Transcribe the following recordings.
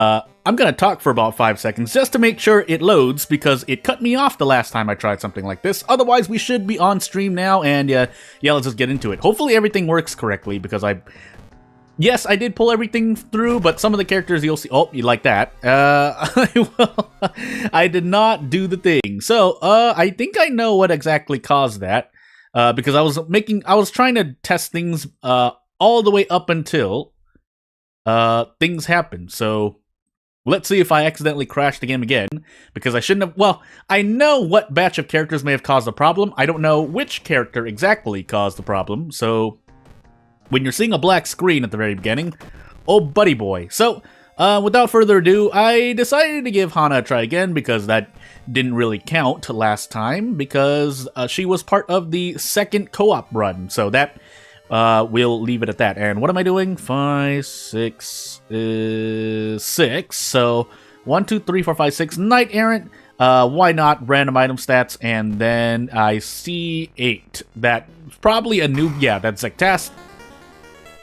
I'm gonna talk for about 5 seconds just to make sure it loads because it cut me off the last time I tried something like this. Otherwise, we should be on stream now, and yeah, let's just get into it. Hopefully everything works correctly because yes, I did pull everything through, but some of the characters you'll see... Oh, you like that. I did not do the thing. So, I think I know what exactly caused that. Because I was trying to test things, all the way up until, things happened. So, let's see if I accidentally crashed the game again, because I shouldn't have... Well, I know what batch of characters may have caused the problem. I don't know which character exactly caused the problem, so... When you're seeing a black screen at the very beginning, oh buddy boy. So, without further ado, I decided to give Hana a try again, because that didn't really count last time, because she was part of the second co-op run, so that... we'll leave it at that. And what am I doing? 5, 6, 6. So 1, 2, 3, 4, 5, 6. Knight Errant. Why not? Random item stats. And then I see 8. That's probably a new... Yeah, that's Zectast.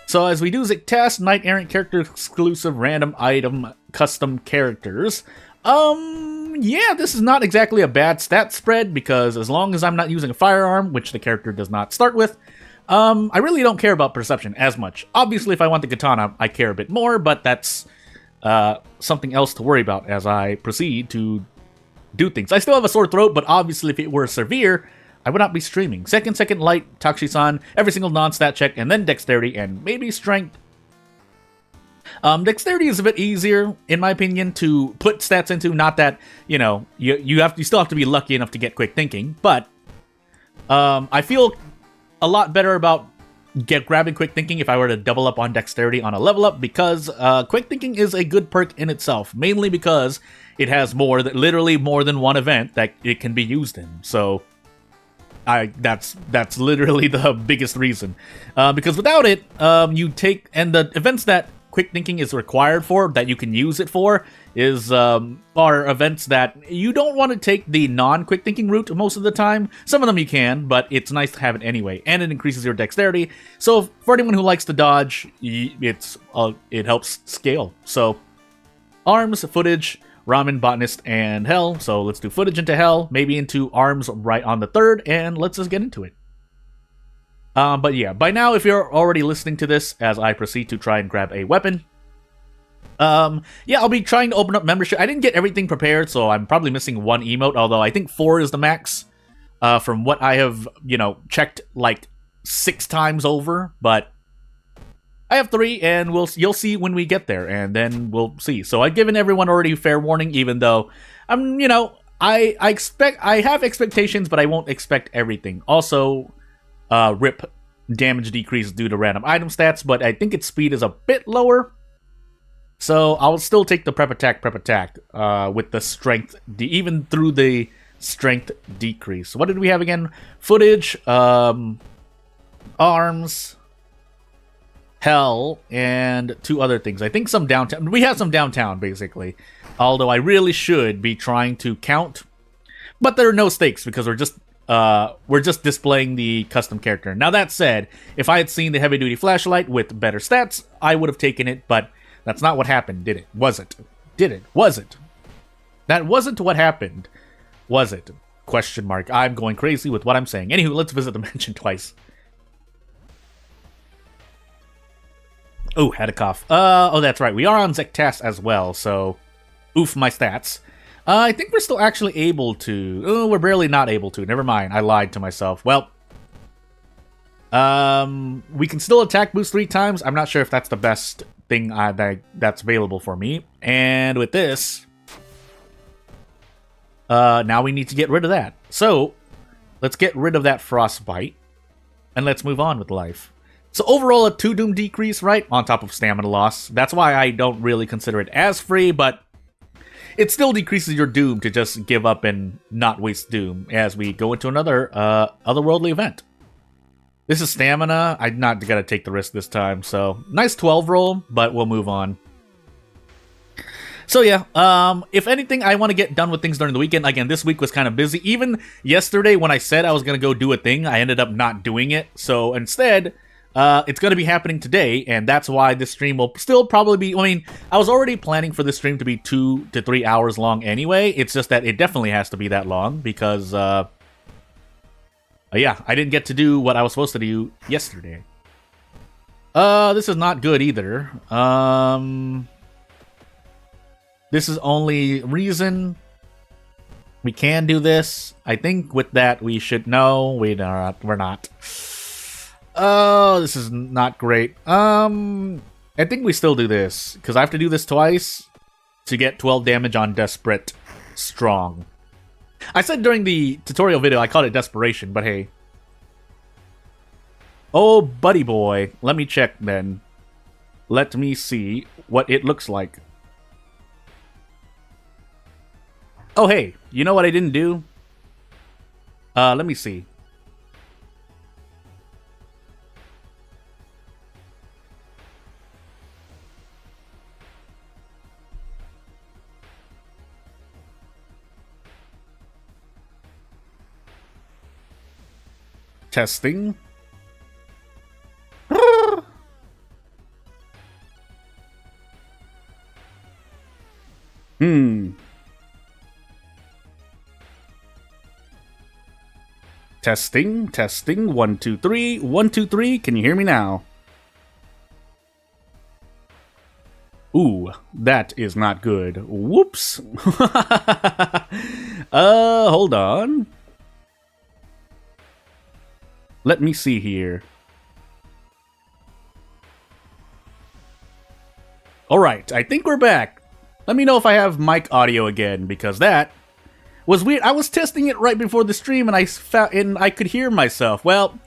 So as we do Zectast, Knight Errant character exclusive random item custom characters. Yeah, this is not exactly a bad stat spread, because as long as I'm not using a firearm, which the character does not start with, I really don't care about perception as much. Obviously, if I want the katana, I care a bit more, but that's something else to worry about as I proceed to do things. I still have a sore throat, but obviously if it were severe, I would not be streaming. Second light, Takushi-san, every single non-stat check, and then dexterity, and maybe strength. Dexterity is a bit easier, in my opinion, to put stats into. Not that, you know, you still have to be lucky enough to get quick thinking, but I feel a lot better about grabbing quick thinking if I were to double up on dexterity on a level up, because quick thinking is a good perk in itself, mainly because it has literally more than one event that it can be used in. So that's literally the biggest reason, because without it, and the events that quick thinking is required for, that you can use it for, are events that you don't want to take the non-quick thinking route most of the time. Some of them you can, but it's nice to have it anyway, and it increases your dexterity. So for anyone who likes to dodge, it helps scale. So arms, footage, ramen, botanist, and hell. So let's do footage into hell, maybe into arms right on the third, and let's just get into it. But yeah, by now, if you're already listening to this as I proceed to try and grab a weapon, yeah, I'll be trying to open up membership. I didn't get everything prepared, so I'm probably missing one emote, although I think 4 is the max, from what I have, checked like 6 times over, but I have 3, and you'll see when we get there, and then we'll see. So I've given everyone already fair warning, even though I have expectations, but I won't expect everything. Also, rip damage decrease due to random item stats, but I think its speed is a bit lower. So I'll still take the prep attack with the strength, even through the strength decrease. What did we have again? Footage, arms, hell, and 2 other things. I think some downtown. We have some downtown, basically. Although I really should be trying to count, but there are no stakes because we're just displaying the custom character. Now that said, if I had seen the heavy duty flashlight with better stats, I would have taken it, but that's not what happened, did it? Was it? Did it? Was it? That wasn't what happened. Was it? Question mark. I'm going crazy with what I'm saying. Anywho, let's visit the mansion twice. Oh, had a cough. Oh, that's right. We are on Zectast as well, so oof my stats. I think we're still actually able to... Oh, we're barely not able to. Never mind. I lied to myself. Well, we can still attack boost 3 times. I'm not sure if that's the best thing that's available for me. And with this, now we need to get rid of that. So, let's get rid of that frostbite, and let's move on with life. So overall, a 2 doom decrease, right? On top of stamina loss. That's why I don't really consider it as free, but it still decreases your doom to just give up and not waste doom as we go into another otherworldly event. This is stamina. I'm not gonna take the risk this time, so nice 12 roll, but we'll move on. So yeah, if anything, I want to get done with things during the weekend. Again, this week was kind of busy. Even yesterday when I said I was gonna go do a thing, I ended up not doing it. So instead, it's going to be happening today, and that's why this stream will still probably be... I mean, I was already planning for this stream to be 2 to 3 hours long anyway. It's just that it definitely has to be that long because, yeah, I didn't get to do what I was supposed to do yesterday. This is not good either. This is only reason we can do this. I think with that we should know we're not. Oh, this is not great. I think we still do this because I have to do this twice to get 12 damage on Desperate Strong. I said during the tutorial video I called it Desperation, but hey. Oh, buddy boy. Let me check then. Let me see what it looks like. Oh, hey. You know what I didn't do? Let me see. Testing. Testing, testing, 1, 2, 3, 1, 2, 3. Can you hear me now? Ooh, that is not good. Whoops. Hold on. Let me see here. Alright, I think we're back. Let me know if I have mic audio again, because that was weird. I was testing it right before the stream, and I could hear myself. Well.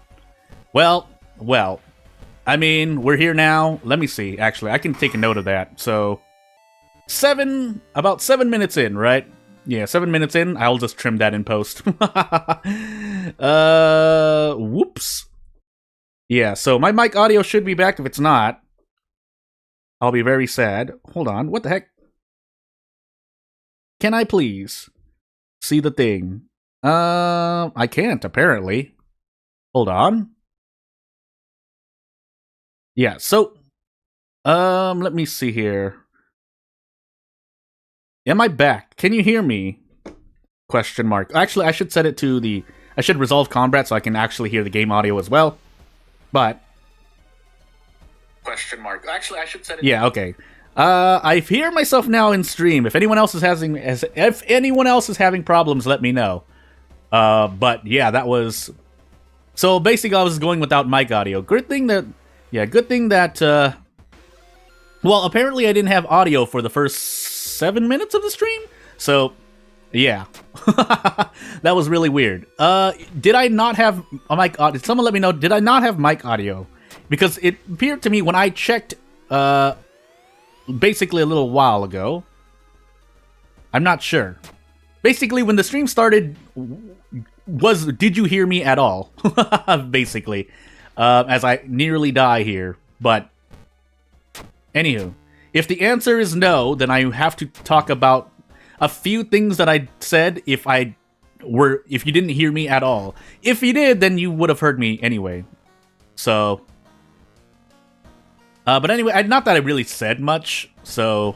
I mean, we're here now. Let me see. Actually, I can take a note of that. So, about 7 minutes in, right? Yeah, 7 minutes in. I'll just trim that in post. Whoops. Yeah, so my mic audio should be back. If it's not, I'll be very sad. Hold on. What the heck? Can I please see the thing? I can't, apparently. Hold on. Yeah, so, let me see here. Am I back? Can you hear me? Question mark. Actually, I should set it to the... I should resolve combat so I can actually hear the game audio as well. But... Question mark. Actually, I should set it... Yeah, okay. I hear myself now in stream. If anyone else is having problems, let me know. But yeah, that was... So basically, I was going without mic audio. Good thing that... Yeah, good thing that... Well, apparently I didn't have audio for the first 7 minutes of the stream. So, yeah. That was really weird. Did I not have a mic audio? Someone let me know, did I not have mic audio? Because it appeared to me when I checked, basically a little while ago. I'm not sure. Basically, when the stream started, did you hear me at all? Basically. As I nearly die here. But, anywho. If the answer is no, then I have to talk about a few things that I said if you didn't hear me at all. If you did, then you would have heard me anyway. So... but anyway, not that I really said much, so...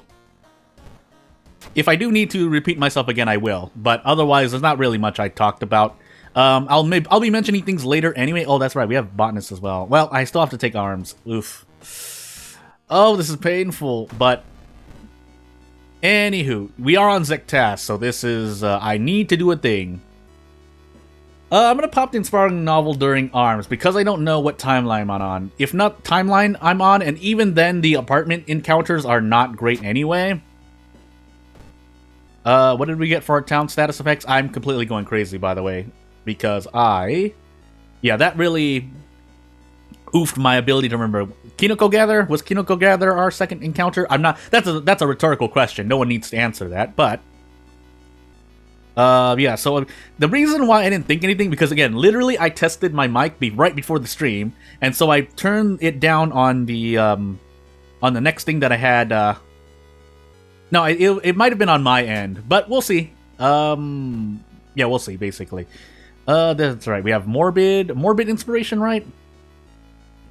If I do need to repeat myself again, I will. But otherwise, there's not really much I talked about. I'll be mentioning things later anyway. Oh, that's right, we have botanists as well. Well, I still have to take arms. Oof. Oh, this is painful, but... Anywho, we are on Zektas, so this is... I need to do a thing. I'm gonna pop the inspiring novel during arms, because I don't know what timeline I'm on. If not timeline I'm on, and even then the apartment encounters are not great anyway. What did we get for our town status effects? I'm completely going crazy, by the way. Because yeah, that really oofed my ability to remember. Kinoko Gather? Was Kinoko Gather our second encounter? I'm not... That's a rhetorical question. No one needs to answer that, but... yeah, so the reason why I didn't think anything, because again, literally I tested my mic right before the stream, and so I turned it down on the next thing that I had, no, it might have been on my end, but we'll see. Yeah, we'll see, basically. That's right, we have Morbid Inspiration, right?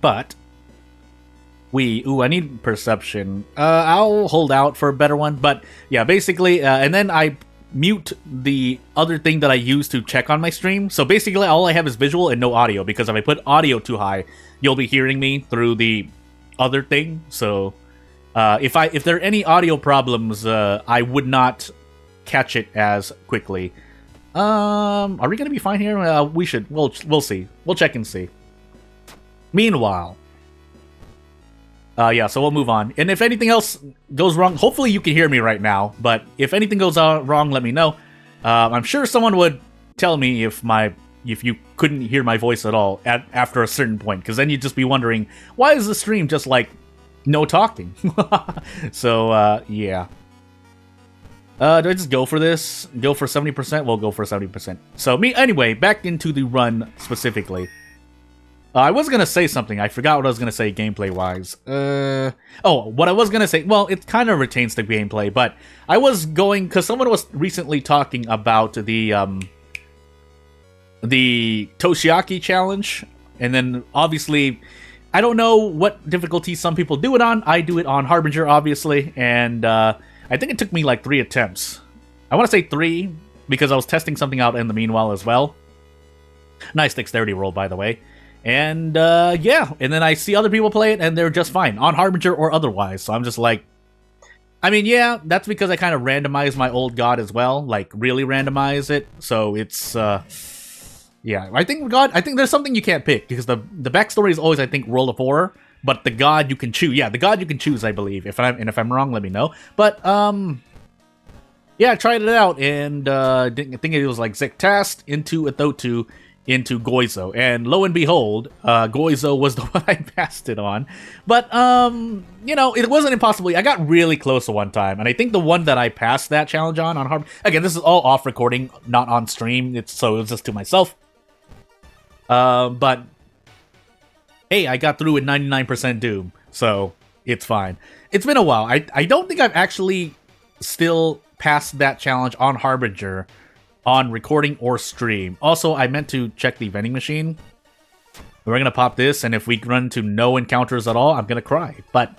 But I need perception. I'll hold out for a better one. But yeah, basically, and then I mute the other thing that I use to check on my stream. So basically, all I have is visual and no audio, because if I put audio too high, you'll be hearing me through the other thing. So if there are any audio problems, I would not catch it as quickly. Are we gonna be fine here? We should. We'll see. We'll check and see. Meanwhile, yeah, so we'll move on. And if anything else goes wrong, hopefully you can hear me right now. But if anything goes wrong, let me know. I'm sure someone would tell me if you couldn't hear my voice at all after a certain point, because then you'd just be wondering, why is the stream just like no talking? So yeah. Do I just go for this? Go for 70%? We'll go for 70%. So anyway, back into the run specifically. I was gonna say something. I forgot what I was gonna say gameplay-wise. What I was gonna say... Well, it kind of retains the gameplay, but I was going... Because someone was recently talking about the Toshiaki challenge. And then, obviously, I don't know what difficulty some people do it on. I do it on Harbinger, obviously. And I think it took me like 3 attempts. I want to say 3, because I was testing something out in the meanwhile as well. Nice dexterity roll, by the way. And, yeah, and then I see other people play it, and they're just fine, on Harbinger or otherwise, so I'm just like... I mean, yeah, that's because I kind of randomized my old god as well, like, really randomize it, so it's, yeah, I think there's something you can't pick, because the backstory is always, I think, World of Horror, but the god you can choose, yeah, the god you can choose, I believe, if I'm wrong, let me know, but, yeah, I tried it out, and, I think it was, like, Zektast into Athotu, into Goizo, and lo and behold, Goizo was the one I passed it on. But, you know, it wasn't impossible. I got really close to one time, and I think the one that I passed that challenge on Harbinger... Again, this is all off recording, not on stream, so it was just to myself. But, hey, I got through with 99% Doom, so it's fine. It's been a while. I don't think I've actually still passed that challenge on Harbinger on recording or stream. Also, I meant to check the vending machine. We're gonna pop this, and if we run into no encounters at all, I'm gonna cry. But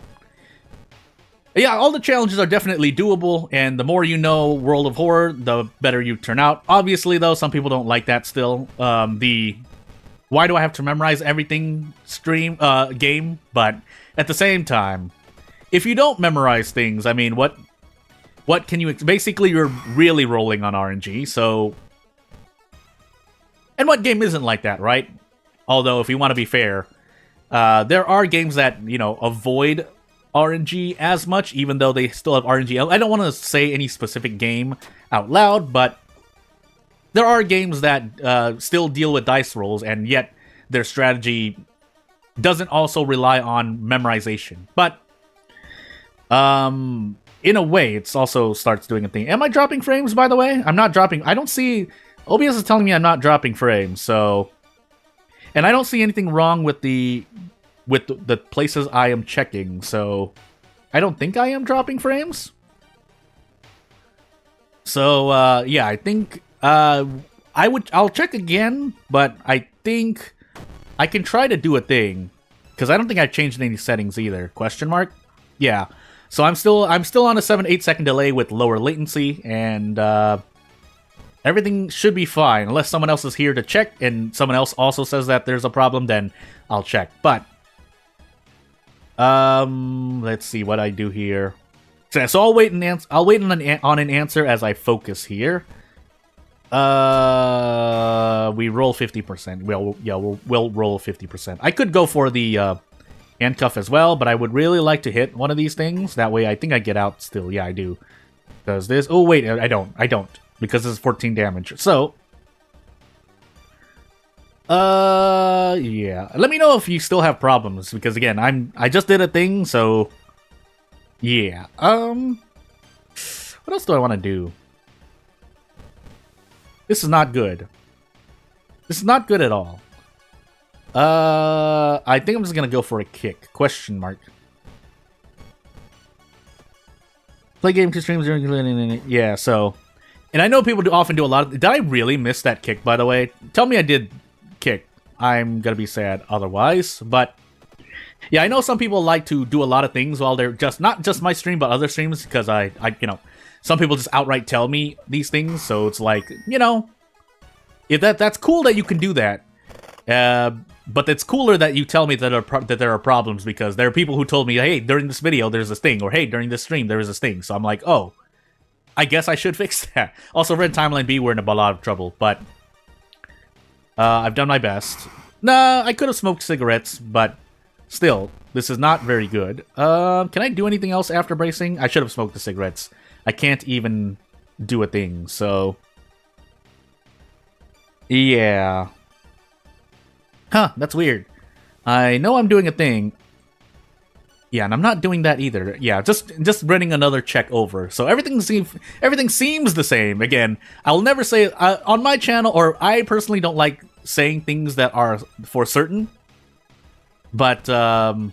yeah, all the challenges are definitely doable, and the more you know World of Horror, the better you turn out. Obviously, though, some people don't like that still. Why do I have to memorize everything game? But at the same time, if you don't memorize things, I mean, what can you... Basically, you're really rolling on RNG, so... And what game isn't like that, right? Although, if you want to be fair, there are games that, you know, avoid RNG as much, even though they still have RNG. I don't want to say any specific game out loud, but there are games that still deal with dice rolls, and yet their strategy doesn't also rely on memorization. But, in a way, it also starts doing a thing. Am I dropping frames, by the way? I'm not dropping... I don't see... OBS is telling me I'm not dropping frames, so... And I don't see anything wrong with the places I am checking, so... I don't think I am dropping frames. So, yeah, I think... I'll check again, but I think I can try to do a thing. Because I don't think I've changed any settings either. Question mark? Yeah. So I'm still on a 7-8 second delay with lower latency, and everything should be fine. Unless someone else is here to check, and someone else also says that there's a problem, then I'll check. But, let's see what I do here. So I'll wait on an answer as I focus here. We roll 50%. We'll roll 50%. I could go for the handcuff as well, but I would really like to hit one of these things. That way I think I get out still. Yeah, I do. Does this... Oh, wait, I don't. Because this is 14 damage. So... yeah. Let me know if you still have problems, because again, I just did a thing, so... Yeah. What else do I want to do? This is not good. This is not good at all. I think I'm just gonna go for a kick. Question mark. Play game to streams during... Yeah, so... And I know people often do a lot of... Did I really miss that kick, by the way? Tell me I did kick. I'm gonna be sad otherwise, but... Yeah, I know some people like to do a lot of things while they're not just my stream, but other streams, because I some people just outright tell me these things, so it's like, if that's cool that you can do that. But it's cooler that you tell me that there are problems, because there are people who told me, hey, during this video there's this thing, or hey, during this stream there is this thing. So I'm like, oh, I guess I should fix that. Also, Red Timeline B, we're in a lot of trouble, but I've done my best. Nah, I could have smoked cigarettes, but still, this is not very good. Can I do anything else after bracing? I should have smoked the cigarettes. I can't even do a thing, so... yeah. Huh, that's weird. I know I'm doing a thing. Yeah, and I'm not doing that either. Yeah, just running another check over. So everything seems the same. Again, I'll never say on my channel, or I personally don't like saying things that are for certain. But I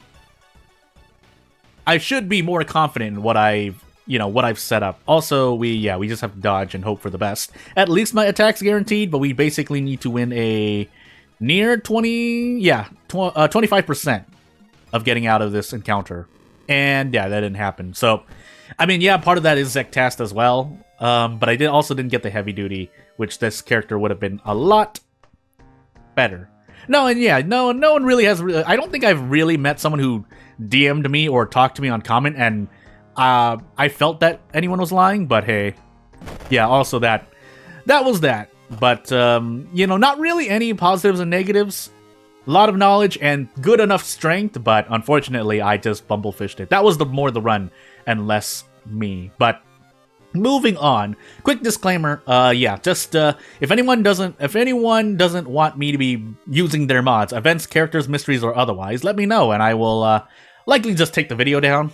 should be more confident in what I've set up. Also, we just have to dodge and hope for the best. At least my attack's guaranteed, but we basically need to win a near 25% of getting out of this encounter. And yeah, that didn't happen. So, I mean, yeah, part of that is Zectast as well. But I also didn't get the heavy duty, which this character would have been a lot better. No, and yeah, no one really has. I don't think I've really met someone who DM'd me or talked to me on comment, and I felt that anyone was lying. But hey, yeah, also that was that. But not really any positives and negatives. A lot of knowledge and good enough strength, but unfortunately, I just bumblefished it. That was more the run and less me. But moving on, quick disclaimer. If anyone doesn't want me to be using their mods, events, characters, mysteries, or otherwise, let me know, and I will likely just take the video down.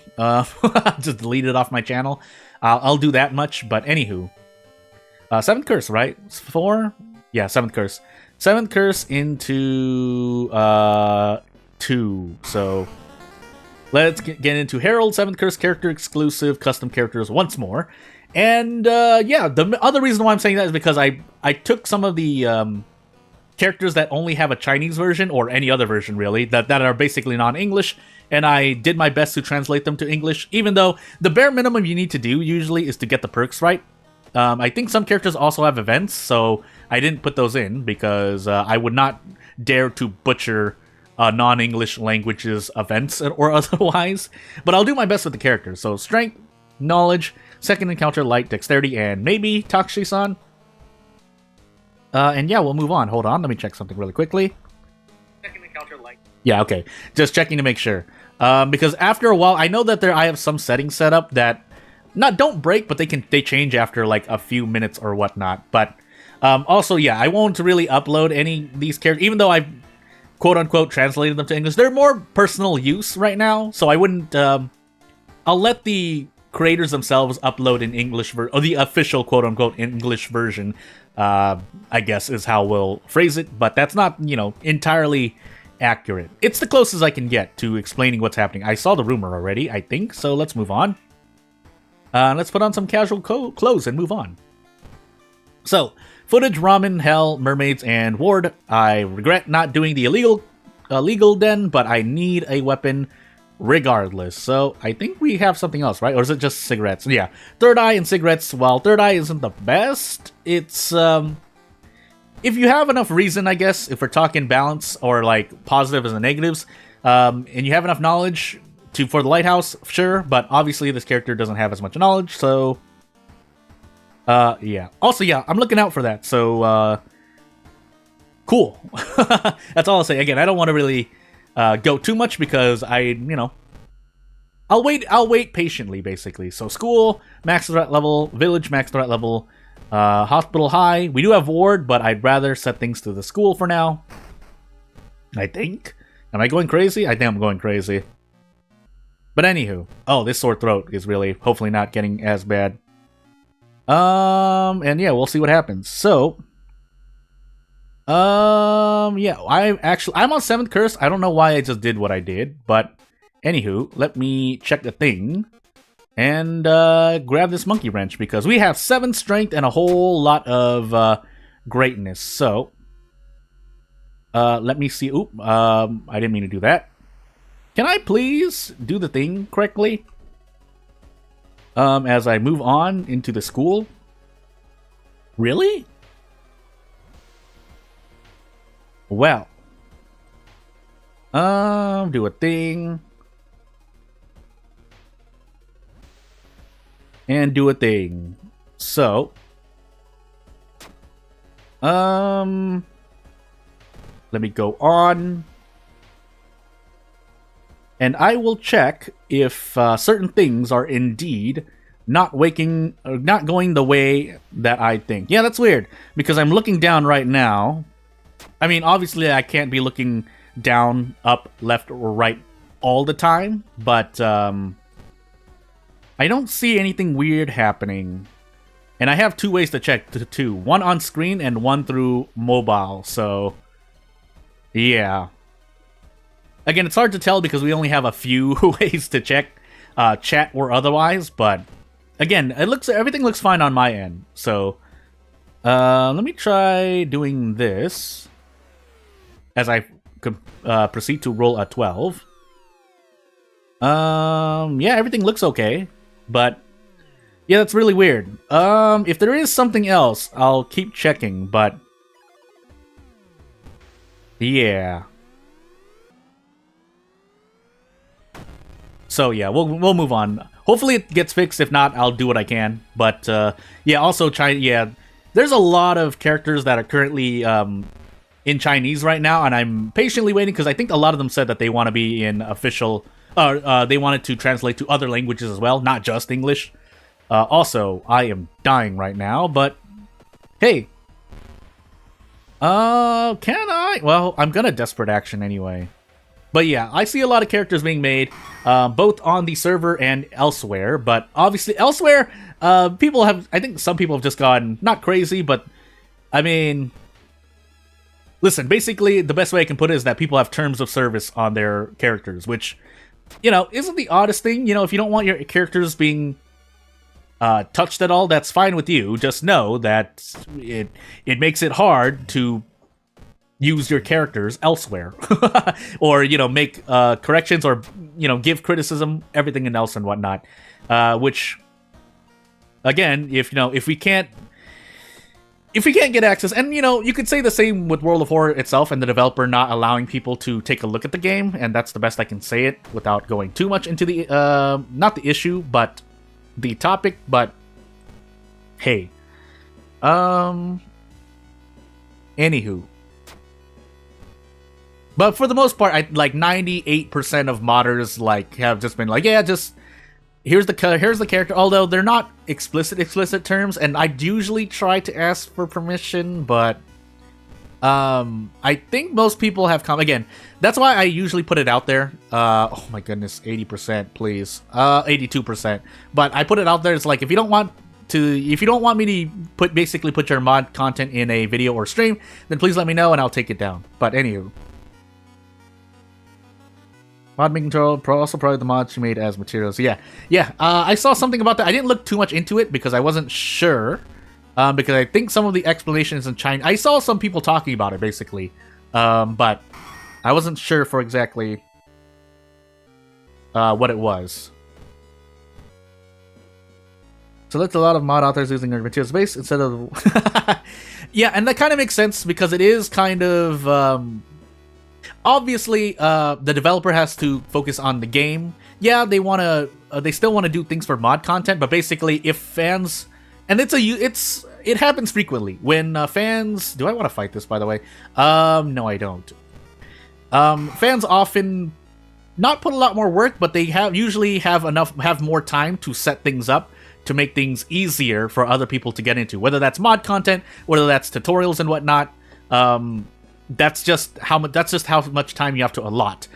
Just delete it off my channel. I'll do that much. But anywho, 7th curse, right? 4? Yeah, 7th curse. 7th curse into 2. So let's get into Herald 7th curse character exclusive custom characters once more. And the other reason why I'm saying that is because I took some of the characters that only have a Chinese version, or any other version really, that are basically non-English, and I did my best to translate them to English, even though the bare minimum you need to do usually is to get the perks right. I think some characters also have events, so I didn't put those in because I would not dare to butcher non-English languages events or otherwise. But I'll do my best with the characters. So strength, knowledge, second encounter, light, dexterity, and maybe Takushi-san. And yeah, we'll move on. Hold on, let me check something really quickly. Second encounter, light. Yeah, okay. Just checking to make sure. Because after a while, I know that I have some settings set up that don't break, but they change after like a few minutes or whatnot. But also, yeah, I won't really upload any of these characters, even though I've quote-unquote translated them to English. They're more personal use right now, so I wouldn't... I'll let the creators themselves upload in English, or the official quote-unquote English version, I guess is how we'll phrase it, but that's not, entirely accurate. It's the closest I can get to explaining what's happening. I saw the rumor already, I think, so let's move on. Let's put on some casual clothes and move on. So, footage, ramen, hell, mermaids, and ward. I regret not doing the illegal den, but I need a weapon regardless. So, I think we have something else, right? Or is it just cigarettes? Yeah, third eye and cigarettes. While third eye isn't the best, it's, if you have enough reason, I guess, if we're talking balance or, like, positives and negatives, and you have enough knowledge for the lighthouse, sure, but obviously this character doesn't have as much knowledge, so yeah. Also, yeah, I'm looking out for that, so cool. That's all I'll say. Again, I don't want to really go too much because I'll wait patiently, basically. So school, max threat level, village, max threat level, hospital high. We do have ward, but I'd rather set things to the school for now, I think. Am I going crazy? I think I'm going crazy. But anywho, oh, this sore throat is really hopefully not getting as bad. And yeah, we'll see what happens. So, yeah, I'm on 7th curse. I don't know why I just did what I did, but anywho, let me check the thing and grab this monkey wrench because we have 7 strength and a whole lot of greatness. So, let me see. Oop, I didn't mean to do that. Can I please do the thing correctly? As I move on into the school? Really? Well. Do a thing. And do a thing. So. Let me go on. And I will check if certain things are indeed not going the way that I think. Yeah, that's weird, because I'm looking down right now. I mean, obviously I can't be looking down, up, left, or right all the time, but I don't see anything weird happening. And I have two ways to check, too. One on screen and one through mobile, so yeah. Again, it's hard to tell because we only have a few ways to check, chat or otherwise, but again, everything looks fine on my end. So, let me try doing this as I proceed to roll a 12. Yeah, everything looks okay, but yeah, that's really weird. If there is something else, I'll keep checking, but yeah. So yeah, we'll move on. Hopefully it gets fixed. If not, I'll do what I can. But yeah, also there's a lot of characters that are currently in Chinese right now, and I'm patiently waiting because I think a lot of them said that they want to be in official. They wanted to translate to other languages as well, not just English. Also, I am dying right now, but hey, can I? Well, I'm gonna desperate action anyway. But yeah, I see a lot of characters being made, both on the server and elsewhere. But obviously, elsewhere, I think some people have just gone, not crazy, but, I mean, listen, basically, the best way I can put it is that people have terms of service on their characters, which, you know, isn't the oddest thing. You know, if you don't want your characters being touched at all, that's fine with you. Just know that it makes it hard to use your characters elsewhere, or, you know, make corrections, or, you know, give criticism, everything else and whatnot. Which, again, if we can't get access, and, you know, you could say the same with World of Horror itself and the developer not allowing people to take a look at the game, and that's the best I can say it without going too much into the not the issue, but the topic. But hey, anywho. But for the most part, like 98% of modders have just been like, yeah, just here's the character. Although they're not explicit terms, and I usually try to ask for permission, but I think most people have come. Again, that's why I usually put it out there. Oh my goodness, 80%, please, 82%. But I put it out there. It's like, if you don't want me to put your mod content in a video or stream, then please let me know and I'll take it down. But anywho. Mod making control, also probably the mods she made as materials. Yeah. I saw something about that. I didn't look too much into it because I wasn't sure. Because I think some of the explanations in China, I saw some people talking about it basically, but I wasn't sure for exactly what it was. So that's a lot of mod authors using their material space instead of. Yeah, and that kind of makes sense because it is kind of. Obviously, the developer has to focus on the game. Yeah, they still want to do things for mod content, but basically, if fans, and it happens frequently when fans. Do I want to fight this? By the way, no, I don't. Fans often not put a lot more work, but they usually have more time to set things up to make things easier for other people to get into. Whether that's mod content, whether that's tutorials and whatnot. That's just how much time you have to allot.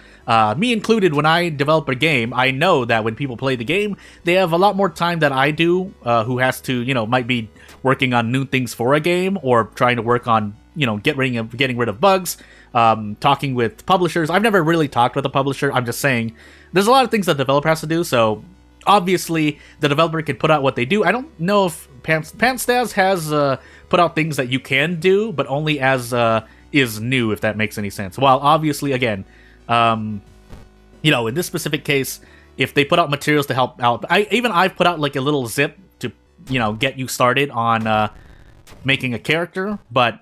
Me included, when I develop a game, I know that when people play the game, they have a lot more time than I do, who has to, might be working on new things for a game, or trying to work on, getting rid of bugs, talking with publishers. I've never really talked with a publisher. I'm just saying, there's a lot of things that the developer has to do, so obviously the developer can put out what they do. I don't know if Pantstas has put out things that you can do, but only as is new, if that makes any sense. While obviously, again, you know, in this specific case, if they put out materials to help out, I've put out like a little zip to, you know, get you started on making a character, but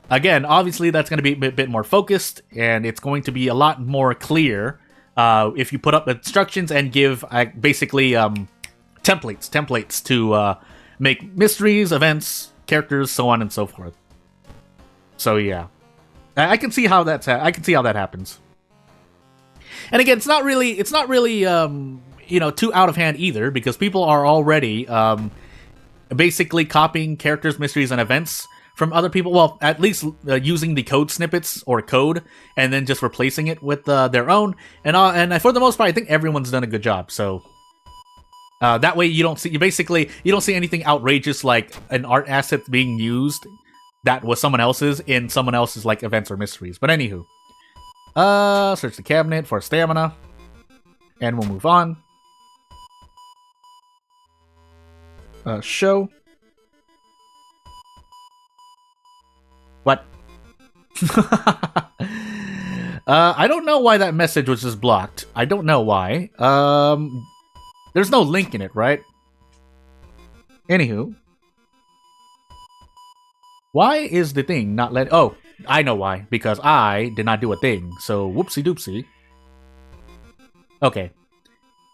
again, obviously that's going to be a bit more focused, and it's going to be a lot more clear if you put up instructions and give basically templates to make mysteries, events, characters, so on and so forth. So yeah, I can see how that happens. And again, it's not really you know, too out of hand either, because people are already basically copying characters, mysteries, and events from other people. Well, at least using the code snippets or code, and then just replacing it with their own. And for the most part, I think everyone's done a good job. So that way, you don't see anything outrageous like an art asset being used that was someone else's in someone else's like events or mysteries. But anywho. Search the cabinet for stamina. And we'll move on. Show. What? I don't know why that message was just blocked. I don't know why. There's no link in it, right? Anywho. Why is the thing not letting... Oh, I know why. Because I did not do a thing. So, whoopsie doopsie. Okay.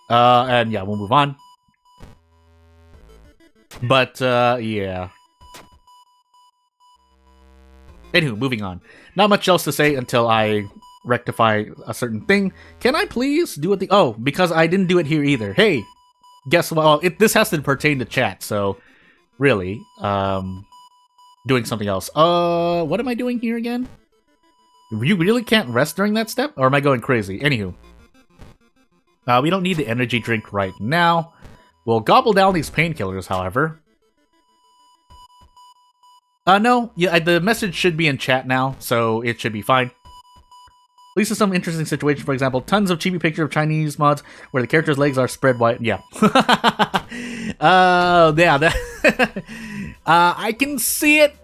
And yeah, we'll move on. But, yeah. Anywho, moving on. Not much else to say until I rectify a certain thing. Can I please do a thing? Oh, because I didn't do it here either. Hey, guess what? Well, this has to pertain to chat, so really, doing something else. What am I doing here again? You really can't rest during that step? Or am I going crazy? Anywho. We don't need the energy drink right now. We'll gobble down these painkillers, however. No. Yeah, the message should be in chat now, so it should be fine. At least in some interesting situation, for example, tons of chibi pictures of Chinese mods where the character's legs are spread wide. Yeah. Yeah, that... I can see it.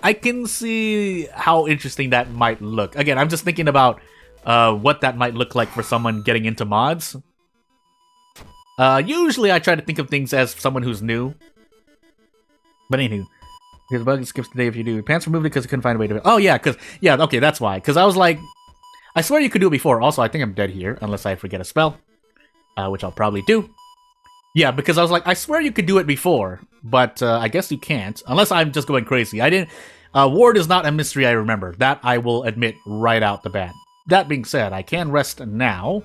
I can see how interesting that might look. Again, I'm just thinking about what that might look like for someone getting into mods. Usually I try to think of things as someone who's new. But anywho. Because the bug skips today if you do. Pants removed it because I couldn't find a way to... Oh, yeah, because... Yeah, okay, that's why. Because I was like... I swear you could do it before. Also, I think I'm dead here, unless I forget a spell. Which I'll probably do. Yeah, because I was like, I swear you could do it before. But I guess you can't. Unless I'm just going crazy. I didn't... Ward is not a mystery I remember. That I will admit right out the bat. That being said, I can rest now.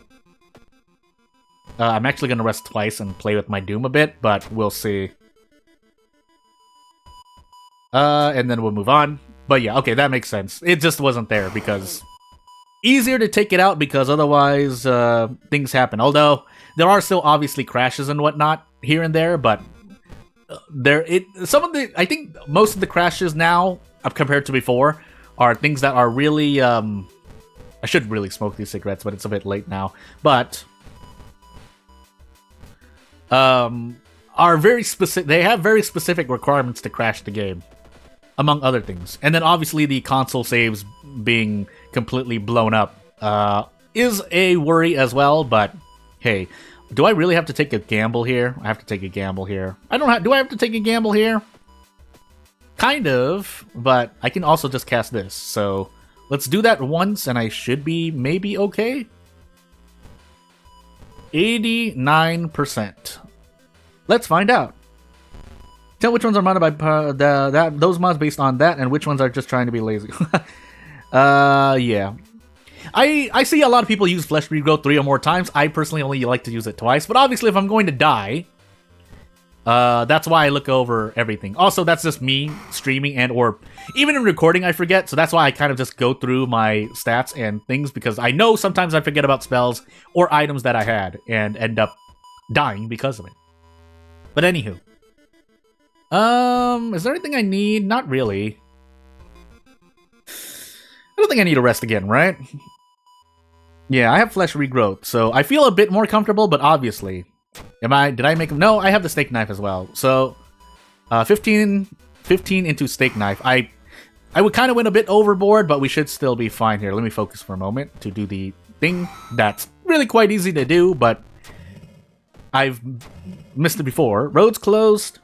I'm actually going to rest twice and play with my Doom a bit, but we'll see. And then we'll move on. But yeah, okay, that makes sense. It just wasn't there because... Easier to take it out because otherwise things happen. Although, there are still obviously crashes and whatnot here and there, but... I think most of the crashes now, compared to before, are things that are really... I should really smoke these cigarettes, but it's a bit late now. But... are very specific. They have very specific requirements to crash the game, among other things. And then obviously the console saves being completely blown up is a worry as well. But hey, do I really have to take a gamble here? I have to take a gamble here. Do I have to take a gamble here? Kind of, but I can also just cast this. So let's do that once, and I should be maybe okay. 89%. Let's find out. Tell which ones are modded by those mods based on that, and which ones are just trying to be lazy. Yeah. I see a lot of people use Flesh Regrowth 3 or more times. I personally only like to use it twice, but obviously if I'm going to die, that's why I look over everything. Also, that's just me streaming and or even in recording I forget, so that's why I kind of just go through my stats and things, because I know sometimes I forget about spells or items that I had and end up dying because of it. But anywho. Is there anything I need? Not really. I don't think I need to rest again, right? Yeah, I have Flesh Regrowth, so I feel a bit more comfortable, but obviously... Did I make him? No, I have the Steak Knife as well. So, 15 into Steak Knife. I would kind of went a bit overboard, but we should still be fine here. Let me focus for a moment to do the thing that's really quite easy to do, but I've missed it before. Roads closed.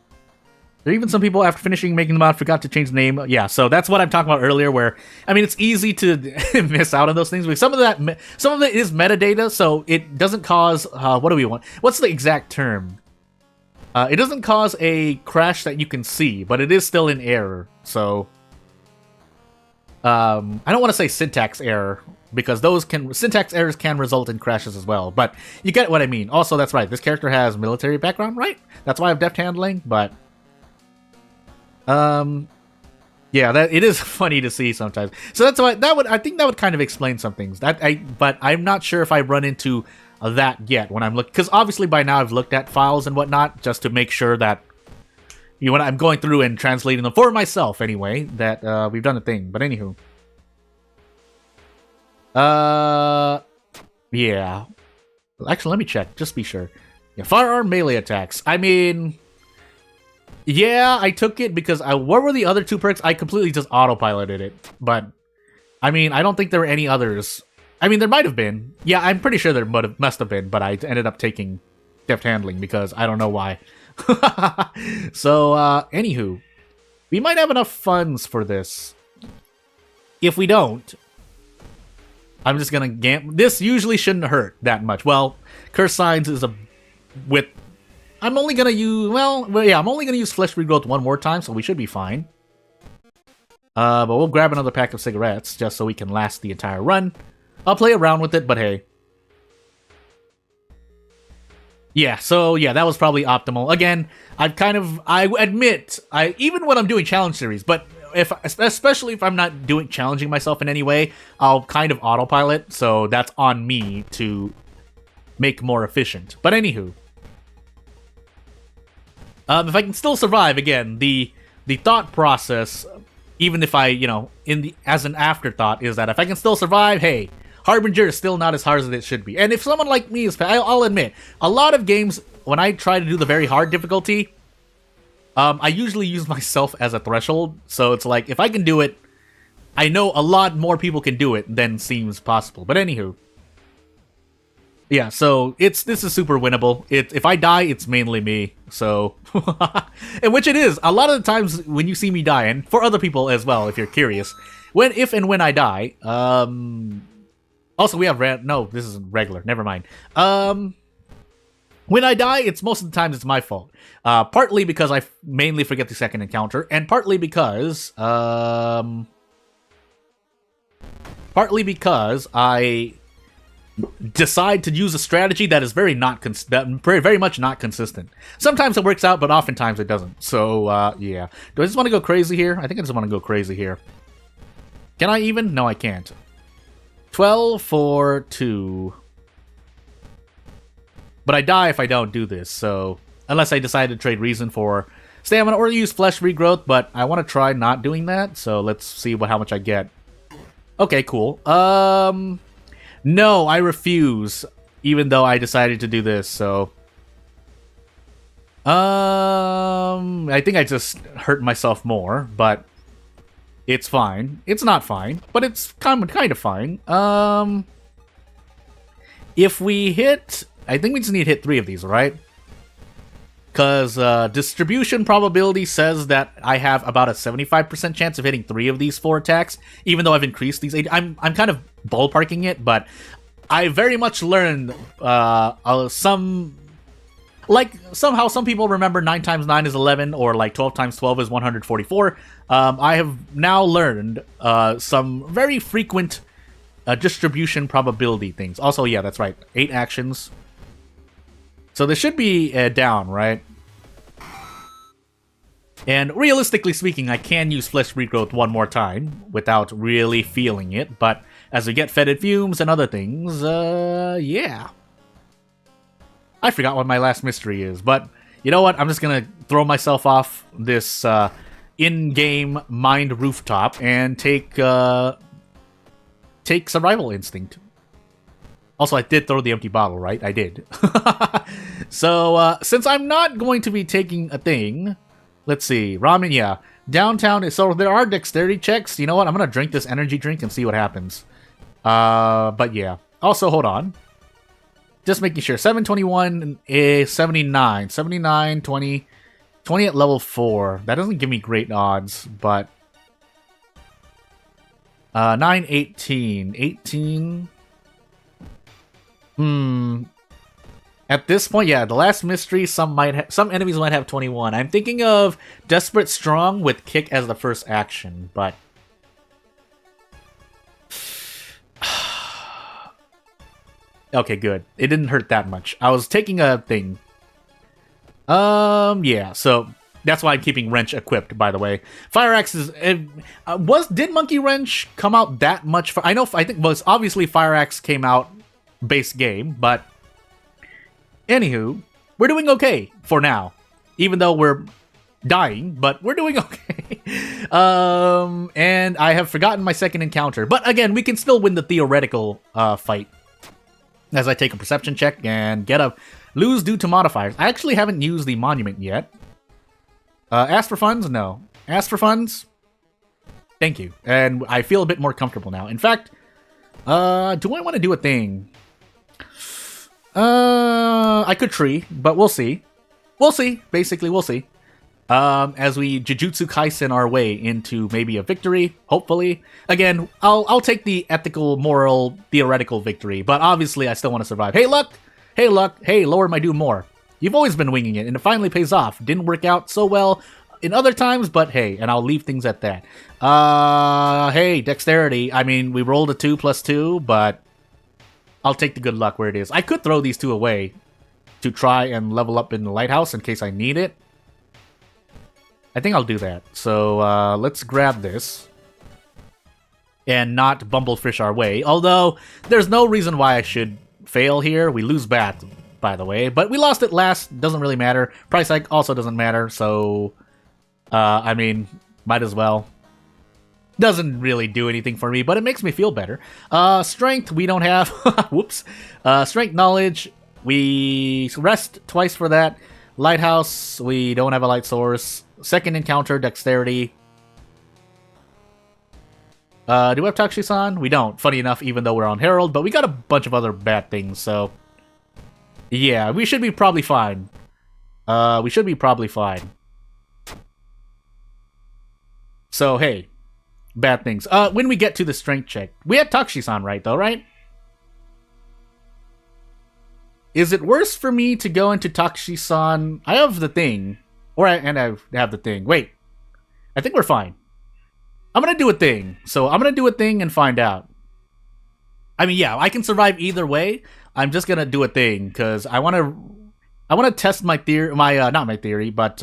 There are even some people, after finishing making the mod, forgot to change the name. Yeah, so that's what I'm talking about earlier, where, I mean, it's easy to miss out on those things. But some of it is metadata, so it doesn't cause, what do we want? What's the exact term? It doesn't cause a crash that you can see, but it is still an error, so... I don't want to say syntax error, because syntax errors can result in crashes as well, but you get what I mean. Also, that's right, this character has military background, right? That's why I have deft handling, but... yeah, it is funny to see sometimes. So that's why I think that would kind of explain some things. But I'm not sure if I run into that yet when I'm looking, because obviously by now I've looked at files and whatnot just to make sure that when I'm going through and translating them for myself anyway, that we've done a thing. But anywho, yeah. Actually, let me check just to be sure. Yeah, firearm melee attacks. I mean. Yeah, I took it because what were the other 2 perks? I completely just autopiloted it. But, I mean, I don't think there were any others. I mean, there might have been. Yeah, I'm pretty sure there must have been, but I ended up taking deft handling because I don't know why. So, anywho, we might have enough funds for this. If we don't, I'm just gonna this usually shouldn't hurt that much. Well, Curse Signs is I'm only gonna use, I'm only gonna use Flesh Regrowth one more time, so we should be fine. But we'll grab another pack of cigarettes, just so we can last the entire run. I'll play around with it, but hey. Yeah, so yeah, that was probably optimal. Again, I admit, even when I'm doing challenge series, but especially if I'm not challenging myself in any way, I'll kind of autopilot, so that's on me to make more efficient. But anywho. If I can still survive, again, the thought process, even if I, as an afterthought, is that if I can still survive, hey, Harbinger is still not as hard as it should be. And if someone like me is, I'll admit, a lot of games, when I try to do the very hard difficulty, I usually use myself as a threshold. So it's like, if I can do it, I know a lot more people can do it than seems possible. But anywho. Yeah, so this is super winnable. If I die, it's mainly me. So, and which it is. A lot of the times when you see me die, and for other people as well, if you're curious, if and when I die. Also, we have no, this isn't regular. Never mind. When I die, it's most of the times it's my fault. Partly because I mainly forget the second encounter, and partly because I decide to use a strategy that is very much not consistent. Sometimes it works out, but oftentimes it doesn't. So, yeah. Do I just want to go crazy here? I think I just want to go crazy here. Can I even? No, I can't. 12 for 2. But I die if I don't do this, so... Unless I decide to trade reason for stamina or use flesh regrowth, but I want to try not doing that, so let's see how much I get. Okay, cool. No, I refuse, even though I decided to do this, so... I think I just hurt myself more, but it's fine. It's not fine, but it's kind of fine. If we hit... I think we just need to hit 3 of these, right? Because distribution probability says that I have about a 75% chance of hitting 3 of these 4 attacks, even though I've increased these 8. I'm kind of ballparking it, but I very much learned somehow some people remember 9 times 9 is 11, or like 12 times 12 is 144. I have now learned some very frequent distribution probability things. Also, yeah, that's right. 8 actions. So this should be down, right? And realistically speaking, I can use Flesh Regrowth one more time without really feeling it, but as we get fetid fumes and other things, yeah. I forgot what my last mystery is, but you know what? I'm just gonna throw myself off this in-game mind rooftop and take survival instinct. Also, I did throw the empty bottle, right? I did. So, since I'm not going to be taking a thing, let's see. Ramen, yeah. Downtown is... So, there are dexterity checks. You know what? I'm going to drink this energy drink and see what happens. But yeah. Also, hold on. Just making sure. 721 is 79. 79, 20. 20 at level 4. That doesn't give me great odds, but... 9, 18. 18... At this point, yeah, the last mystery, some enemies might have 21. I'm thinking of Desperate Strong with Kick as the first action, but... Okay, good. It didn't hurt that much. I was taking a thing. Yeah, so that's why I'm keeping Wrench equipped, by the way. Fire Axe is... did Monkey Wrench come out that much? I think, well, obviously Fire Axe came out base game, but... Anywho, we're doing okay for now. Even though we're dying, but we're doing okay. And I have forgotten my second encounter. But again, we can still win the theoretical fight. As I take a perception check and get a lose due to modifiers. I actually haven't used the monument yet. Ask for funds? No. Ask for funds? Thank you. And I feel a bit more comfortable now. In fact, do I want to do a thing? I could tree, but we'll see. We'll see. Basically, we'll see. As we Jujutsu Kaisen our way into maybe a victory, hopefully. Again, I'll take the ethical, moral, theoretical victory, but obviously I still want to survive. Hey, Luck! Hey, Luck! Hey, Lord, I do more. You've always been winging it, and it finally pays off. Didn't work out so well in other times, but hey, and I'll leave things at that. Hey, Dexterity. I mean, we rolled a 2 plus 2, but... I'll take the good luck where it is. I could throw these 2 away to try and level up in the lighthouse in case I need it. I think I'll do that. So let's grab this and not bumblefish our way. Although there's no reason why I should fail here. We lose Bat, by the way, but we lost it last. Doesn't really matter. Price hike also doesn't matter. So I mean, might as well. Doesn't really do anything for me, but it makes me feel better. Strength, we don't have. Whoops. Strength, knowledge, we rest twice for that. Lighthouse, we don't have a light source. Second encounter, dexterity. Do we have Takshisan? We don't, funny enough, even though we're on Herald, but we got a bunch of other bad things, so... Yeah, we should be probably fine. We should be probably fine. So, hey. Bad things. When we get to the strength check. We had Takshisan right, though, right? Is it worse for me to go into Takshisan? I have the thing. I have the thing. Wait. I think we're fine. I'm gonna do a thing. So I'm gonna do a thing and find out. I mean, yeah, I can survive either way. I'm just gonna do a thing, because I wanna test my theory, not my theory, but,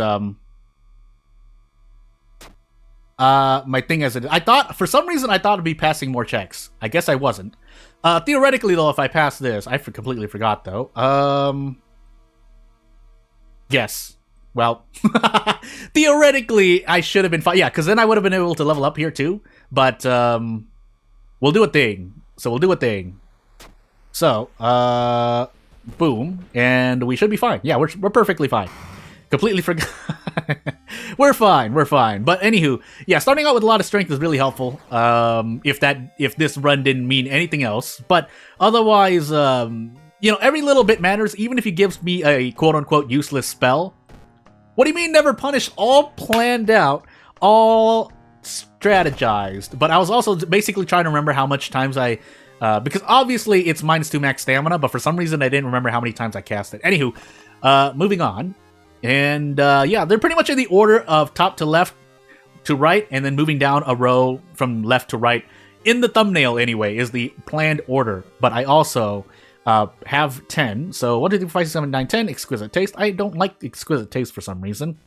my thing as it is. For some reason, I thought I'd be passing more checks. I guess I wasn't. Theoretically, though, if I pass this, I completely forgot, though. Yes. Well, theoretically, I should have been fine. Yeah, because then I would have been able to level up here, too. But, we'll do a thing. So, we'll do a thing. So, boom. And we should be fine. Yeah, we're perfectly fine. Completely forgot. We're fine. But anywho, yeah, starting out with a lot of strength is really helpful. If this run didn't mean anything else, but otherwise, every little bit matters. Even if he gives me a quote unquote useless spell. What do you mean never punished? All planned out, all strategized. But I was also basically trying to remember how much times I. Because obviously it's -2 max stamina, but for some reason I didn't remember how many times I cast it. Anywho, moving on. And, yeah, they're pretty much in the order of top to left to right, and then moving down a row from left to right. In the thumbnail, anyway, is the planned order. But I also have 10. So 1, 2, 3, 4, 5, 6, 7, 9, 10. Exquisite Taste. I don't like Exquisite Taste for some reason.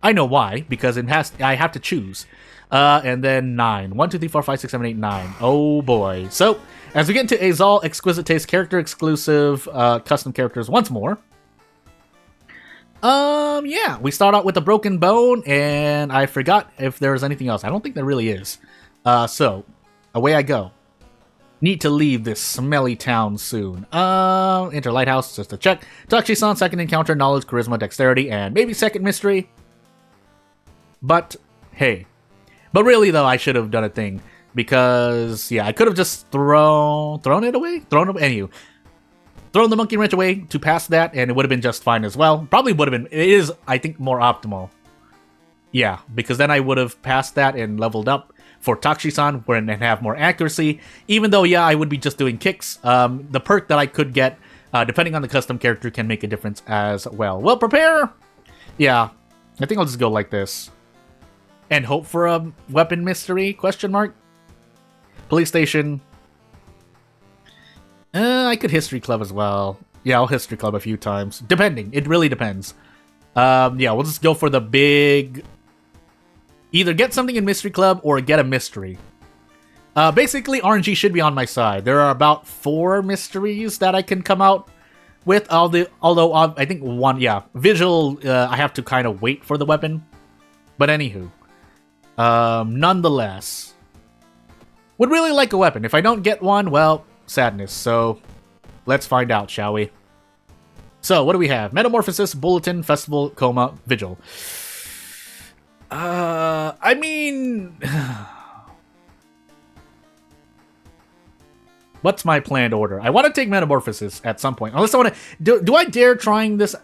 I know why, because I have to choose. And then 9. 1, 2, 3, 4, 5, 6, 7, 8, 9. Oh, boy. So, as we get into Azal, Exquisite Taste, character exclusive, custom characters once more. Yeah, we start out with a broken bone, and I forgot if there was anything else. I don't think there really is. So, away I go. Need to leave this smelly town soon. Enter Lighthouse, just to check. Takshisan, second encounter, knowledge, charisma, dexterity, and maybe second mystery. But, hey. But really, though, I should have done a thing. Because, yeah, I could have just thrown it away? Anywho. Thrown the monkey wrench away to pass that, and it would have been just fine as well. Probably would have been, it is, I think, more optimal. Yeah, because then I would have passed that and leveled up for Takshisan and have more accuracy. Even though, yeah, I would be just doing kicks. The perk that I could get, depending on the custom character, can make a difference as well. Well, prepare! Yeah, I think I'll just go like this. And hope for a weapon mystery, question mark? Police station. I could history club as well. Yeah, I'll history club a few times. Depending. It really depends. Yeah, we'll just go for the big... Either get something in mystery club or get a mystery. Basically, RNG should be on my side. There are about 4 mysteries that I can come out with. Although I think one, yeah. Visual, I have to kind of wait for the weapon. But anywho. Nonetheless. Would really like a weapon. If I don't get one, well, sadness. So, let's find out, shall we? So, what do we have? Metamorphosis, Bulletin, Festival, Coma, Vigil. I mean... What's my planned order? I want to take Metamorphosis at some point. Unless I want to... Do I dare try this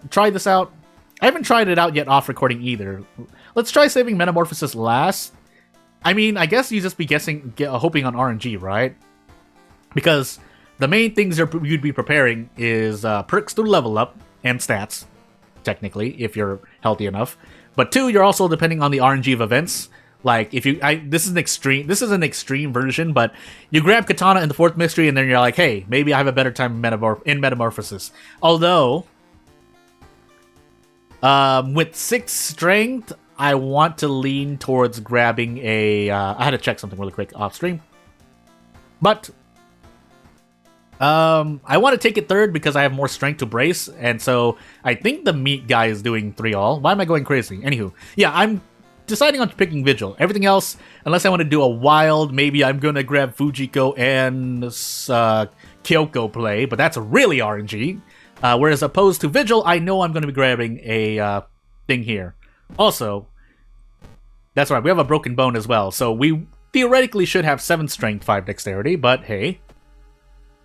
out? I haven't tried it out yet off recording either. Let's try saving Metamorphosis last. I mean, I guess you just be hoping on RNG, right? Because the main things you'd be preparing is perks to level up and stats, technically, if you're healthy enough. But 2, you're also depending on the RNG of events. Like, if you, this is an extreme version, but you grab Katana in the 4th mystery, and then you're like, hey, maybe I have a better time in Metamorphosis. Although, with 6 strength, I want to lean towards grabbing a... I had to check something really quick off stream. But I want to take it 3rd because I have more strength to brace. And so I think the meat guy is doing 3 all. Why am I going crazy? Anywho. Yeah, I'm deciding on picking Vigil. Everything else, unless I want to do a wild, maybe I'm going to grab Fujiko and Kyoko play. But that's really RNG. Whereas opposed to Vigil, I know I'm going to be grabbing a thing here. Also, that's right, we have a broken bone as well, so we theoretically should have 7 strength, 5 dexterity, but hey.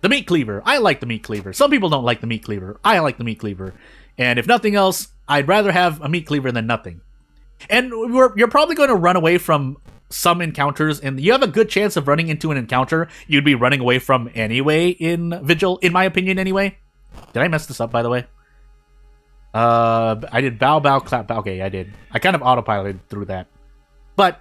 The meat cleaver. I like the meat cleaver. Some people don't like the meat cleaver. I like the meat cleaver. And if nothing else, I'd rather have a meat cleaver than nothing. And you're probably going to run away from some encounters, and you have a good chance of running into an encounter you'd be running away from anyway in Vigil, in my opinion anyway. Did I mess this up, by the way? I did bow, bow, clap, bow. Okay, I did. I kind of autopiloted through that. But,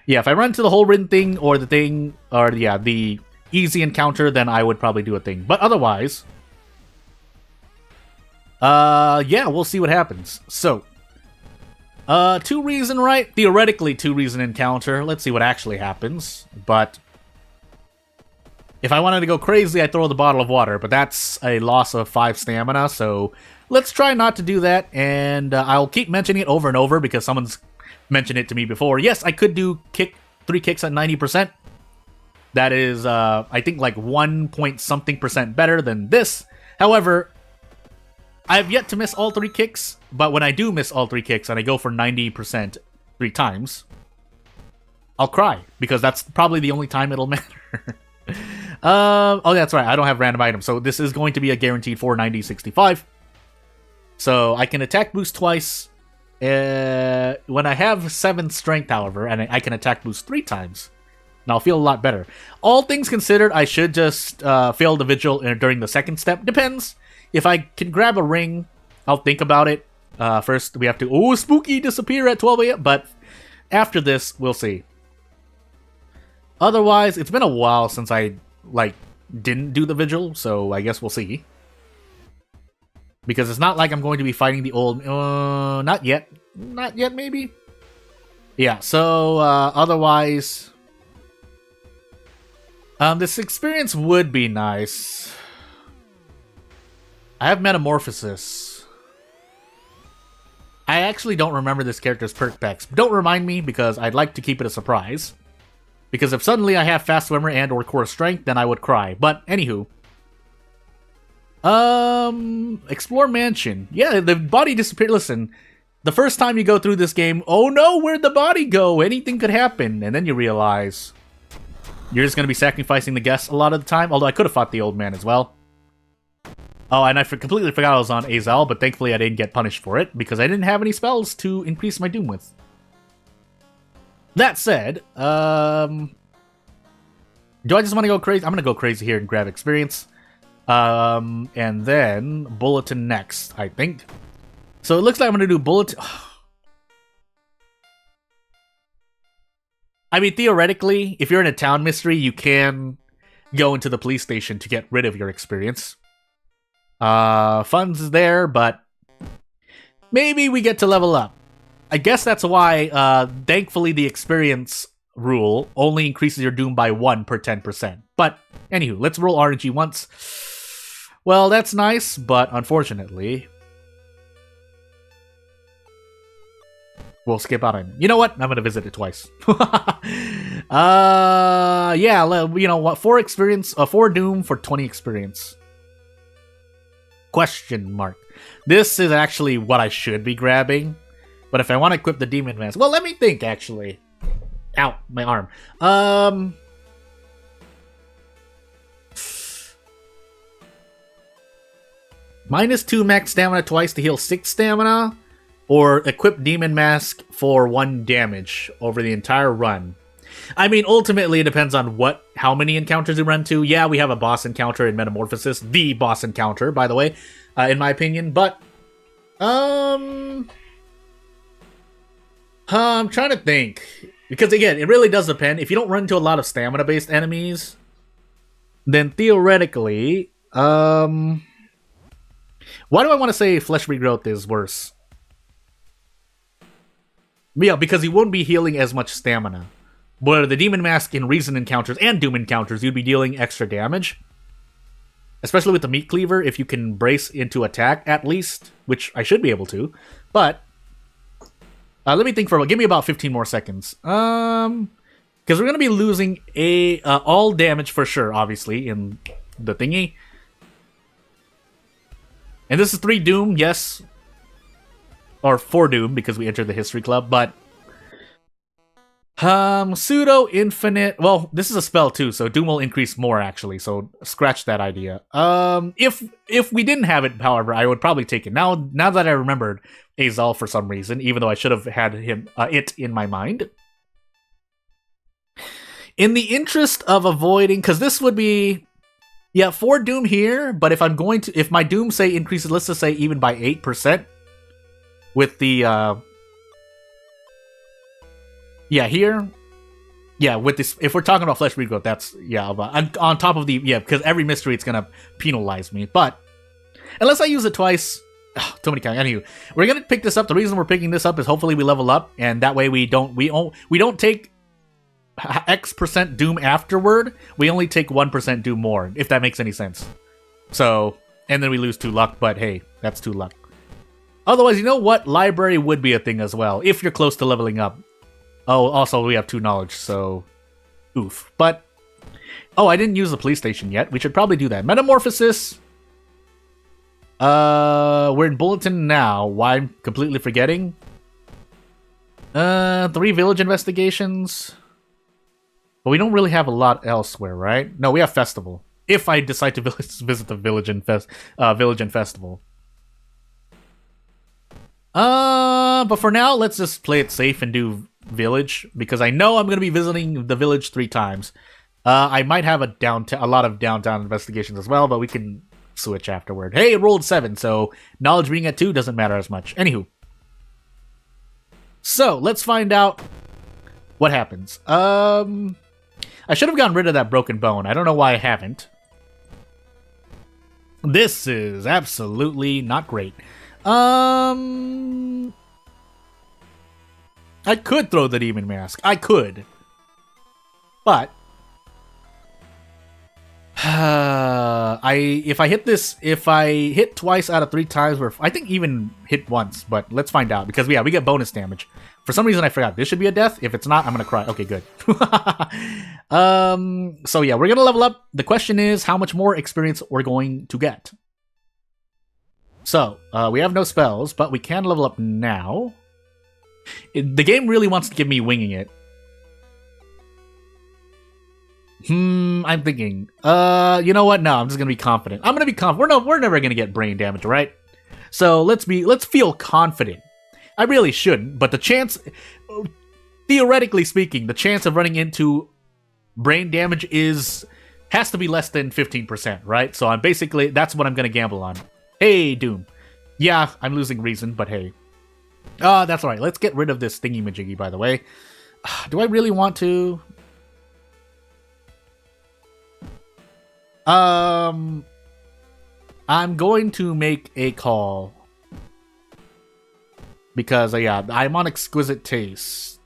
yeah, if I run to the whole written thing, or the thing, or, yeah, the easy encounter, then I would probably do a thing. But otherwise, yeah, we'll see what happens. So, 2 reason, right? Theoretically, 2 reason encounter. Let's see what actually happens. But if I wanted to go crazy, I'd throw the bottle of water, but that's a loss of 5 stamina, so let's try not to do that, and I'll keep mentioning it over and over because someone's mentioned it to me before. Yes, I could do 3 kicks at 90%. That is, I think, like 1 point something % better than this. However, I have yet to miss all 3 kicks, but when I do miss all 3 kicks and I go for 90% 3 times, I'll cry, because that's probably the only time it'll matter. Oh, that's right, I don't have random items, so this is going to be a guaranteed 490, 65. So I can attack boost twice. When I have 7 strength, however, and I can attack boost 3 times, and I'll feel a lot better. All things considered, I should just fail the Vigil during the 2nd step. Depends. If I can grab a ring, I'll think about it. First, we have to, spooky, disappear at 12 a.m. But after this, we'll see. Otherwise, it's been a while since I, didn't do the Vigil, so I guess we'll see. Because it's not like I'm going to be fighting the old... not yet. Not yet, maybe? Yeah, so, otherwise... this experience would be nice. I have Metamorphosis. I actually don't remember this character's perk specs. Don't remind me, because I'd like to keep it a surprise. Because if suddenly I have Fast Swimmer and or Core Strength, then I would cry. But, anywho. Explore Mansion. Yeah, the body disappeared. Listen, the first time you go through this game, oh no, where'd the body go? Anything could happen. And then you realize, You're just going to be sacrificing the guests a lot of the time, although I could have fought the old man as well. Oh, and I completely forgot I was on Azel, but thankfully I didn't get punished for it, because I didn't have any spells to increase my doom with. That said, do I just want to go crazy? I'm going to go crazy here and grab experience. And then bulletin next, I think. So it looks like I'm going to do bulletin. I mean, theoretically, if you're in a town mystery, you can go into the police station to get rid of your experience. Funds is there, but maybe we get to level up. I guess that's why, thankfully, the experience rule only increases your doom by 1 per 10%. But, anywho, let's roll RNG once. Well, that's nice, but unfortunately, we'll skip out on it. You know what? I'm gonna visit it twice. Yeah, you know what? 4 experience, 4 doom for 20 experience. Question mark. This is actually what I should be grabbing, but if I want to equip the demon mask, well, let me think. Actually, ow, my arm. -2 max stamina twice to heal 6 stamina, or equip Demon Mask for 1 damage over the entire run. I mean, ultimately, it depends on how many encounters you run to. Yeah, we have a boss encounter in Metamorphosis, the boss encounter, by the way, in my opinion. But, I'm trying to think. Because, again, it really does depend. If you don't run into a lot of stamina-based enemies, then theoretically, why do I want to say Flesh Regrowth is worse? Yeah, because you won't be healing as much stamina. Where the Demon Mask in Reason encounters and Doom encounters, you'd be dealing extra damage. Especially with the Meat Cleaver, if you can brace into attack, at least. Which I should be able to. But, let me think for a while. Give me about 15 more seconds. Because we're going to be losing all damage for sure, obviously, in the thingy. And this is 3 Doom, yes. Or 4 Doom, because we entered the History Club, but... pseudo infinite... Well, this is a spell too, so Doom will increase more, actually, so scratch that idea. If we didn't have it, however, I would probably take it. Now that I remembered Azal for some reason, even though I should have had it in my mind. In the interest of avoiding... Because this would be... Yeah, 4 Doom here, but if my Doom, say, increases, let's just say, even by 8%, with the, yeah, here, yeah, with this, if we're talking about Flesh Regrowth, that's, yeah, on top of the, yeah, because every mystery, it's gonna penalize me, but, unless I use it twice, too many times, anywho, we're gonna pick this up. The reason we're picking this up is hopefully we level up, and that way we don't take X% Doom afterward, we only take 1% Doom more, if that makes any sense. So, and then we lose 2 luck, but hey, that's 2 luck. Otherwise, you know what? Library would be a thing as well, if you're close to leveling up. Oh, also, we have 2 knowledge, so... Oof. But... Oh, I didn't use the police station yet. We should probably do that. Metamorphosis. We're in Bulletin now. Why I'm completely forgetting? 3 village investigations. But we don't really have a lot elsewhere, right? No, we have Festival. If I decide to visit the village and Festival. But for now, let's just play it safe and do village, because I know I'm going to be visiting the village 3 times. I might have a lot of downtown investigations as well, but we can switch afterward. Hey, it rolled 7, so knowledge being at 2 doesn't matter as much. Anywho. So, let's find out what happens. I should have gotten rid of that broken bone. I don't know why I haven't. This is absolutely not great. I could throw the Demon Mask. I could. But if I hit twice out of 3 times, I think even hit once, but let's find out, because we get bonus damage. For some reason I forgot. This should be a death. If it's not, I'm gonna cry. Okay, good. So yeah, we're gonna level up. The question is how much more experience we're going to get. So, we have no spells, but we can level up now. The game really wants to give me winging it. I'm thinking. You know what? No, I'm just gonna be confident. I'm gonna be confident. We're never gonna get brain damage, right? So let's feel confident. I really shouldn't, but the chance, theoretically speaking, the chance of running into brain damage has to be less than 15%, right? So that's what I'm gonna gamble on. Hey, Doom. Yeah, I'm losing reason, but hey. That's alright. Let's get rid of this thingy-majiggy, by the way. Do I really want to? I'm going to make a call. Because, yeah, I'm on exquisite taste.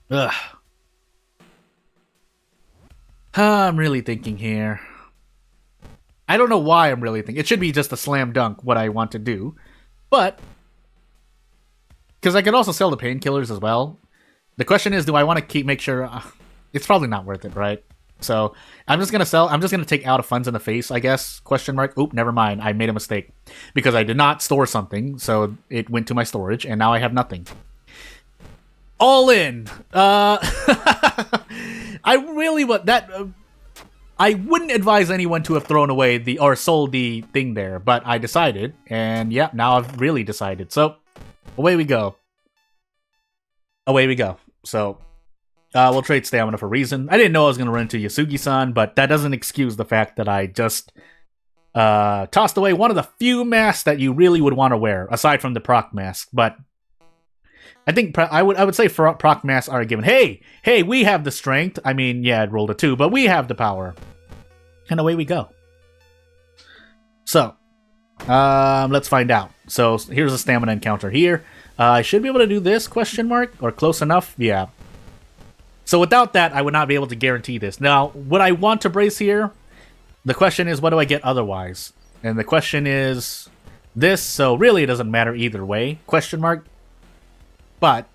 Ugh. I'm really thinking here. I don't know why I'm really thinking. It should be just a slam dunk what I want to do. But, because I could also sell the painkillers as well. The question is, do I want to make sure... it's probably not worth it, right? So, I'm just going to sell... I'm just going to take out of funds in the face, I guess. Question mark. Oop, never mind. I made a mistake. Because I did not store something, so it went to my storage, and now I have nothing. All in! I really want... I wouldn't advise anyone to have thrown away or sold the thing there, but I decided, and yeah, now I've really decided. So, away we go. Away we go. So, we'll trade stamina for reason. I didn't know I was going to run into Yasugi-san, but that doesn't excuse the fact that I just tossed away one of the few masks that you really would want to wear, aside from the proc mask. But I think I would say proc masks are a given. Hey, we have the strength. I mean, yeah, it rolled a 2, but we have the power. And away we go. So, let's find out. So, here's a stamina encounter here. I should be able to do this, question mark? Or close enough? Yeah. So without that, I would not be able to guarantee this. Now, would I want to brace here? The question is, what do I get otherwise? And the question is this, so really it doesn't matter either way, question mark. But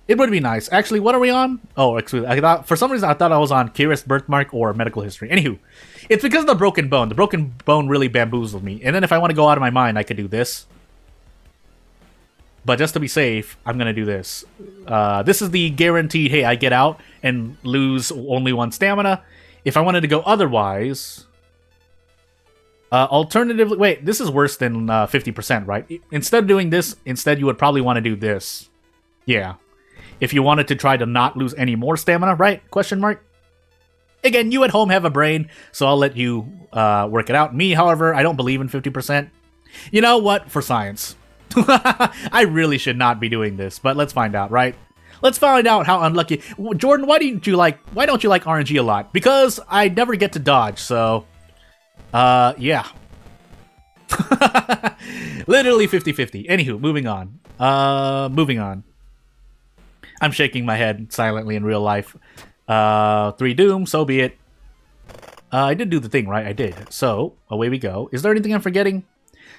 it would be nice. Actually, what are we on? Oh, excuse me. For some reason, I thought I was on Curious Birthmark or Medical History. Anywho, it's because of the broken bone. The broken bone really bamboozled me. And then if I want to go out of my mind, I could do this. But just to be safe, I'm going to do this. This is the guaranteed, hey, I get out and lose only 1 stamina. If I wanted to go otherwise... alternatively... Wait, this is worse than 50%, right? Instead of doing this, you would probably want to do this. Yeah. If you wanted to try to not lose any more stamina, right? Question mark? Again, you at home have a brain, so I'll let you work it out. Me, however, I don't believe in 50%. You know what? For science. I really should not be doing this, but let's find out, right? Let's find out how unlucky... Jordan, why don't you like RNG a lot? Because I never get to dodge, so... yeah. Literally 50-50. Anywho, moving on. I'm shaking my head silently in real life. 3 doom, so be it. I did do the thing, right? I did. So, away we go. Is there anything I'm forgetting?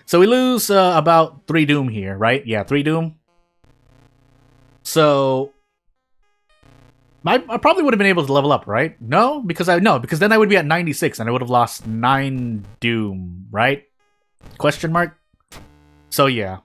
So we lose about 3 doom here, right? Yeah, 3 doom. So I probably would have been able to level up, right? No, because then I would be at 96 and I would have lost 9 doom, right? Question mark. So yeah.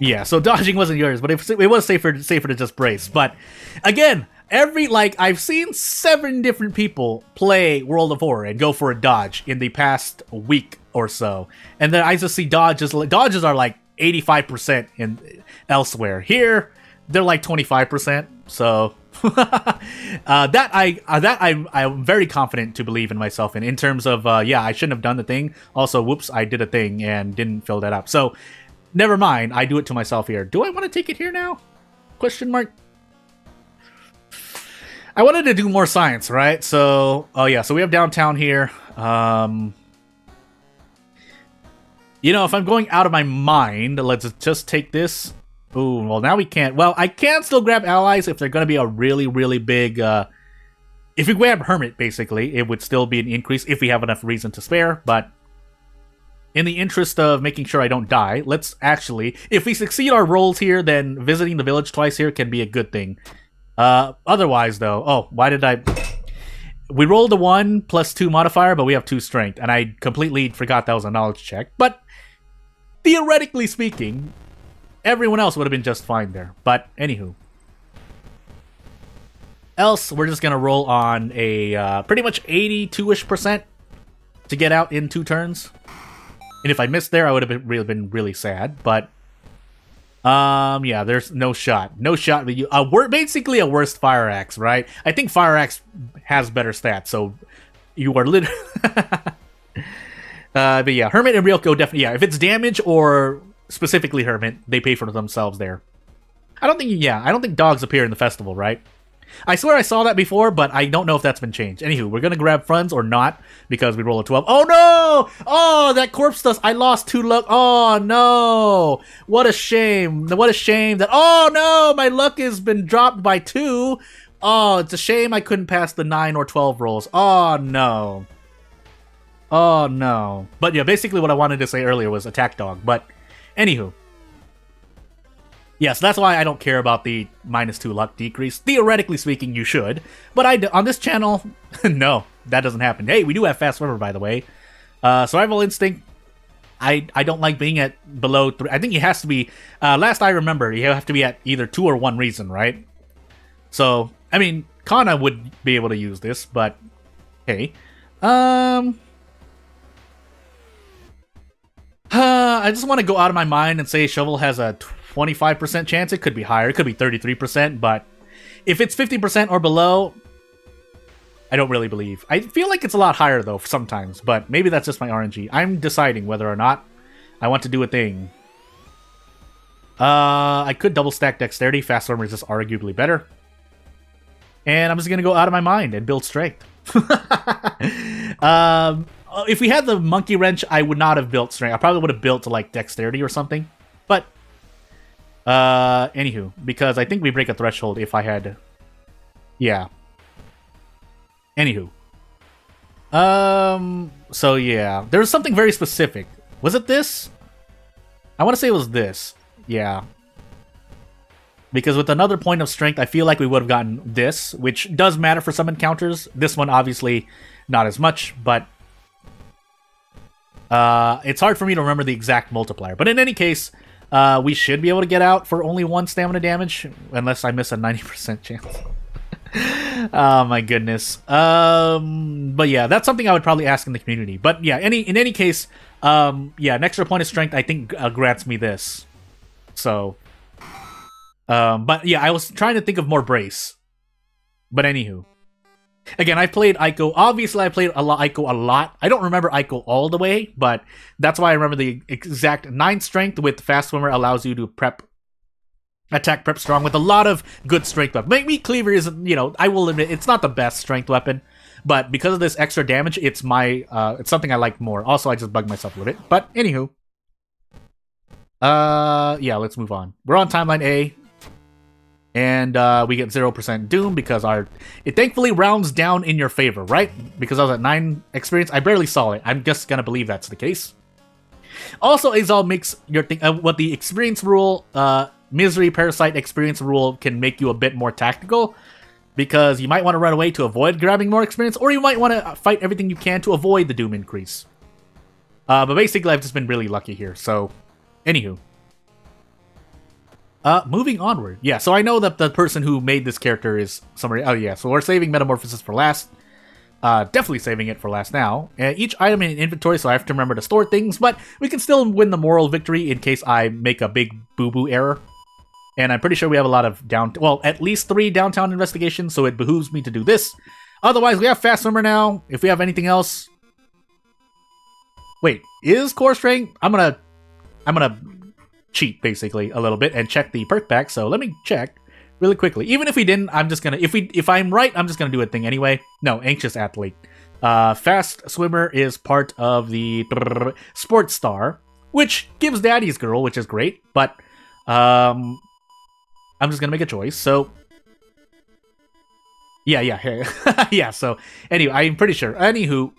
Yeah, so dodging wasn't yours, but it was safer to just brace. But again, I've seen 7 different people play World of Horror and go for a dodge in the past week or so. And then I just see dodges are like 85% in elsewhere. Here, they're like 25%. So I'm very confident to believe in myself in terms of yeah, I shouldn't have done the thing. Also, whoops, I did a thing and didn't fill that up. So never mind, I do it to myself here. Do I want to take it here now? Question mark. I wanted to do more science, right? So, oh yeah, so we have downtown here. You know, if I'm going out of my mind, let's just take this. Ooh, well, now we can't. Well, I can still grab allies if they're going to be a really, really big... if we grab Hermit, basically, it would still be an increase if we have enough reason to spare, but in the interest of making sure I don't die, let's actually... If we succeed our rolls here, then visiting the village twice here can be a good thing. Otherwise, though... Oh, why did I... We rolled a 1 plus 2 modifier, but we have 2 strength, and I completely forgot that was a knowledge check. But theoretically speaking, everyone else would have been just fine there. But anywho. Else, we're just going to roll on a pretty much 82-ish% to get out in 2 turns. And if I missed there, I would have been really sad. But, yeah, there's no shot. No shot with you. Basically a worst Fire Axe, right? I think Fire Axe has better stats, so you are literally... but yeah, Hermit and Ryoko definitely... Yeah, if it's damage or specifically Hermit, they pay for themselves there. I don't think dogs appear in the festival, right? I swear I saw that before, but I don't know if that's been changed. Anywho, we're going to grab funds or not because we roll a 12. Oh, no! Oh, that corpse dust. I lost 2 luck. Oh, no. What a shame. What a shame that... Oh, no! My luck has been dropped by 2. Oh, it's a shame I couldn't pass the 9 or 12 rolls. Oh, no. Oh, no. But yeah, basically what I wanted to say earlier was attack dog. But anywho. Yes, that's why I don't care about the -2 luck decrease. Theoretically speaking, you should. But on this channel, no, that doesn't happen. Hey, we do have Fast Swimmer, by the way. Survival Instinct, I don't like being at below 3. I think it has to be, last I remember, you have to be at either 2 or 1 reason, right? So, I mean, Kana would be able to use this, but, hey. I just want to go out of my mind and say Shovel has a 25% chance. It could be higher. It could be 33%, but if it's 50% or below, I don't really believe. I feel like it's a lot higher, though, sometimes, but maybe that's just my RNG. I'm deciding whether or not I want to do a thing. I could double stack Dexterity. Fast Swimmer is just arguably better. And I'm just going to go out of my mind and build Strength. If we had the Monkey Wrench, I would not have built Strength. I probably would have built to, like, Dexterity or something. But, anywho, because I think we break a threshold if I had... Yeah. Anywho. So yeah. There was something very specific. Was it this? I want to say it was this. Yeah. Because with another point of strength, I feel like we would have gotten this, which does matter for some encounters. This one, obviously, not as much, but... it's hard for me to remember the exact multiplier. But in any case, we should be able to get out for only 1 stamina damage, unless I miss a 90% chance. Oh my goodness. But yeah, that's something I would probably ask in the community. But yeah, in any case, yeah, an extra point of strength I think grants me this. So, but yeah, I was trying to think of more brace. But anywho. Again, I played Aiko. Obviously, I played Aiko a lot. I don't remember Aiko all the way, but that's why I remember the exact 9 strength with Fast Swimmer allows you to attack prep strong with a lot of good strength weapon. Meat Cleaver is, you know, I will admit, it's not the best strength weapon, but because of this extra damage, it's it's something I like more. Also, I just bugged myself with it. But anywho. Yeah, let's move on. We're on timeline A. And we get 0% Doom because it thankfully rounds down in your favor, right? Because I was at 9 experience, I barely saw it. I'm just gonna believe that's the case. Also, Azal makes your thing. What the experience rule, Misery Parasite experience rule can make you a bit more tactical, because you might want to run away to avoid grabbing more experience, or you might want to fight everything you can to avoid the Doom increase. But basically, I've just been really lucky here. So, anywho. Moving onward. Yeah, so I know that the person who made this character is somebody... Oh, yeah, so we're saving Metamorphosis for last. Definitely saving it for last now. Each item in inventory, so I have to remember to store things, but we can still win the moral victory in case I make a big boo-boo error. And I'm pretty sure we have a lot of at least 3 downtown investigations, so it behooves me to do this. Otherwise, we have Fast Swimmer now. If we have anything else... Wait, is Core Strength? I'm gonna cheat basically a little bit and check the perk pack. So let me check really quickly. Even if we didn't, I'm just gonna if I'm right, I'm just gonna do a thing anyway. No, Anxious Athlete. Fast Swimmer is part of the Sports Star, which gives Daddy's Girl, which is great. But I'm just gonna make a choice. So yeah. Yeah. So anyway, I'm pretty sure. Anywho.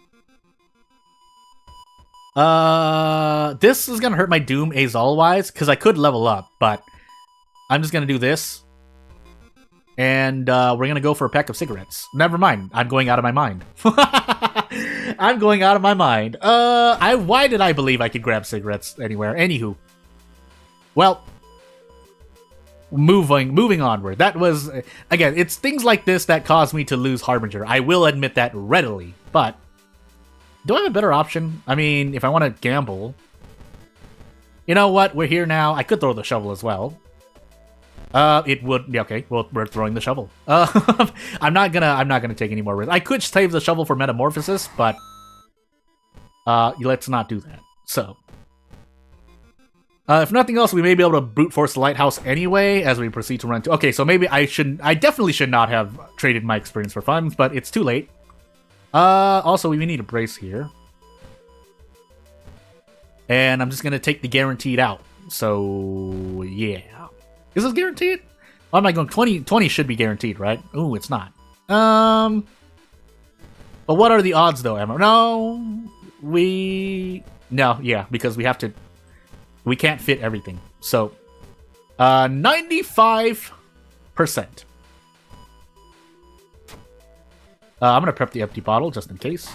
This is gonna hurt my Doom Azal-wise, because I could level up, but I'm just gonna do this. And, we're gonna go for a pack of cigarettes. Never mind, I'm going out of my mind. I'm going out of my mind. Why did I believe I could grab cigarettes anywhere? Anywho. Well, moving onward. That was, again, it's things like this that caused me to lose Harbinger. I will admit that readily, but do I have a better option? I mean, if I want to gamble, you know what? We're here now. I could throw the shovel as well. It would, yeah, okay, well, we're throwing the shovel. I'm not gonna take any more risks. I could save the shovel for metamorphosis, but let's not do that. So, if nothing else, we may be able to brute force the lighthouse anyway as we proceed to run to. Okay, so maybe I definitely should not have traded my experience for funds, but it's too late. Also, we need a brace here. And I'm just gonna take the guaranteed out. So, yeah. Is this guaranteed? Oh, am I going 20 should be guaranteed, right? Ooh, it's not. But what are the odds though, Emma? No, yeah, because we can't fit everything. So, 95%. I'm gonna prep the empty bottle just in case.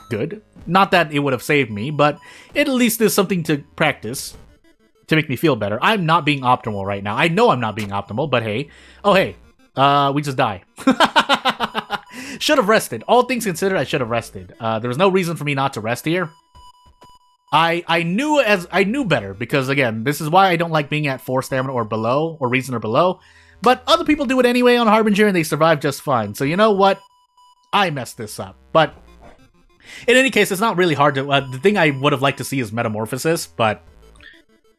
Good. Not that it would have saved me, but it at least is something to practice. To make me feel better. I'm not being optimal right now. I know I'm not being optimal, but hey. Oh, hey. We just die. Should have rested. All things considered, I should have rested. There was no reason for me not to rest here. I knew better, because again, this is why I don't like being at 4 stamina or below, or reason or below. But other people do it anyway on Harbinger, and they survive just fine. So you know what? I messed this up. But in any case, it's not really hard to... the thing I would have liked to see is metamorphosis, but...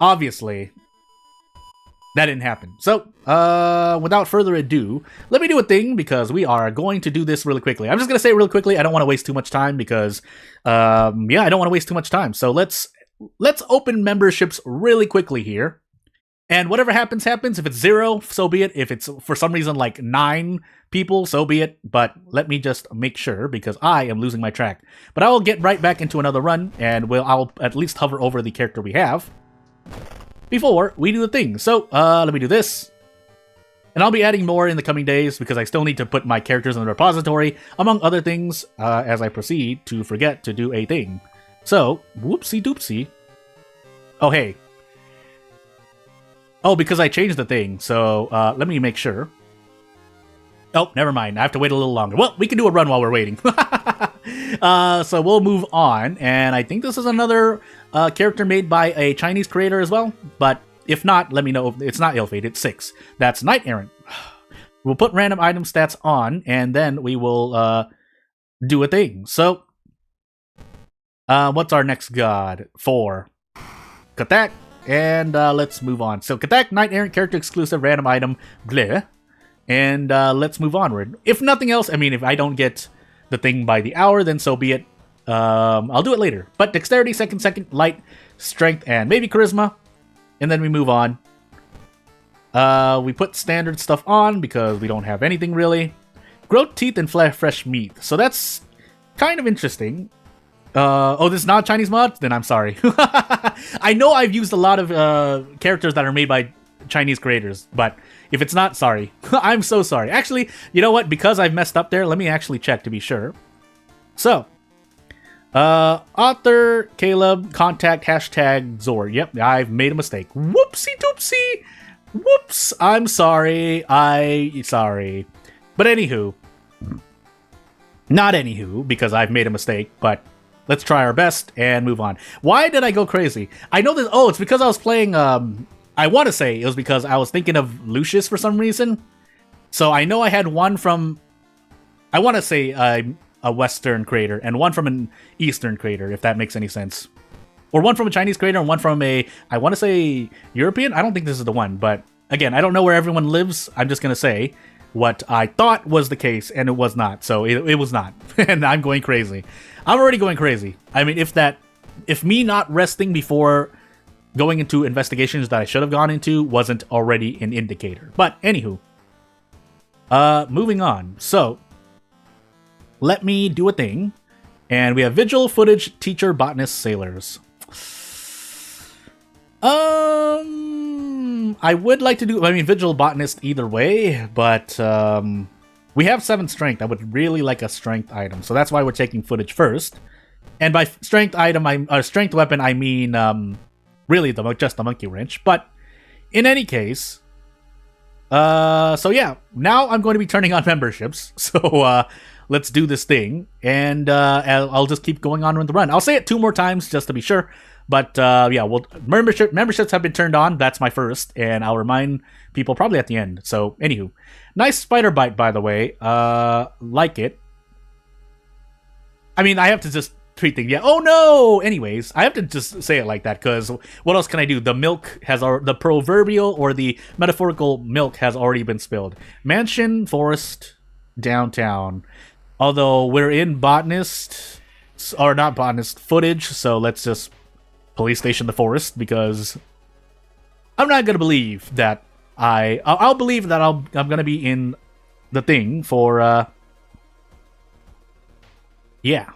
obviously, that didn't happen. So, without further ado, let me do a thing, because we are going to do this really quickly. I'm just going to say it really quickly. I don't want to waste too much time, because, yeah, I don't want to waste too much time. So let's open memberships really quickly here. And whatever happens, happens. If it's 0, so be it. If it's, for some reason, like 9 people, so be it. But let me just make sure, because I am losing my track. But I will get right back into another run, and I'll at least hover over the character we have before we do the thing. So, let me do this. And I'll be adding more in the coming days, because I still need to put my characters in the repository, among other things, as I proceed to forget to do a thing. So, whoopsie doopsie. Oh, hey. Oh, because I changed the thing, so, let me make sure. Oh, never mind. I have to wait a little longer. Well, we can do a run while we're waiting. So we'll move on, and I think this is another character made by a Chinese creator as well, but if not, let me know. It's not Ill-Fate, it's 6. That's Knight Errant. We'll put random item stats on, and then we will do a thing. So, what's our next god? 4. Cut that, and let's move on. So, Katak, Knight Errant, character exclusive, random item, bleh. And let's move onward. If nothing else, I mean, if I don't get the thing by the hour, then so be it. I'll do it later. But dexterity, second, light, strength, and maybe charisma. And then we move on. We put standard stuff on because we don't have anything really. Growth teeth and fresh meat. So that's kind of interesting. Oh, this is not a Chinese mod? Then I'm sorry. I know I've used a lot of characters that are made by Chinese creators, but if it's not, sorry. I'm so sorry. Actually, you know what? Because I've messed up there, let me actually check to be sure. So, author, Caleb, contact, hashtag, Zor. Yep, I've made a mistake. Whoopsie doopsie. Whoops. I'm sorry. Sorry. But anywho. Not anywho, because I've made a mistake, but let's try our best and move on. Why did I go crazy? I know this. Oh, it's because I was playing, I want to say it was because I was thinking of Lucius for some reason. So I know I had one from, I want to say a Western creator and one from an Eastern creator, if that makes any sense. Or one from a Chinese creator and one from a, I want to say European? I don't think this is the one, but again, I don't know where everyone lives. I'm just going to say what I thought was the case, and it was not. So it was not. And I'm going crazy. I'm already going crazy. I mean, if me not resting before going into investigations that I should have gone into wasn't already an indicator. But anywho, moving on. So let me do a thing, and we have vigil, footage, teacher, botanist, sailors. I would like to do, I mean, vigil, botanist either way, but we have 7 strength. I would really like a strength item, so that's why we're taking footage first. And by strength item, strength weapon, I mean really just the monkey wrench. But in any case, so yeah, now I'm going to be turning on memberships. So let's do this thing, and I'll just keep going on with the run. I'll say it 2 more times just to be sure. But yeah, well, memberships have been turned on. That's my first, and I'll remind people probably at the end. So anywho, nice spider bite, by the way. Like it. I mean, I have to just treat things. Yeah. Oh no. Anyways, I have to just say it like that because what else can I do? The milk has the proverbial or the metaphorical milk has already been spilled. Mansion, forest, downtown. Although we're in botanist or not botanist footage, so let's just police station the forest because I'm not gonna believe that I'll believe that I'm gonna be in the thing for yeah.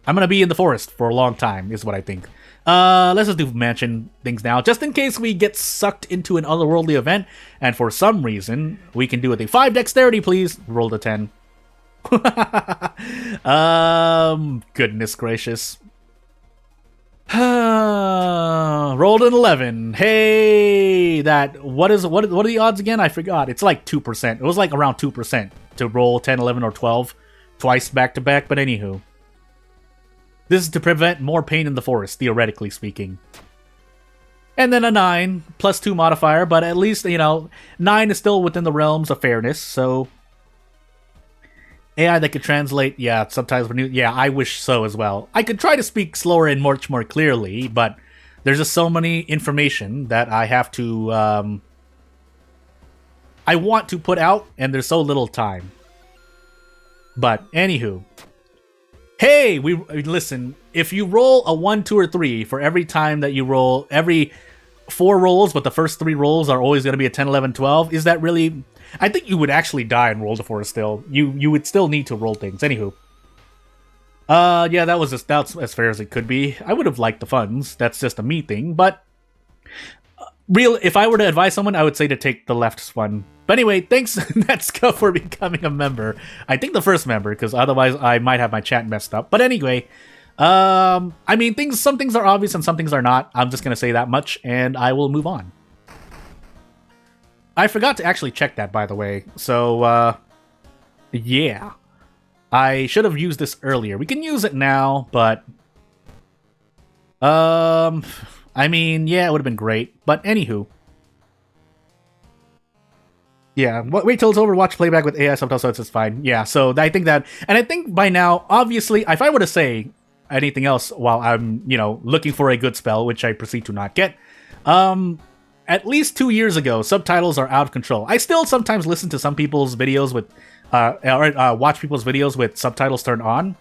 I'm gonna be in the forest for a long time, is what I think. Let's just do mansion things now, just in case we get sucked into an otherworldly event, and for some reason, we can do it. 5 dexterity, please. Roll the 10. Goodness gracious. Rolled an 11. Hey, what are the odds again? I forgot. It's like 2%. It was like around 2% to roll 10, 11, or 12 twice back to back, but anywho. This is to prevent more pain in the forest, theoretically speaking. And then a 9, plus 2 modifier, but at least, 9 is still within the realms of fairness, so... AI that could translate, yeah, subtitles for new... Yeah, I wish so as well. I could try to speak slower and much more clearly, but there's just so many information that I have to, I want to put out, and there's so little time. But, anywho... Hey, listen, if you roll a 1, 2, or 3 for every time that you roll, every 4 rolls, but the first 3 rolls are always going to be a 10, 11, 12, is that really... I think you would actually die and roll the forest still. You would still need to roll things. Anywho. Yeah, that's as fair as it could be. I would have liked the funds. That's just a me thing, but... if I were to advise someone, I would say to take the left one. But anyway, thanks, Netska, for becoming a member. I think the first member, because otherwise I might have my chat messed up. But anyway, I mean, some things are obvious and some things are not. I'm just going to say that much, and I will move on. I forgot to actually check that, by the way. So, yeah. I should have used this earlier. We can use it now, but... I mean, yeah, it would have been great. But anywho. Yeah, wait till it's over, watch playback with AI subtitles, so it's fine. Yeah, so I think that... And I think by now, obviously, if I were to say anything else while I'm, looking for a good spell, which I proceed to not get, at least 2 years ago, subtitles are out of control. I still sometimes listen to some people's videos with... watch people's videos with subtitles turned on.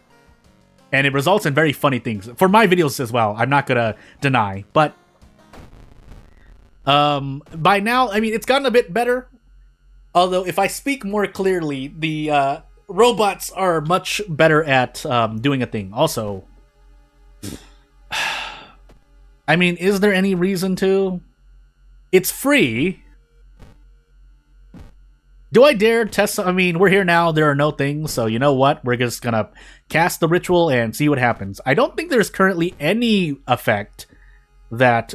And it results in very funny things. For my videos as well, I'm not gonna deny. But... by now, I mean, it's gotten a bit better. Although, if I speak more clearly, the robots are much better at doing a thing. Also, I mean, is there any reason to? It's free. Do I dare test? I mean, we're here now. There are no things. So, you know what? We're just going to cast the ritual and see what happens. I don't think there's currently any effect that...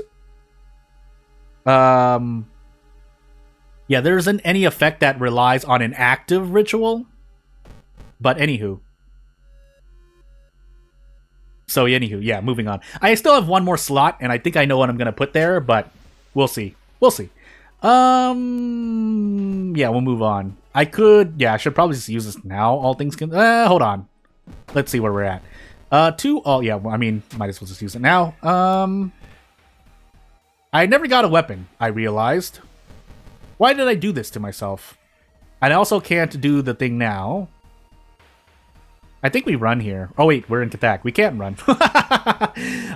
Yeah, there isn't any effect that relies on an active ritual. But anywho. So anywho, yeah, moving on. I still have one more slot, and I think I know what I'm gonna put there, but we'll see. We'll see. Yeah, we'll move on. I should probably just use this now, all things can... hold on. Let's see where we're at. Yeah, well, I mean, might as well just use it now. I never got a weapon, I realized. Why did I do this to myself? I also can't do the thing now. I think we run here. Oh wait, we're in attack. We can't run.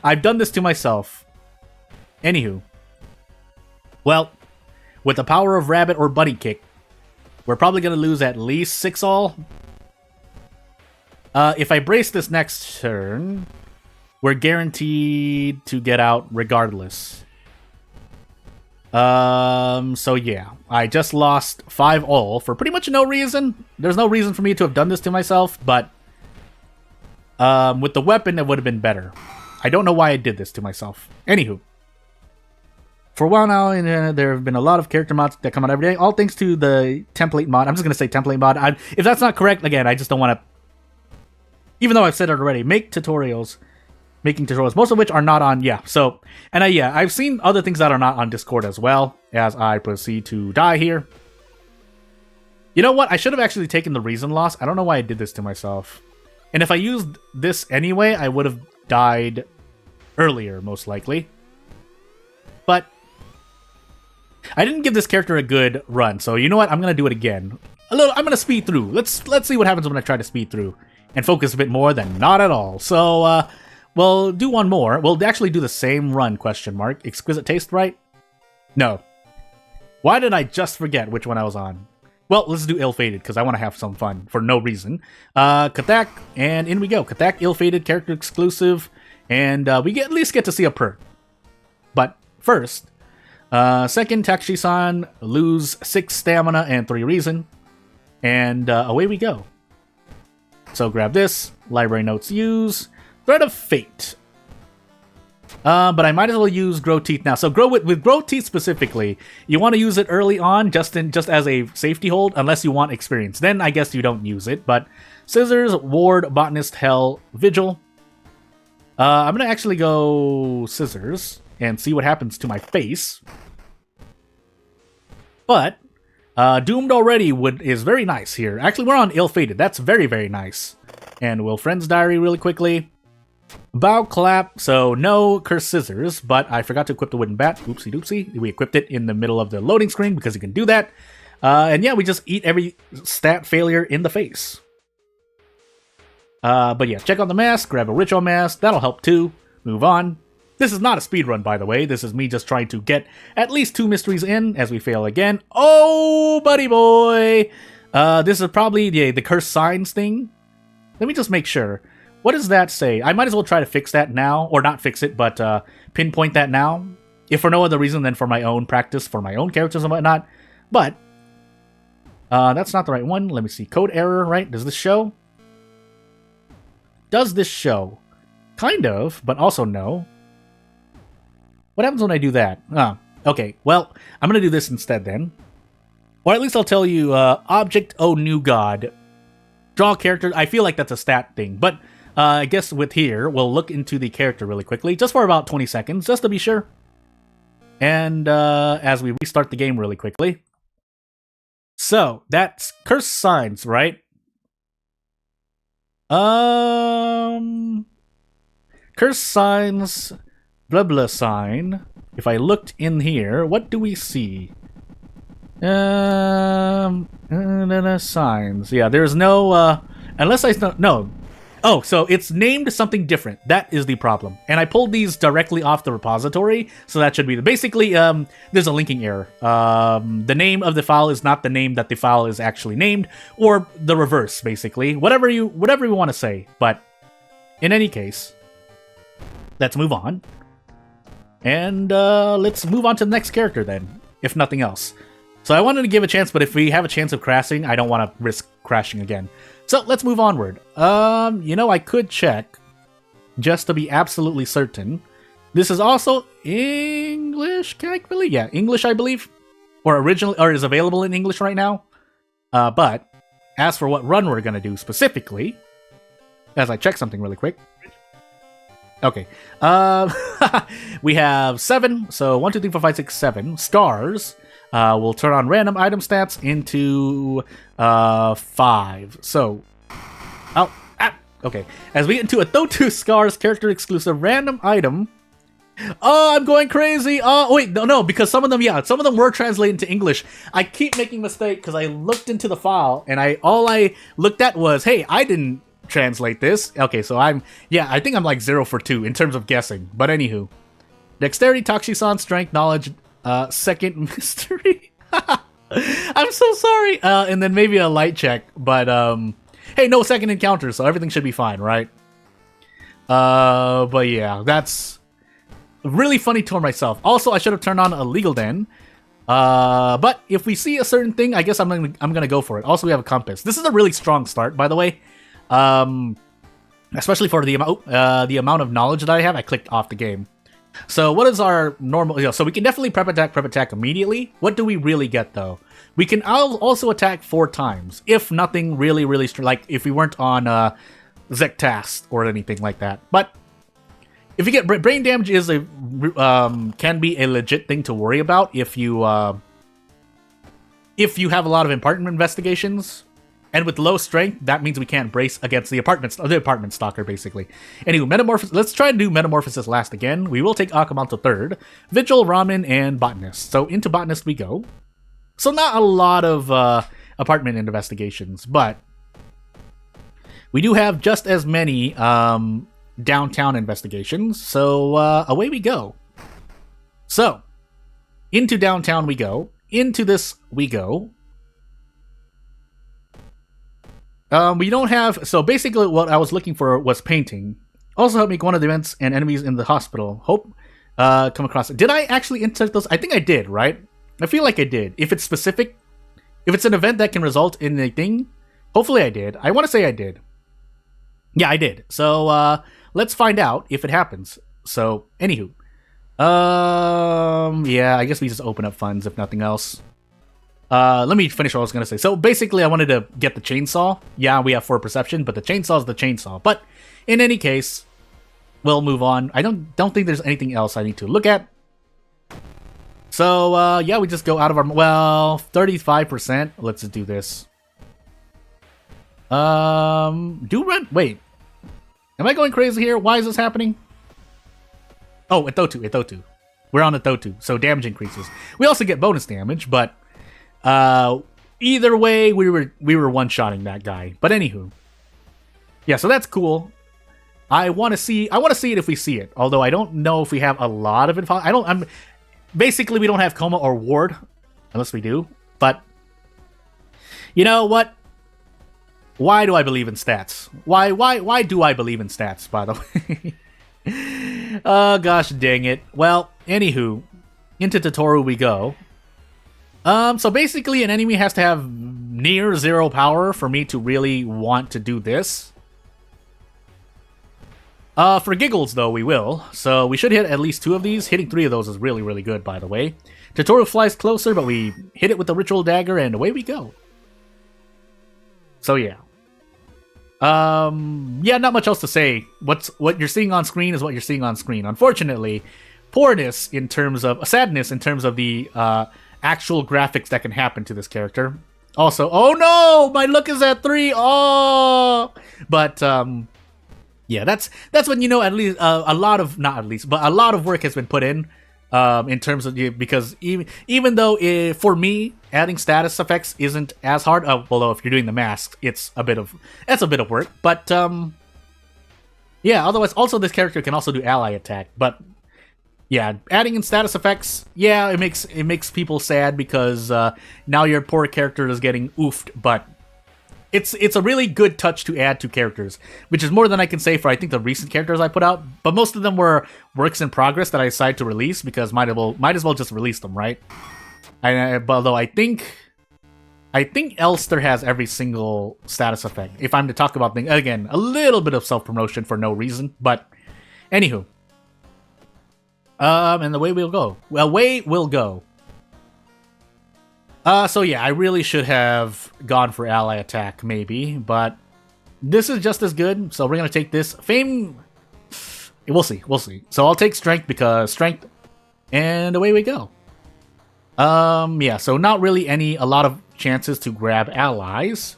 I've done this to myself. Anywho. Well, with the power of rabbit or buddy kick, we're probably going to lose at least 6 all. If I brace this next turn, we're guaranteed to get out regardless. So yeah, I just lost 5 all for pretty much no reason. There's no reason for me to have done this to myself, but With the weapon, it would have been better. I don't know why I did this to myself. Anywho. For a while now, there have been a lot of character mods that come out every day, all thanks to the template mod. I'm just going to say template mod. If that's not correct, again, I just don't want to... Even though I've said it already, making tutorials, most of which are not on... Yeah, so... And I've seen other things that are not on Discord as well, as I proceed to die here. You know what? I should have actually taken the reason loss. I don't know why I did this to myself. And if I used this anyway, I would have died earlier, most likely. But... I didn't give this character a good run, so you know what? I'm gonna do it again. I'm gonna speed through. Let's see what happens when I try to speed through and focus a bit more than not at all. So we'll do one more. We'll actually do the same run? Question mark. Exquisite Taste, right? No. Why did I just forget which one I was on? Well, let's do Ill-Fated because I want to have some fun for no reason. Kathak, and in we go. Kathak, Ill-Fated, character exclusive, and we at least get to see a perk. But first. Second, Takushi-san, lose 6 stamina and 3 reason. And away we go. So grab this, library notes use, Thread of Fate. But I might as well use Grow Teeth now. So with Grow Teeth specifically, you want to use it early on, just as a safety hold, unless you want experience. Then I guess you don't use it. But Scissors, Ward, Botanist, Hell, Vigil. I'm going to actually go Scissors and see what happens to my face. But Doomed Already is very nice here. Actually, we're on Ill-Fated. That's very, very nice. And Will Friend's Diary really quickly. Bow Clap. So no Cursed Scissors, but I forgot to equip the Wooden Bat. Oopsie doopsie. We equipped it in the middle of the loading screen because you can do that. And yeah, we just eat every stat failure in the face. But yeah, check out the mask. Grab a Ritual Mask. That'll help too. Move on. This is not a speedrun, by the way. This is me just trying to get at least 2 mysteries in as we fail again. Oh, buddy boy! This is probably the Cursed Signs thing. Let me just make sure. What does that say? I might as well try to fix that now. Or not fix it, but pinpoint that now. If for no other reason than for my own practice, for my own characters and whatnot. But, that's not the right one. Let me see. Code error, right? Does this show? Does this show? Kind of, but also no. What happens when I do that? Okay. Well, I'm going to do this instead then. Or at least I'll tell you, Object, Oh New God. Draw character. I feel like that's a stat thing. But I guess with here, we'll look into the character really quickly. Just for about 20 seconds, just to be sure. And as we restart the game really quickly. So, that's Cursed Signs, right? Cursed Signs... Blah blah sign. If I looked in here, what do we see? Signs. Yeah, there's no, unless I... No. Oh, so it's named something different. That is the problem. And I pulled these directly off the repository, so that should be the... Basically, there's a linking error. The name of the file is not the name that the file is actually named, or the reverse, basically. Whatever you want to say. But, in any case, let's move on. And let's move on to the next character then, if nothing else. So I wanted to give a chance, but if we have a chance of crashing, I don't want to risk crashing again. So let's move onward. You know, I could check, just to be absolutely certain. This is also English, can I believe? Yeah, English, I believe. Or is available in English right now. But, as for what run we're going to do specifically, as I check something really quick. Okay. We have 7. So 1, 2, 3, 4, 5, 6, 7 stars. We'll turn on random item stats into 5. So, okay. As we get into a Thotu Scars character exclusive random item. Oh, I'm going crazy. Oh, wait, no, because some of them were translated to English. I keep making mistake because I looked into the file and all I looked at was, hey, I didn't translate this. Okay, so I think I'm like 0 for 2 in terms of guessing. But anywho, dexterity, Takushi-san, strength, knowledge, second mystery. I'm so sorry. And then maybe a light check. But hey, no second encounter, so everything should be fine, right? But yeah, that's really funny to myself. Also, I should have turned on a legal den. But if we see a certain thing, I guess I'm gonna go for it. Also, we have a compass. This is a really strong start, by the way. especially for the amount of knowledge that I have. I clicked off the game. So what is our normal? So we can definitely prep attack immediately. What do we really get though? We can also attack 4 times if nothing really like if we weren't on Zektast or anything like that. But if you get brain damage, is a can be a legit thing to worry about if you have a lot of apartment investigations. And with low strength, that means we can't brace against the apartment stalker, basically. Anyway, Metamorphosis. Let's try and do Metamorphosis last again. We will take Akamanto third. Vigil, Ramen, and Botanist. So into Botanist we go. So not a lot of apartment investigations, but we do have just as many downtown investigations. So away we go. So into downtown we go. Into this we go. We don't have... So basically what I was looking for was painting. Also help make one of the events and enemies in the hospital. Hope come across it. Did I actually insert those? I think I did, right? I feel like I did. If it's specific... If it's an event that can result in a thing, hopefully I did. I want to say I did. Yeah, I did. So let's find out if it happens. So, anywho. Yeah, I guess we just open up funds if nothing else. Let me finish what I was going to say. So basically I wanted to get the chainsaw. Yeah, we have 4 perception, but the chainsaw is the chainsaw. But in any case, we'll move on. I don't think there's anything else I need to look at. So, yeah, we just go out of our... Well, 35%. Let's just do this. Wait. Am I going crazy here? Why is this happening? Oh, Itotu. We're on Itotu, so damage increases. We also get bonus damage, but... either way, we were one-shotting that guy. But anywho, yeah, so that's cool. I want to see it if we see it. Although I don't know if we have a lot of info. Basically we don't have coma or ward, unless we do. But you know what? Why do I believe in stats? Why do I believe in stats? By the way. Oh gosh, dang it. Well, anywho, into Totoro we go. So basically an enemy has to have near 0 power for me to really want to do this. For giggles, though, we will. So we should hit at least 2 of these. Hitting 3 of those is really, really good, by the way. Totoro flies closer, but we hit it with the ritual dagger, and away we go. So yeah. Yeah, not much else to say. What you're seeing on screen is what you're seeing on screen. Unfortunately, sadness in terms of the actual graphics that can happen to this character. Also, oh no, my look is at 3. Oh, but yeah, that's when you know at least a lot of work has been put in terms of because even though for me adding status effects isn't as hard. Although if you're doing the mask, it's a bit of work. But yeah, otherwise also this character can also do ally attack, but. Yeah, adding in status effects, yeah, it makes people sad because now your poor character is getting oofed, but it's a really good touch to add to characters, which is more than I can say for I think the recent characters I put out, but most of them were works in progress that I decided to release because might as well just release them, right? Although I think Elster has every single status effect. If I'm to talk about things again, a little bit of self-promotion for no reason, but anywho. And away we'll go. Away we'll go. So yeah, I really should have gone for ally attack, maybe, but this is just as good, so we're gonna take this. Fame... We'll see. So I'll take strength because strength, and away we go. Yeah, so not really a lot of chances to grab allies,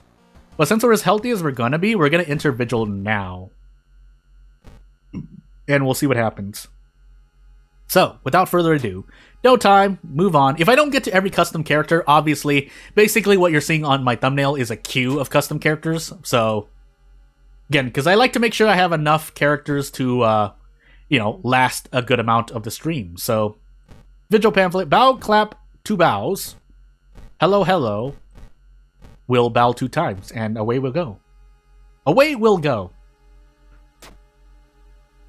but since we're as healthy as we're gonna be, we're gonna enter Vigil now. And we'll see what happens. So, without further ado, no time, move on. If I don't get to every custom character, obviously, basically what you're seeing on my thumbnail is a queue of custom characters. So, again, because I like to make sure I have enough characters to, last a good amount of the stream. So, Vigil Pamphlet, bow, clap, 2 bows. Hello, hello. We'll bow 2 times, and away we'll go. Away we'll go.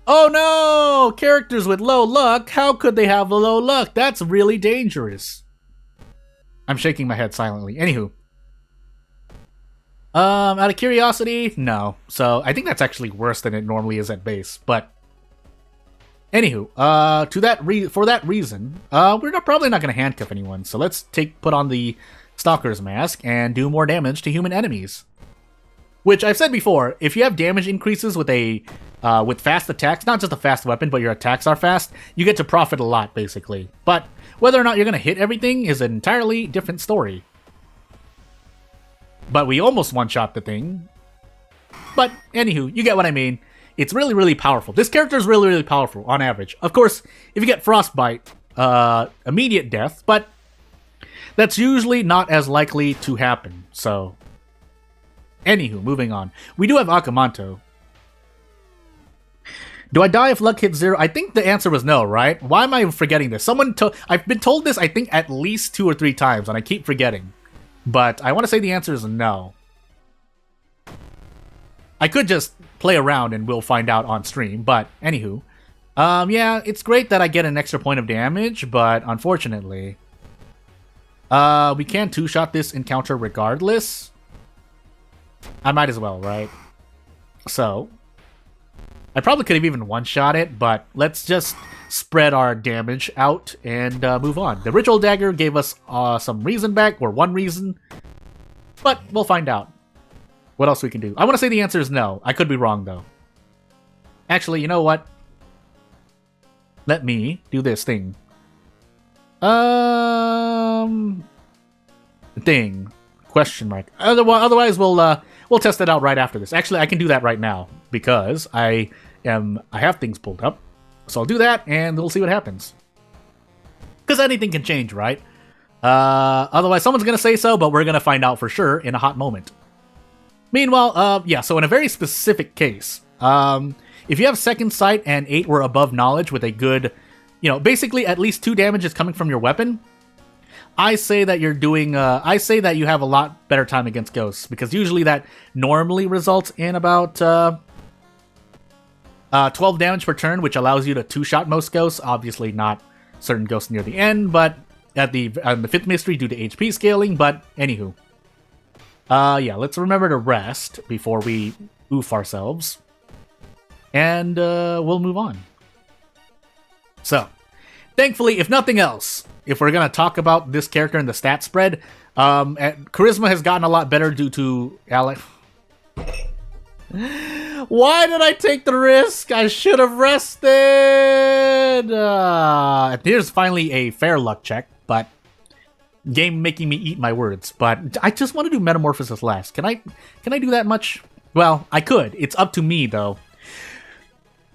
Oh no! Characters with low luck? How could they have low luck? That's really dangerous. I'm shaking my head silently. Anywho. Out of curiosity, no. So I think that's actually worse than it normally is at base. But anywho, for that reason, we're probably not going to handcuff anyone. So let's put on the Stalker's Mask and do more damage to human enemies. Which I've said before, if you have damage increases with with fast attacks, not just a fast weapon, but your attacks are fast, you get to profit a lot, basically. But whether or not you're going to hit everything is an entirely different story. But we almost one-shot the thing. But anywho, you get what I mean. It's really, really powerful. This character is really, really powerful, on average. Of course, if you get Frostbite, immediate death, but that's usually not as likely to happen, so... Anywho, moving on. We do have Akamanto. Do I die if luck hits 0? I think the answer was no, right? Why am I forgetting this? I've been told this, I think, at least 2 or 3 times, and I keep forgetting. But I want to say the answer is no. I could just play around and we'll find out on stream, but anywho. Yeah, it's great that I get an extra point of damage, but unfortunately... we can 2-shot this encounter regardless. I might as well, right? So, I probably could have even one-shot it, but let's just spread our damage out and move on. The Ritual Dagger gave us some reason back, or 1 reason, but we'll find out what else we can do. I want to say the answer is no. I could be wrong, though. Actually, you know what? Let me do this thing. Thing. Question mark. Otherwise, we'll test it out right after this. Actually, I can do that right now because I have things pulled up. So I'll do that, and we'll see what happens. Because anything can change, right? Otherwise, someone's going to say so, but we're going to find out for sure in a hot moment. Meanwhile, yeah, so in a very specific case, if you have Second Sight and 8 or above knowledge with a good, basically at least 2 damage is coming from your weapon, I say that you're doing, I say that you have a lot better time against ghosts, because usually that normally results in about 12 damage per turn, which allows you to 2-shot most ghosts. Obviously not certain ghosts near the end, but at the 5th mystery due to HP scaling, but anywho. Yeah, let's remember to rest before we oof ourselves. And we'll move on. So, thankfully, if nothing else, if we're going to talk about this character in the stat spread, Charisma has gotten a lot better due to Alex. Why did I take the risk? I should have rested! Here's finally a fair luck check, but game making me eat my words. But I just want to do Metamorphosis last. Can I do that much? Well, I could. It's up to me, though.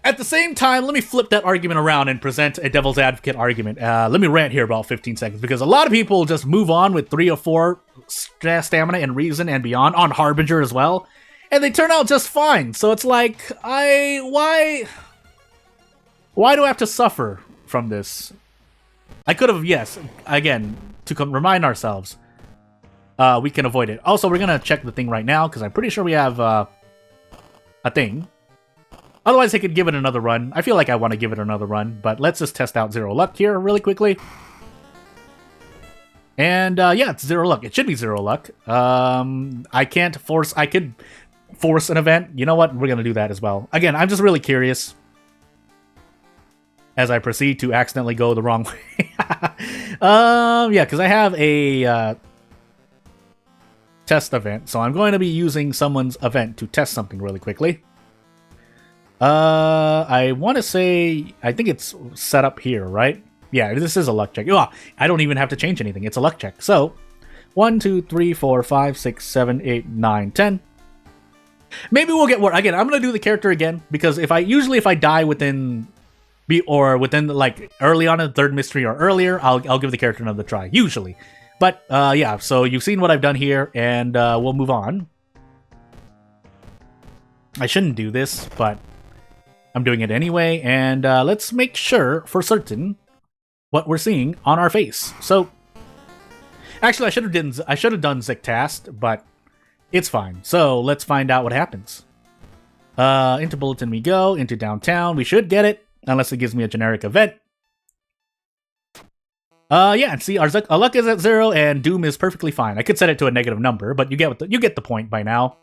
At the same time, let me flip that argument around and present a devil's advocate argument. Let me rant here about 15 seconds, because a lot of people just move on with 3 or 4 stamina and reason and beyond, on Harbinger as well, and they turn out just fine. So it's like, why do I have to suffer from this? I could have, yes, again, to remind ourselves, we can avoid it. Also, we're going to check the thing right now, because I'm pretty sure we have a thing. Otherwise, I could give it another run. I feel like I want to give it another run, but let's just test out 0 luck here really quickly. And yeah, it's 0 luck. It should be 0 luck. I could force an event. You know what? We're going to do that as well. Again, I'm just really curious as I proceed to accidentally go the wrong way. Yeah, because I have a test event, so I'm going to be using someone's event to test something really quickly. I want to say, I think it's set up here, right? Yeah, this is a luck check. Oh, I don't even have to change anything. It's a luck check. So, 1, 2, 3, 4, 5, 6, 7, 8, 9, 10. Maybe we'll get more. Again, I'm going to do the character again, because if I die within like early on in the 3rd mystery or earlier, I'll give the character another try, usually. But, yeah, so you've seen what I've done here, and we'll move on. I shouldn't do this, but I'm doing it anyway, and let's make sure for certain what we're seeing on our face. So, actually, I should have done Zictast, but it's fine. So let's find out what happens. Into Bulletin we go. Into Downtown, we should get it, unless it gives me a generic event. Yeah, see, our luck is at 0, and Doom is perfectly fine. I could set it to a negative number, but you get the point by now.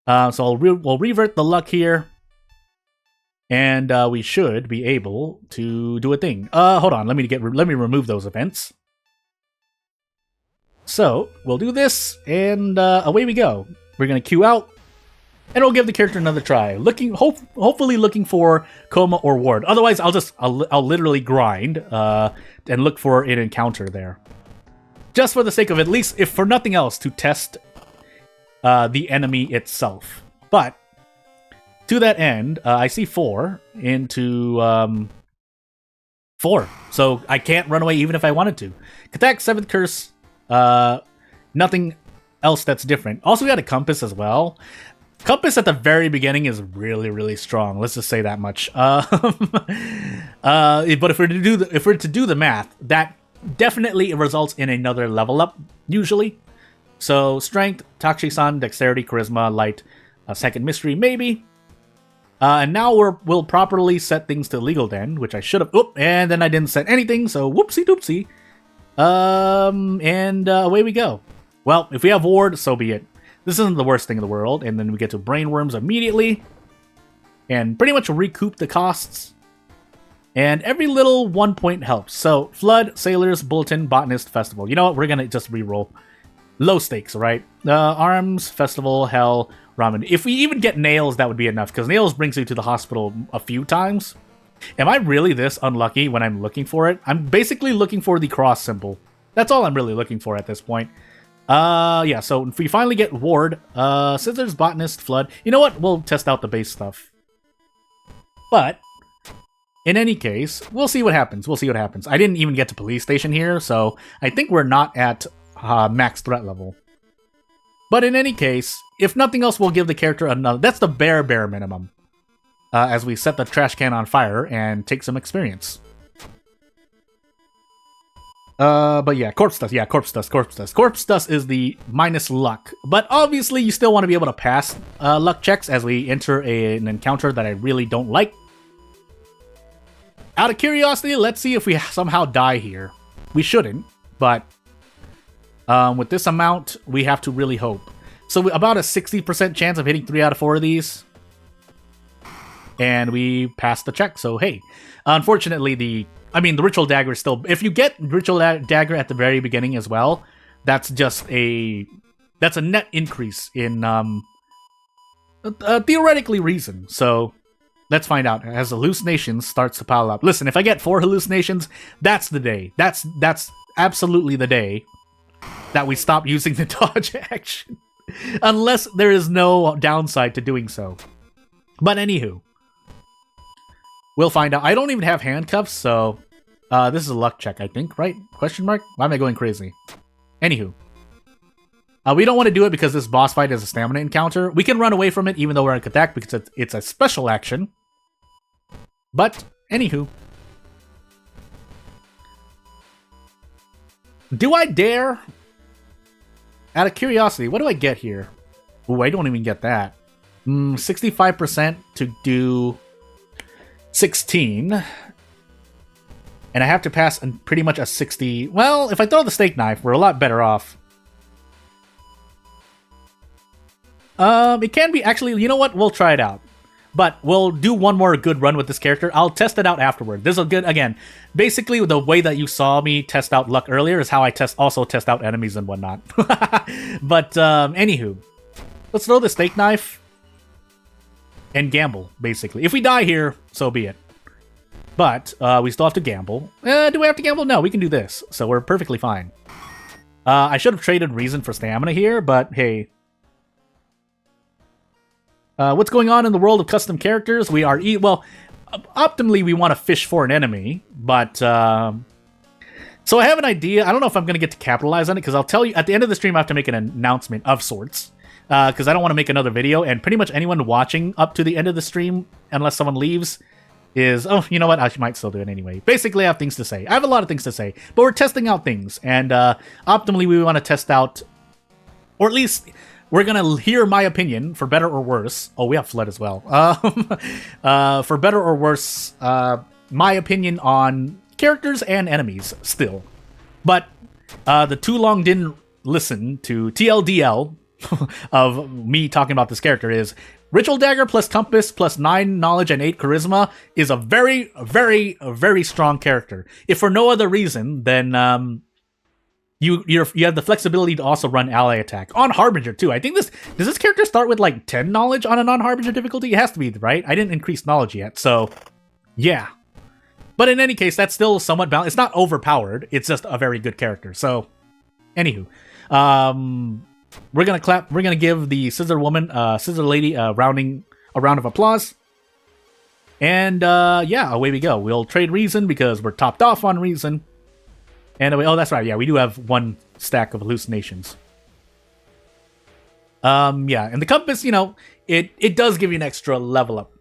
So we'll revert the luck here, and we should be able to do a thing. Hold on, let me remove those events. So we'll do this, and away we go. We're gonna queue out, and we'll give the character another try. Hopefully looking for coma or ward. Otherwise, I'll literally grind and look for an encounter there, just for the sake of, at least, if for nothing else, to test the enemy itself. But to that end, I see 4 into 4, so I can't run away even if I wanted to. Attack, 7th curse. Nothing else that's different. Also, we got a compass as well. Compass at the very beginning is really, really strong. Let's just say that much. But if we're to do the math, that definitely results in another level up usually. So strength, Takshisan, dexterity, charisma, light, second mystery, maybe. And now we'll properly set things to legal den, which I should have. Oop, and then I didn't set anything. So whoopsie doopsie. And away we go. Well, if we have ward, so be it. This isn't the worst thing in the world, and then we get to brainworms immediately, and pretty much recoup the costs. And every little 1 point helps. So, Flood, Sailors, Bulletin, Botanist, Festival. You know what? We're gonna just reroll. Low stakes, right? Arms, Festival, Hell, Ramen. If we even get Nails, that would be enough, because Nails brings you to the hospital a few times. Am I really this unlucky when I'm looking for it? I'm basically looking for the cross symbol. That's all I'm really looking for at this point. Yeah, so if we finally get Ward, Scissors, Botanist, Flood, you know what? We'll test out the base stuff. But, in any case, we'll see what happens. I didn't even get to Police Station here, so I think we're not at max threat level. But in any case, if nothing else, we'll give the character another... That's the bare minimum. As we set the trash can on fire and take some experience. But yeah, Corpse Dust. Corpse Dust is the minus luck. But obviously, you still want to be able to pass luck checks as we enter an encounter that I really don't like. Out of curiosity, let's see if we somehow die here. We shouldn't, but with this amount, we have to really hope. So about a 60% chance of hitting 3 out of 4 of these. And we passed the check, so hey. Unfortunately, the Ritual Dagger is still... If you get Ritual Dagger at the very beginning as well, that's just a... That's a net increase in, theoretically reason. So, let's find out. As hallucinations starts to pile up. Listen, if I get 4 hallucinations, that's the day. That's absolutely the day that we stop using the dodge action. Unless there is no downside to doing so. But anywho. We'll find out. I don't even have handcuffs, so this is a luck check, I think, right? Question mark? Why am I going crazy? Anywho. We don't want to do it because this boss fight is a stamina encounter. We can run away from it even though we're in attack because it's a special action. But, anywho. Do I dare? Out of curiosity, what do I get here? Ooh, I don't even get that. 65% to do 16. And I have to pass pretty much a 60. Well, if I throw the steak knife, we're a lot better off. It can be actually, you know what? We'll try it out. But we'll do one more good run with this character. I'll test it out afterward. This is a good, again, basically the way that you saw me test out luck earlier is how I also test out enemies and whatnot. But, anywho. Let's throw the steak knife and gamble, basically. If we die here, so be it. But, we still have to gamble. Do we have to gamble? No, we can do this. So we're perfectly fine. I should have traded reason for stamina here, but hey. What's going on in the world of custom characters? We are... Well, optimally, we want to fish for an enemy, but... So I have an idea. I don't know if I'm going to get to capitalize on it, because I'll tell you, at the end of the stream, I have to make an announcement of sorts. Because I don't want to make another video, and pretty much anyone watching up to the end of the stream, unless someone leaves, is... Oh, you know what? I might still do it anyway. Basically, I have things to say. I have a lot of things to say, but we're testing out things, and optimally, we want to test out... Or at least... We're going to hear my opinion, for better or worse. Oh, we have Flood as well. For better or worse, my opinion on characters and enemies still. But the Too Long didn't listen to TLDL of me talking about this character is Ritual Dagger plus Compass plus 9 Knowledge and 8 Charisma is a very, very, very strong character. If for no other reason, then you have the flexibility to also run ally attack. On Harbinger, too. I think does this character start with like 10 Knowledge on a non-Harbinger difficulty? It has to be, right? I didn't increase Knowledge yet, so yeah. But in any case, that's still somewhat balanced. It's not overpowered. It's just a very good character. So, anywho. We're gonna give the Scissor Lady a round of applause. And yeah, away we go. We'll trade Reason because we're topped off on Reason. And oh, that's right. Yeah, we do have 1 stack of hallucinations. Yeah, and the Compass, it does give you an extra level up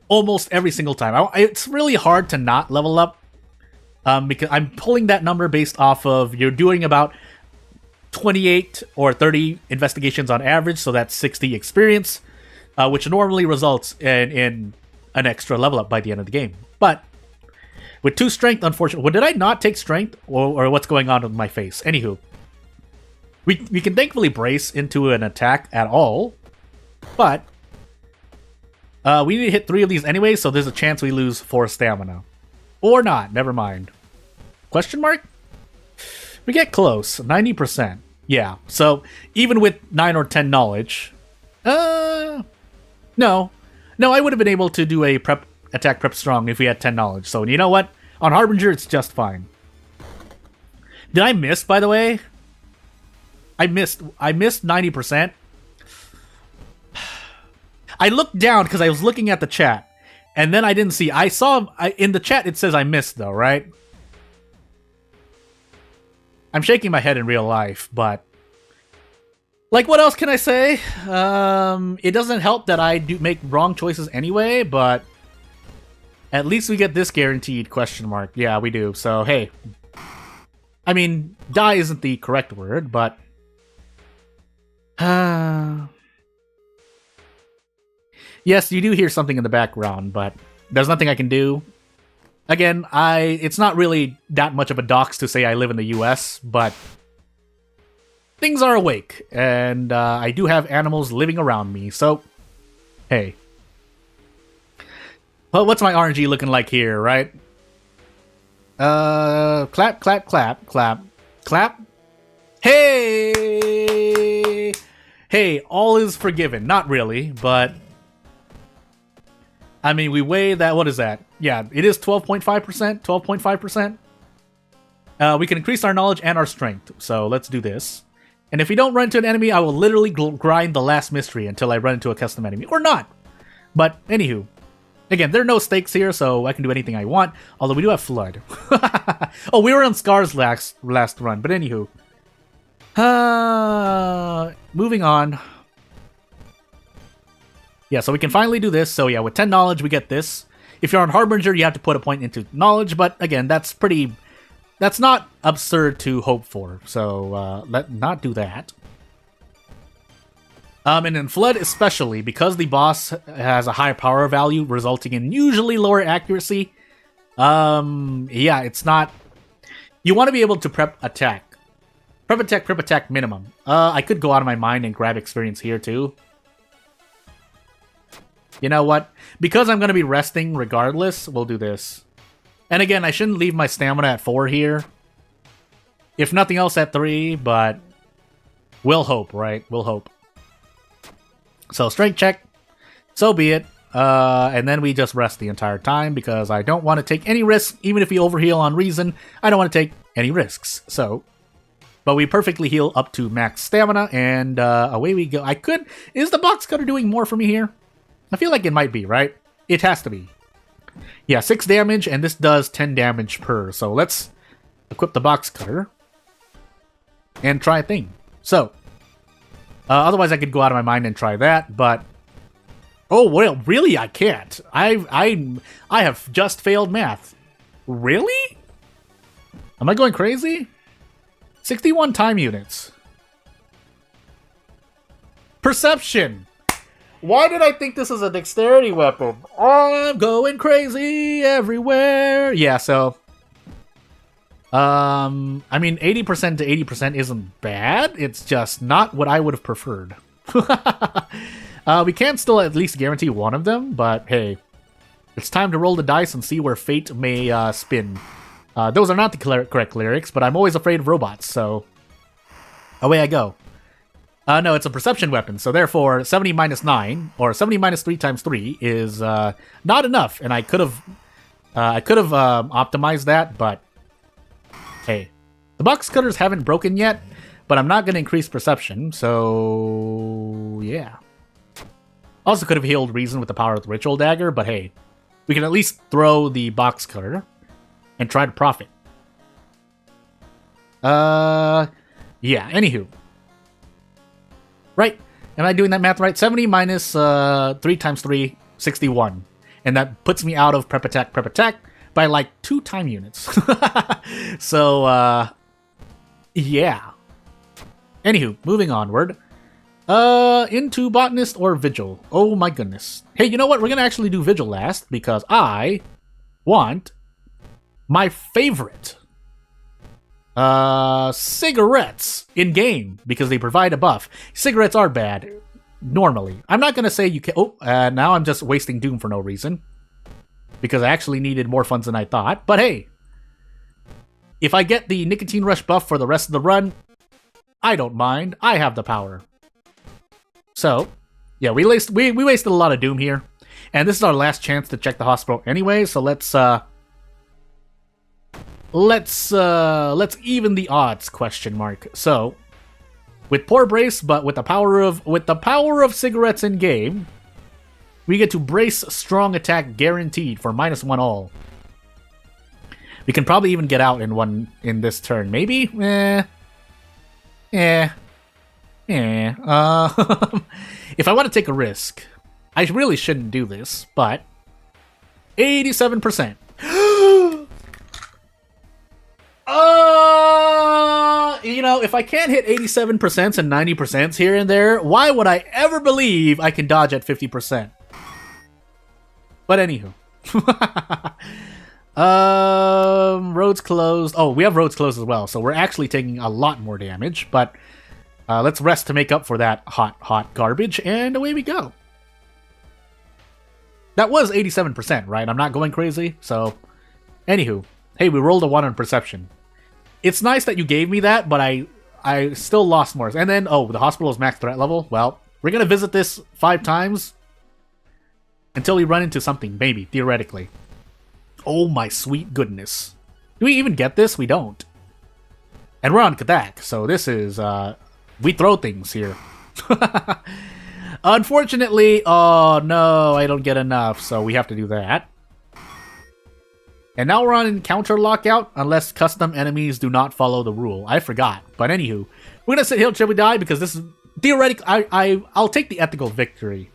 almost every single time. It's really hard to not level up because I'm pulling that number based off of you're doing about 28 or 30 investigations on average, so that's 60 experience, which normally results in an extra level up by the end of the game. But with 2 strength, unfortunately, well, did I not take strength, or what's going on with my face? Anywho, we can thankfully brace into an attack at all, but we need to hit 3 of these anyway, so there's a chance we lose 4 stamina. Or not, never mind. Question mark? We get close, 90%. Yeah, so even with 9 or 10 knowledge, no, I would have been able to do a attack prep strong if we had 10 knowledge. So you know what? On Harbinger, it's just fine. Did I miss, by the way? I missed 90%. I looked down because I was looking at the chat, and then I didn't see. I saw in the chat it says I missed though, right? I'm shaking my head in real life, but like, what else can I say? It doesn't help that I do make wrong choices anyway, but at least we get this guaranteed, question mark. Yeah, we do. So, hey. I mean, die isn't the correct word, but yes, you do hear something in the background, but there's nothing I can do. Again, it's not really that much of a dox to say I live in the US, but things are awake, and I do have animals living around me, so hey. Well, what's my RNG looking like here, right? Clap, clap, clap, clap, clap. Hey! Hey, all is forgiven. Not really, but I mean, we weigh that. What is that? Yeah, it is 12.5%. 12.5%. We can increase our knowledge and our strength. So let's do this. And if we don't run into an enemy, I will literally grind the last mystery until I run into a custom enemy. Or not. But anywho. Again, there are no stakes here, so I can do anything I want. Although we do have Flood. Oh, we were on Scar's last run. But anywho. Moving on. Yeah, so we can finally do this. So yeah, with 10 knowledge, we get this. If you're on Harbinger, you have to put a point into knowledge. But again, that's not absurd to hope for. So let's not do that. And in Flood especially, because the boss has a high power value, resulting in usually lower accuracy. Yeah, it's not... You want to be able to prep attack. Prep attack minimum. I could go out of my mind and grab experience here too. You know what? Because I'm going to be resting regardless, we'll do this. And again, I shouldn't leave my stamina at 4 here. If nothing else at 3, but we'll hope, right? We'll hope. So, strength check. So be it. And then we just rest the entire time because I don't want to take any risks. Even if we overheal on reason, I don't want to take any risks. So, but we perfectly heal up to max stamina, and away we go. Is the box cutter doing more for me here? I feel like it might be, right? It has to be. Yeah, 6 damage, and this does 10 damage per. So let's equip the box cutter and try a thing. So, otherwise I could go out of my mind and try that, but oh well, really I can't. I have just failed math. Really? Am I going crazy? 61 time units. Perception. Why did I think this is a dexterity weapon? I'm going crazy everywhere. Yeah, so I mean, 80% to 80% isn't bad. It's just not what I would have preferred. We can still at least guarantee one of them, but hey, it's time to roll the dice and see where fate may spin. Those are not the correct lyrics, but I'm always afraid of robots, so away I go. No, it's a perception weapon, so therefore 70 minus 9, or 70 minus 3 times 3 is not enough, and I could have optimized that, but hey. The box cutters haven't broken yet, but I'm not going to increase perception, so yeah. Also could have healed Reason with the power of the Ritual Dagger, but hey, we can at least throw the box cutter and try to profit. Yeah, anywho. Right, am I doing that math right? 70 minus 3 times 3, 61. And that puts me out of prep attack by like 2 time units. So, yeah. Anywho, moving onward. Into Botanist or Vigil. Oh my goodness. Hey, you know what? We're gonna actually do Vigil last, because I want my favorite cigarettes in game, because they provide a buff. Cigarettes are bad normally. I'm not gonna say you can. Oh, now I'm just wasting Doom for no reason, because I actually needed more funds than I thought. But hey, if I get the Nicotine Rush buff for the rest of the run, I don't mind. I have the power. So yeah, we wasted a lot of Doom here, and this is our last chance to check the hospital anyway. So let's even the odds, question mark. So with poor brace, but with the power of cigarettes in game, we get to brace strong attack guaranteed for -1 all. We can probably even get out in this turn. Maybe? If I want to take a risk, I really shouldn't do this, but 87%. You know, if I can't hit 87% and 90% here and there, why would I ever believe I can dodge at 50%? But anywho. Roads closed. Oh, we have roads closed as well, so we're actually taking a lot more damage, but let's rest to make up for that hot garbage, and away we go. That was 87%, right? I'm not going crazy, so anywho. Hey, we rolled a 1 on perception. It's nice that you gave me that, but I still lost more. And then, oh, the hospital is max threat level. Well, we're going to visit this 5 times until we run into something, maybe, theoretically. Oh my sweet goodness. Do we even get this? We don't. And we're on Kadak, so this is, we throw things here. Unfortunately, oh no, I don't get enough, so we have to do that. And now we're on encounter lockout, unless custom enemies do not follow the rule. I forgot. But anywho, we're gonna sit here till we die, because this is theoretically, I'll take the ethical victory.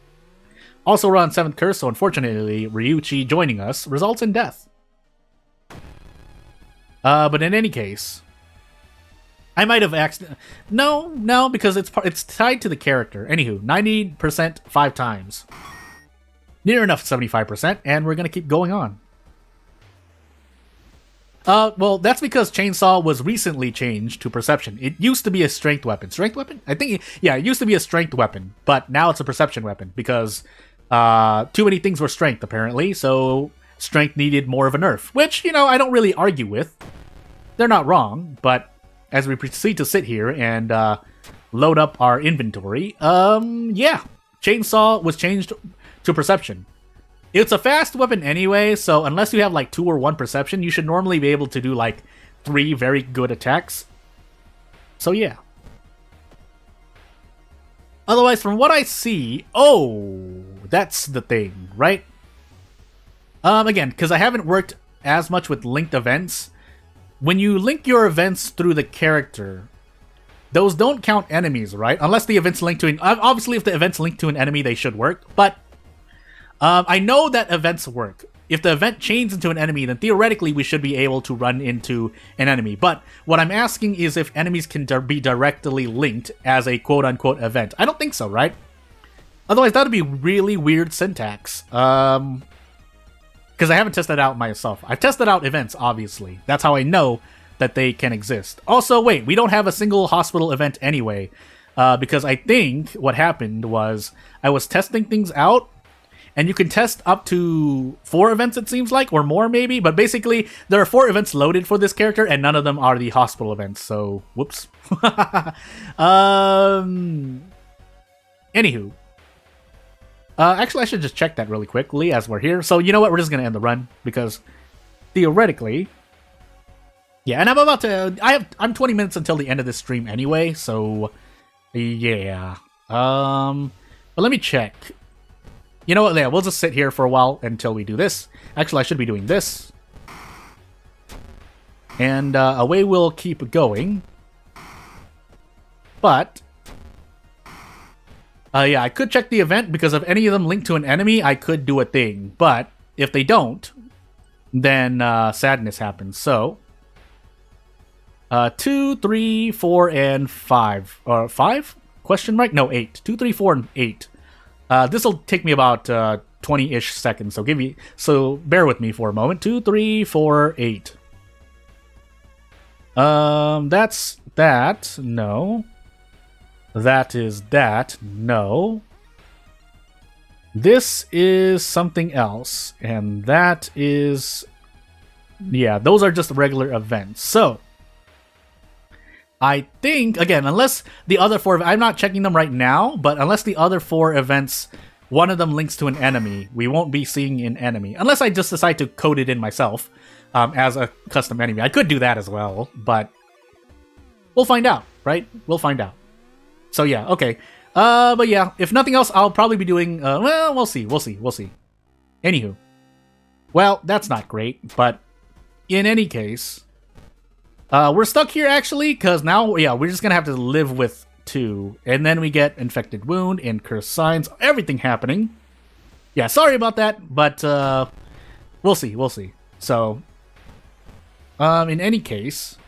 Also, we're on 7th curse, so unfortunately, Ryuichi joining us results in death. But in any case, I might have accidentally... No, because it's tied to the character. Anywho, 90% 5 times. Near enough 75%, and we're gonna keep going on. Well, that's because Chainsaw was recently changed to Perception. It used to be a strength weapon. Strength weapon? I think, yeah, it used to be a strength weapon, but now it's a Perception weapon, because too many things were strength, apparently, so strength needed more of a nerf, which, you know, I don't really argue with. They're not wrong, but as we proceed to sit here and load up our inventory, yeah, Chainsaw was changed to Perception. It's a fast weapon anyway, so unless you have like 2 or 1 perception, you should normally be able to do like 3 very good attacks. So yeah. Otherwise, from what I see, oh, that's the thing, right? Again, because I haven't worked as much with linked events, when you link your events through the character, those don't count enemies, right? Unless the event's linked to an... Obviously, if the event's linked to an enemy, they should work, but... I know that events work. If the event chains into an enemy, then theoretically we should be able to run into an enemy. But what I'm asking is if enemies can be directly linked as a quote-unquote event. I don't think so, right? Otherwise, that would be really weird syntax. Because I haven't tested it out myself. I've tested out events, obviously. That's how I know that they can exist. Also, wait, we don't have a single hospital event anyway, because I think what happened was I was testing things out, and you can test up to 4 events, it seems like, or more maybe, but basically there are 4 events loaded for this character, and none of them are the hospital events, so whoops. Anywho. Actually, I should just check that really quickly as we're here. So, you know what? We're just going to end the run because theoretically... Yeah, and I'm about to... I'm 20 minutes until the end of this stream anyway, so... Yeah. But let me check. You know what? Yeah, we'll just sit here for a while until we do this. Actually, I should be doing this. And away we'll keep going. But... yeah, I could check the event, because if any of them link to an enemy, I could do a thing. But if they don't, then sadness happens. So, 2, 3, 4, and 5. 5? Question mark? No, 8. 2, 3, 4, and 8. This will take me about 20-ish seconds. So bear with me for a moment. 2, 3, 4, 8. That's that. No. That is that. No. This is something else. And that is... Yeah, those are just regular events. So, I think, again, unless the other 4... I'm not checking them right now, but unless the other 4 events, one of them links to an enemy, we won't be seeing an enemy. Unless I just decide to code it in myself as a custom enemy. I could do that as well, but we'll find out, right? We'll find out. So yeah, okay. But yeah, if nothing else, I'll probably be doing, well, we'll see. Anywho. Well, that's not great, but in any case, we're stuck here actually, because now, yeah, we're just gonna have to live with 2, and then we get infected wound and cursed signs, everything happening. Yeah, sorry about that, but, we'll see. So, in any case...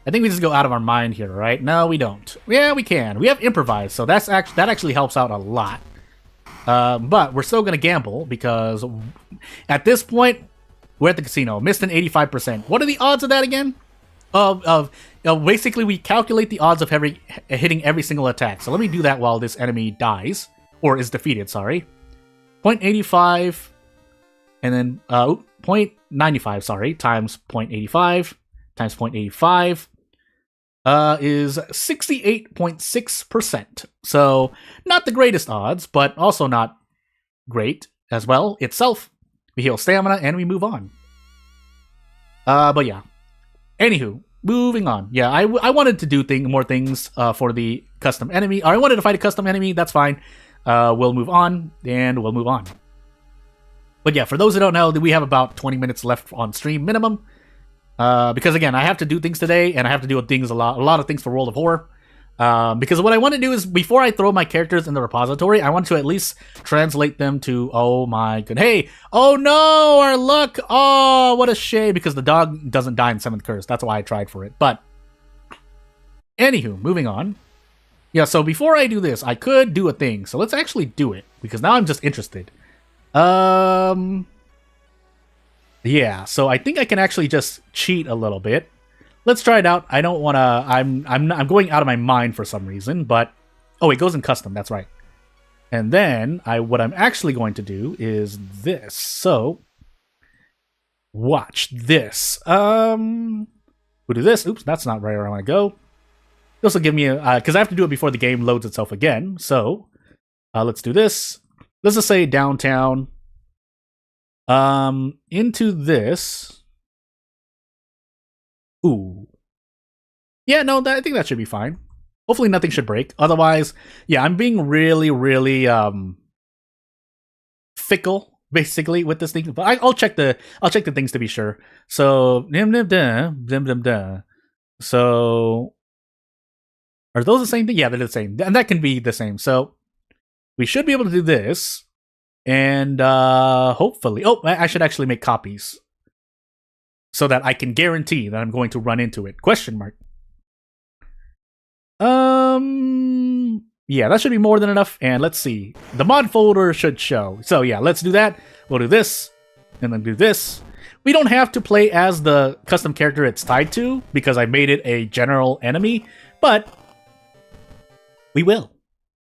I think we just go out of our mind here, right? No, we don't. Yeah, we can. We have improvise, so that actually helps out a lot. But we're still going to gamble, because at this point, we're at the casino. Missed an 85%. What are the odds of that again? Basically, we calculate the odds of hitting every single attack. So let me do that while this enemy dies. Or is defeated, sorry. 0.85, and then 0.95, sorry, times 0.85, times 0.85. Is 68.6%. So, not the greatest odds, but also not great as well itself. We heal stamina and we move on. But yeah. Anywho, moving on. Yeah, I wanted to do more things for the custom enemy. Or I wanted to fight a custom enemy, that's fine. We'll move on, and we'll move on. But yeah, for those who don't know, we have about 20 minutes left on stream minimum. Because again, I have to do things today, and I have to do things a lot of things for World of Horror. Because what I want to do is, before I throw my characters in the repository, I want to at least translate them to, oh my god, hey, oh no, our luck, oh, what a shame, because the dog doesn't die in 7th Curse, that's why I tried for it, but, anywho, moving on. Yeah, so before I do this, I could do a thing, so let's actually do it, because now I'm just interested. Yeah, so I think I can actually just cheat a little bit. Let's try it out. I don't want to... I'm going out of my mind for some reason, but... Oh, it goes in custom, that's right. And then, what I'm actually going to do is this. So, watch this. We'll do this. Oops, that's not where I want to go. This will give me a... Because I have to do it before the game loads itself again. So, let's do this. Let's just say downtown. Into this. Ooh. Yeah, no, I think that should be fine. Hopefully nothing should break. Otherwise, yeah, I'm being really, really, fickle, basically, with this thing. But I'll check the things to be sure. So, so, are those the same thing? Yeah, they're the same. And that can be the same. So, we should be able to do this. And hopefully... Oh, I should actually make copies. So that I can guarantee that I'm going to run into it. Question mark. Yeah, that should be more than enough. And let's see. The mod folder should show. So yeah, let's do that. We'll do this. And then do this. We don't have to play as the custom character it's tied to, because I made it a general enemy, but we will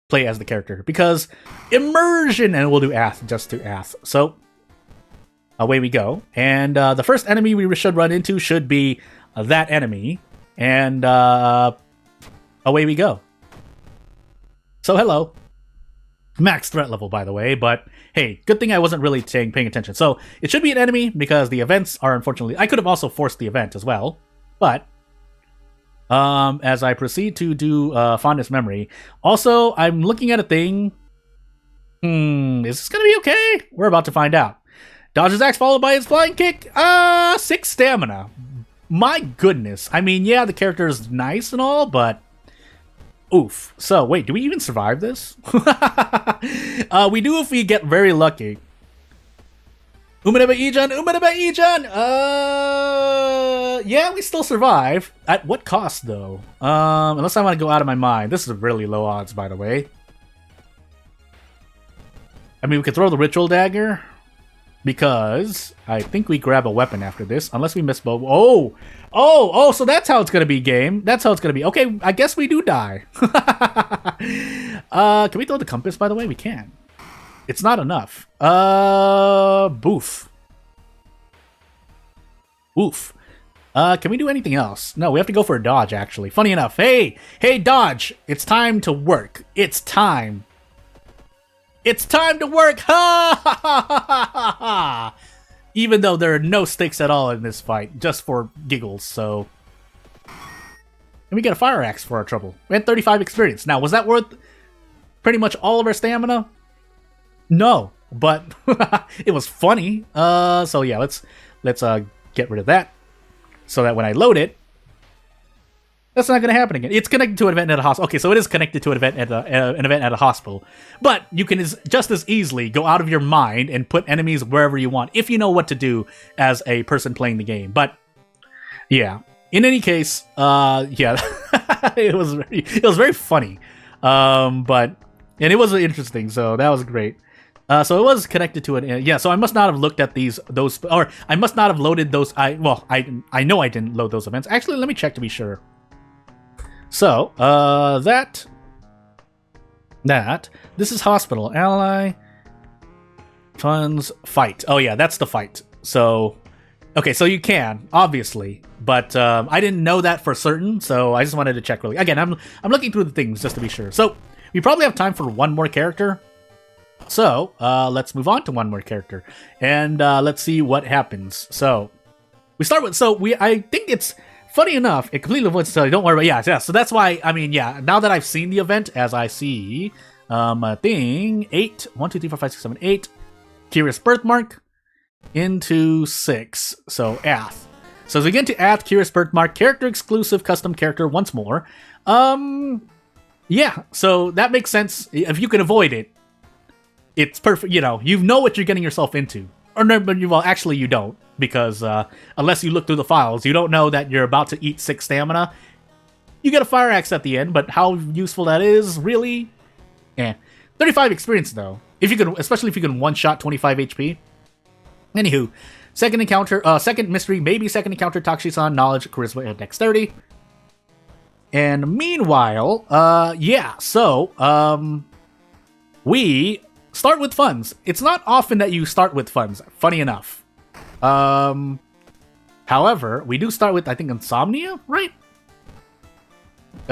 play as the character, because immersion, and we'll do Ath just to Ath. So, away we go. And the first enemy we should run into should be that enemy, and away we go. So, hello. Max threat level, by the way, but hey, good thing I wasn't really paying attention. So, it should be an enemy, because the events are unfortunately... I could have also forced the event as well, but as I proceed to do fondest memory, also, I'm looking at a thing. Is this gonna be okay? We're about to find out. Dodges axe followed by his flying kick. 6 stamina. My goodness. I mean, yeah, the character is nice and all, but oof. So, wait, do we even survive this? We do if we get very lucky. Umaneba Ijan! Umaneba Ijan! Yeah, we still survive. At what cost, though? Unless I want to go out of my mind. This is really low odds, by the way. I mean, we could throw the ritual dagger, because I think we grab a weapon after this, unless we miss both. Oh, so that's how it's gonna be, game. That's how it's gonna be. Okay, I guess we do die. Can we throw the compass, by the way? We can. It's not enough. Boof. Oof. Can we do anything else? No, we have to go for a dodge, actually. Funny enough. Hey, dodge! It's time to work. It's time. It's time to work! Ha ha ha ha ha ha! Even though there are no stakes at all in this fight, just for giggles, so... And we get a fire axe for our trouble. We had 35 experience. Now, was that worth pretty much all of our stamina? No, but it was funny. So yeah, let's get rid of that, so that when I load it, that's not going to happen again. It's connected to an event at a hospital. Okay, so it is connected to an event at a hospital. But you can just as easily go out of your mind and put enemies wherever you want, if you know what to do as a person playing the game. But yeah, in any case, yeah, it was very funny. And it was interesting, so that was great. So it was connected to it. Yeah, so I must not have looked at or I must not have loaded those. I know I didn't load those events. Actually, let me check to be sure. So, this is hospital, ally, funds, fight. Oh yeah, that's the fight. So, okay, so you can, obviously, but I didn't know that for certain, so I just wanted to check really. Again, I'm looking through the things just to be sure. So, we probably have time for one more character. So, let's move on to one more character, and let's see what happens. So, we start with, I think it's... Funny enough, it completely avoids so don't worry about yeah. So that's why, I mean, yeah, now that I've seen the event, as I see a thing, 8, 1, 2, 3, 4, 5, 6, 7, 8, Curious Birthmark into 6. So Ath. So as we get into Ath, Curious Birthmark, character exclusive, custom character once more. Yeah, so that makes sense. If you can avoid it, it's perfect. You know what you're getting yourself into. Or no, but actually you don't, because unless you look through the files, you don't know that you're about to eat 6 stamina. You get a fire axe at the end, but how useful that is, really? 35 experience though. Especially if you can one-shot 25 HP. Anywho, second encounter, second mystery, maybe second encounter, Takshisan, knowledge, charisma, and dexterity. And meanwhile, yeah, so we start with funds. It's not often that you start with funds, funny enough. However, we do start with, I think, Insomnia, right?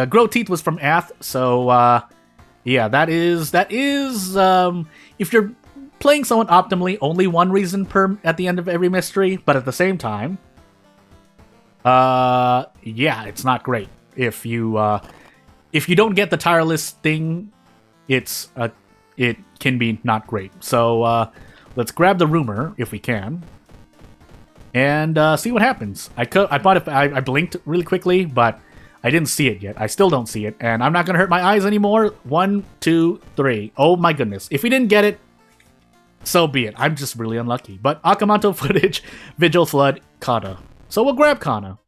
Grow Teeth was from Ath, so, yeah, that is, if you're playing someone optimally, only one reason at the end of every mystery, but at the same time, yeah, it's not great. If you don't get the tireless thing, it can be not great. So, let's grab the rumor, if we can, and see what happens. I blinked really quickly, but I didn't see it yet. I still don't see it, and I'm not going to hurt my eyes anymore. 1, 2, 3. Oh my goodness. If we didn't get it, so be it. I'm just really unlucky. But Akamanto footage, Vigil, Flood, Kana. So we'll grab Kana.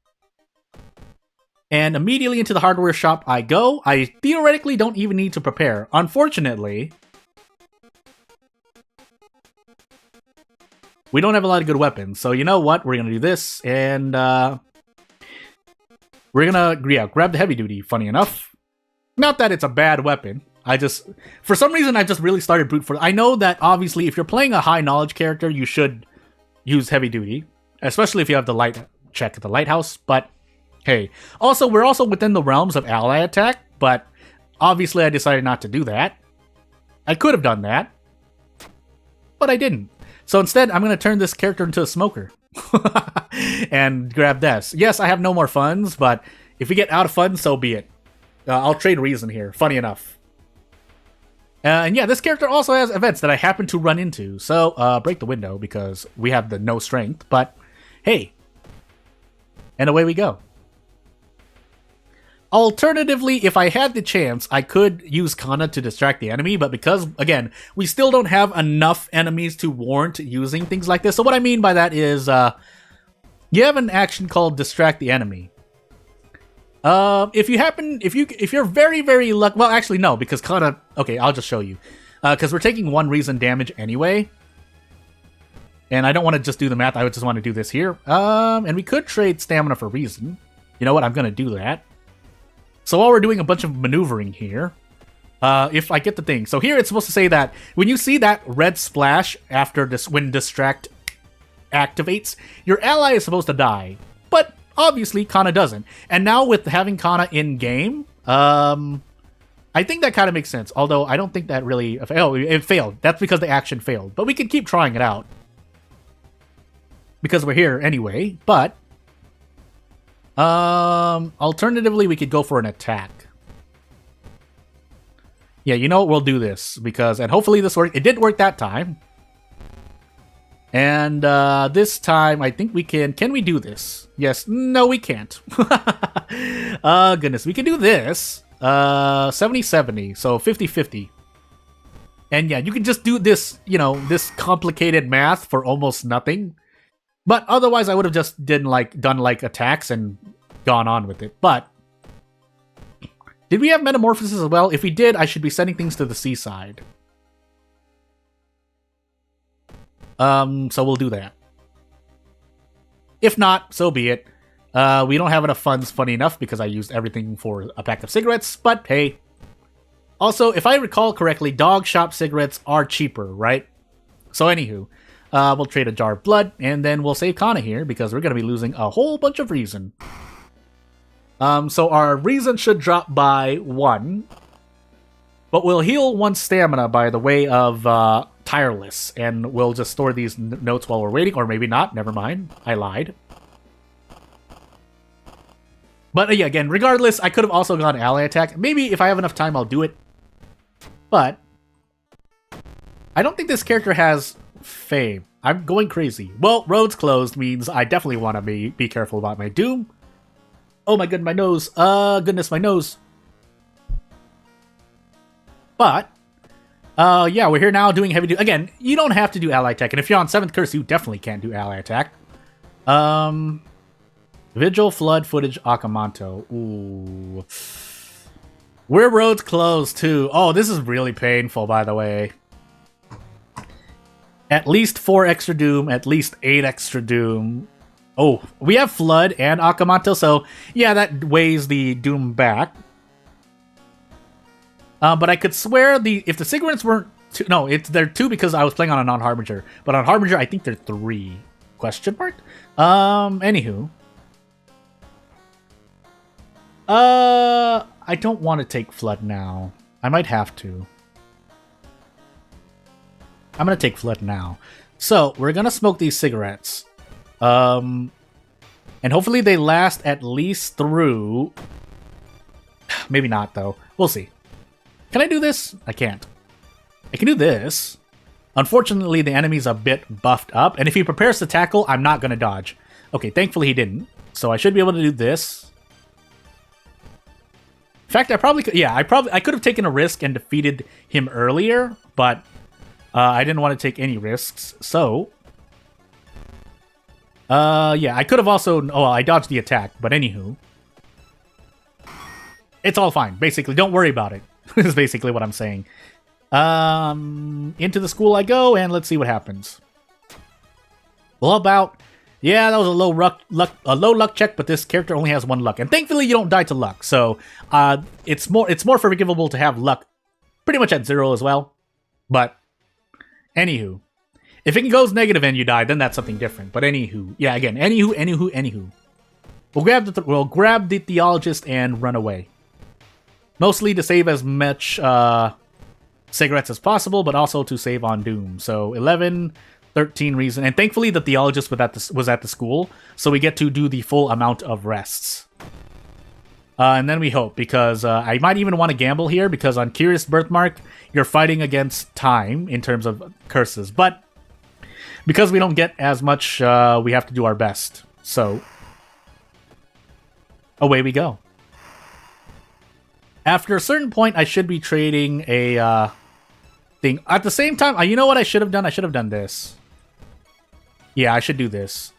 And immediately into the hardware shop I go. I theoretically don't even need to prepare. Unfortunately, we don't have a lot of good weapons. So you know what? We're going to do this, and we're going to grab the heavy duty, funny enough. Not that it's a bad weapon. For some reason, I just really started brute force. I know that, obviously, if you're playing a high knowledge character, you should use heavy duty. Especially if you have the light check at the lighthouse, but hey. Also, we're also within the realms of ally attack, but obviously I decided not to do that. I could have done that, but I didn't. So instead, I'm going to turn this character into a smoker. And grab this. Yes, I have no more funds, but if we get out of funds, so be it. I'll trade reason here, funny enough. And yeah, this character also has events that I happen to run into. So, break the window because we have the no strength, but hey. And away we go. Alternatively, if I had the chance, I could use Kana to distract the enemy, but because, again, we still don't have enough enemies to warrant using things like this. So what I mean by that is, you have an action called Distract the Enemy. If you're very, very lucky, well, actually, no, because Kana, okay, I'll just show you. Because we're taking 1 reason damage anyway. And I don't want to just do the math, I would just want to do this here. And we could trade stamina for reason. You know what, I'm going to do that. So while we're doing a bunch of maneuvering here, if I get the thing. So here it's supposed to say that when you see that red splash after this, when Distract activates, your ally is supposed to die. But obviously, Kana doesn't. And now with having Kana in-game, I think that kind of makes sense. Although, I don't think that really... Oh, it failed. That's because the action failed. But we can keep trying it out. Because we're here anyway. But, alternatively, we could go for an attack. Yeah, you know what? We'll do this. Because, and hopefully this worked. It did work that time. And this time, I think we can... Can we do this? Yes. No, we can't. Goodness. We can do this. 70-70. So 50-50. And yeah, you can just do this, you know, this complicated math for almost nothing. But otherwise, I would have just done like attacks and gone on with it. But did we have metamorphosis as well? If we did, I should be sending things to the seaside. So we'll do that. If not, so be it. We don't have enough funds, funny enough, because I used everything for a pack of cigarettes, but hey. Also, if I recall correctly, dog shop cigarettes are cheaper, right? So anywho, we'll trade a jar of blood, and then we'll save Kana here, because we're going to be losing a whole bunch of reason. So our reason should drop by 1, but we'll heal 1 stamina by the way of tireless, and we'll just store these notes while we're waiting, or maybe not, never mind, I lied. But yeah, again, regardless, I could have also gone ally attack. Maybe if I have enough time, I'll do it. But I don't think this character has fame. I'm going crazy. Well, roads closed means I definitely want to be careful about my doom. Oh my god, my nose. Goodness, my nose. But yeah, we're here now doing heavy duty. Again, you don't have to do ally attack, and if you're on 7th curse, you definitely can't do ally attack. Vigil, Flood, Footage, Akamanto. Ooh. We're roads closed, too. Oh, this is really painful, by the way. At least 4 extra doom, at least 8 extra doom. Oh, we have Flood and Akamanto, so yeah, that weighs the doom back. But I could swear if the cigarettes weren't 2, no, they're 2 because I was playing on a non-Harbinger. But on Harbinger, I think they're 3. Question mark? Anywho. I don't want to take Flood now. I might have to. I'm gonna take Flood now. So, we're gonna smoke these cigarettes. And hopefully they last at least through... Maybe not, though. We'll see. Can I do this? I can't. I can do this. Unfortunately, the enemy's a bit buffed up, and if he prepares to tackle, I'm not gonna dodge. Okay, thankfully he didn't. So I should be able to do this. In fact, I probably could, yeah, I could have taken a risk and defeated him earlier, but I didn't want to take any risks, so... yeah, I could have also... Oh, well, I dodged the attack, but anywho. It's all fine, basically. Don't worry about it, is basically what I'm saying. Into the school I go, and let's see what happens. Well, about yeah, that was a low luck check, but this character only has 1 luck, and thankfully you don't die to luck, so it's more forgivable to have luck pretty much at 0 as well. But anywho, if it goes negative and you die, then that's something different. But anywho, yeah, again, anywho. We'll grab the theologist and run away. Mostly to save as much cigarettes as possible, but also to save on Doom. So 11, 13 reason, and thankfully the theologist was at the school, so we get to do the full amount of rests. And then we hope, because I might even want to gamble here, because on Curious Birthmark, you're fighting against time in terms of curses. But because we don't get as much, we have to do our best. So away we go. After a certain point, I should be trading a thing. At the same time, you know what I should have done? I should have done this. Yeah, I should do this.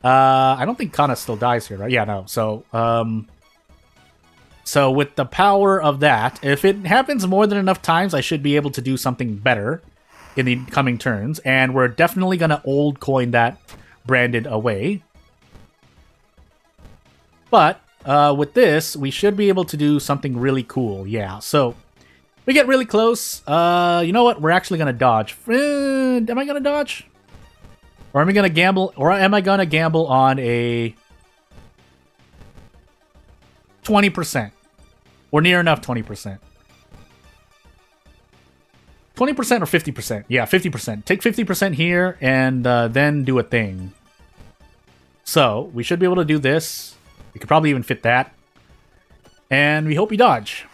I don't think Kana still dies here, right? Yeah, no. So, so with the power of that, if it happens more than enough times, I should be able to do something better in the coming turns. And we're definitely going to old coin that branded away. But with this, we should be able to do something really cool. Yeah, so we get really close. You know what? We're actually going to dodge. Am I going to dodge? Or am I going to gamble? Or am I going to gamble on a 20%? Or near enough 20%. 20% or 50%? Yeah, 50%. Take 50% here and then do a thing. So, we should be able to do this. We could probably even fit that. And we hope we dodge.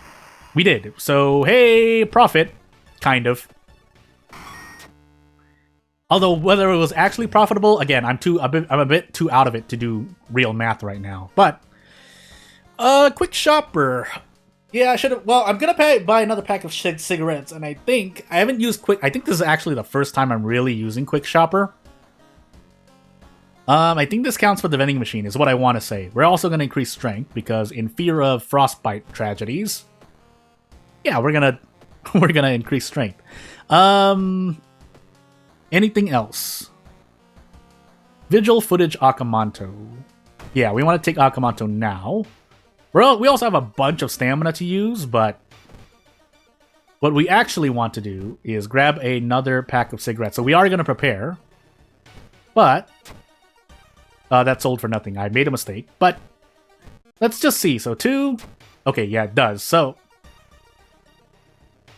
We did. So, hey, profit. Kind of. Although, whether it was actually profitable, again, I'm a bit too out of it to do real math right now. But, quick shopper. Yeah, I should have. Well, I'm gonna buy another pack of cigarettes, and I think I haven't used quick. I think this is actually the first time I'm really using quick shopper. I think this counts for the vending machine, is what I want to say. We're also gonna increase strength because in fear of frostbite tragedies. Yeah, we're gonna increase strength. Anything else? Vigil footage Akamanto. Yeah, we want to take Akamanto now. We also have a bunch of stamina to use, but what we actually want to do is grab another pack of cigarettes. So we are going to prepare, but that sold for nothing. I made a mistake, but let's just see. So 2. Okay, yeah, it does. So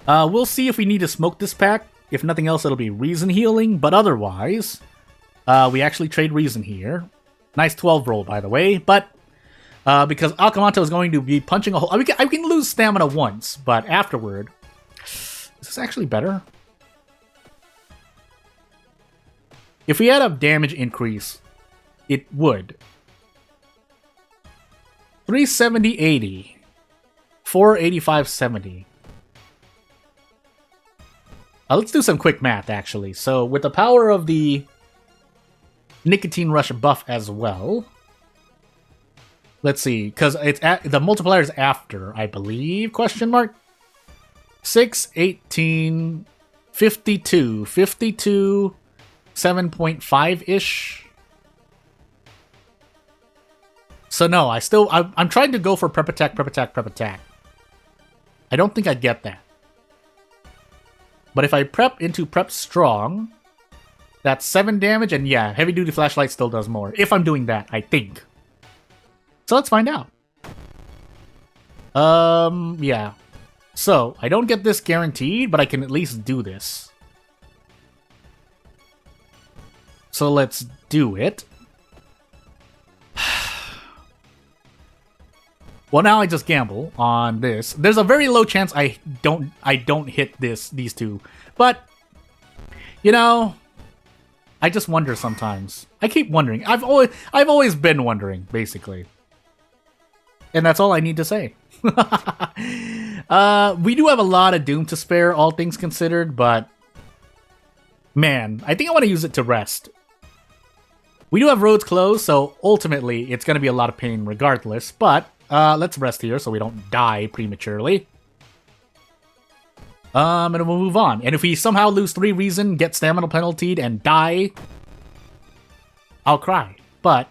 we'll see if we need to smoke this pack. If nothing else, it'll be reason healing, but otherwise, we actually trade reason here. Nice 12 roll, by the way, but because Akamanto is going to be punching a hole. I can lose stamina once, but afterward, is this actually better? If we had a damage increase, it would. 370, 80. 485, 70. Let's do some quick math, actually. So, with the power of the nicotine rush buff as well. Let's see, because the multiplier is after, I believe, question mark? 6, 18, 52, 52, 7.5-ish. So no, I'm trying to go for prep attack, prep attack, prep attack. I don't think I'd get that. But if I prep into prep strong, that's 7 damage, and yeah, heavy duty flashlight still does more. If I'm doing that, I think. So let's find out. Yeah. So, I don't get this guaranteed, but I can at least do this. So let's do it. Well, now I just gamble on this. There's a very low chance I don't hit these two. But, you know, I just wonder sometimes. I keep wondering. I've always been wondering, basically. And that's all I need to say. We do have a lot of Doom to spare, all things considered, but man, I think I want to use it to rest. We do have roads closed, so ultimately it's going to be a lot of pain regardless, but let's rest here so we don't die prematurely. And we'll move on. And if we somehow lose 3 reason, get stamina penaltied, and die, I'll cry. But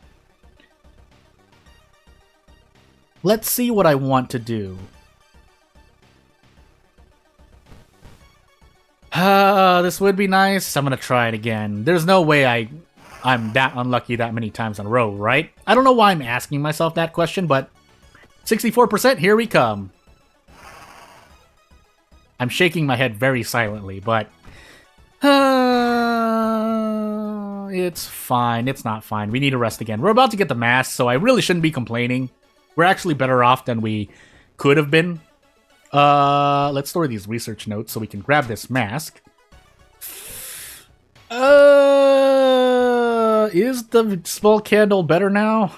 let's see what I want to do. This would be nice. I'm gonna try it again. There's no way I'm that unlucky that many times in a row, right? I don't know why I'm asking myself that question, but 64%, here we come. I'm shaking my head very silently, but it's fine. It's not fine. We need to rest again. We're about to get the mask, so I really shouldn't be complaining. We're actually better off than we could have been. Let's store these research notes so we can grab this mask. Is the small candle better now?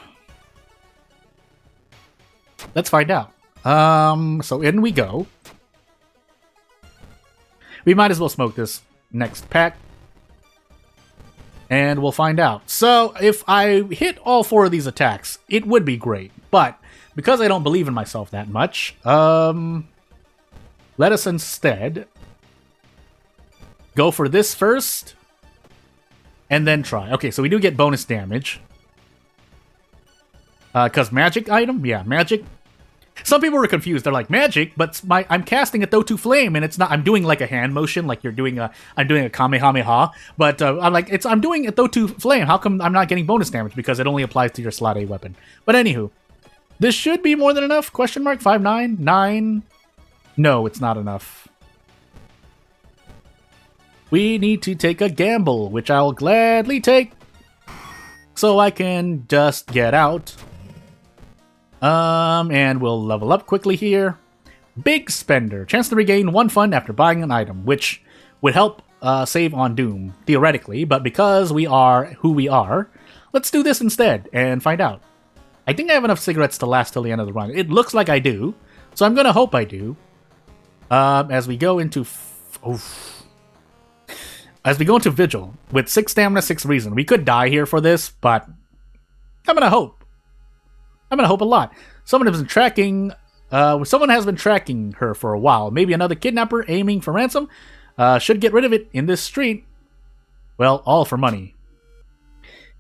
Let's find out. So in we go. We might as well smoke this next pack. And we'll find out. So if I hit all 4 of these attacks, it would be great. But because I don't believe in myself that much, let us instead go for this first, and then try. Okay, so we do get bonus damage. Because magic item? Yeah, magic. Some people were confused. They're like, magic? But I'm casting a Thotu Flame, and it's not... I'm doing like a hand motion, like you're doing a... I'm doing a Kamehameha. But I'm like, I'm doing a Thotu Flame. How come I'm not getting bonus damage? Because it only applies to your slot A weapon. But anywho, this should be more than enough? Question mark? 5/9? 9? No, it's not enough. We need to take a gamble, which I'll gladly take. So I can just get out. And we'll level up quickly here. Big spender. Chance to regain 1 fund after buying an item, which would help save on Doom, theoretically. But because we are who we are, let's do this instead and find out. I think I have enough cigarettes to last till the end of the run. It looks like I do, so I'm going to hope I do. As we go into... As we go into Vigil, with 6 stamina, 6 reason. We could die here for this, but I'm going to hope. I'm going to hope a lot. Someone has been tracking her for a while. Maybe another kidnapper aiming for ransom. Should get rid of it in this street. Well, all for money.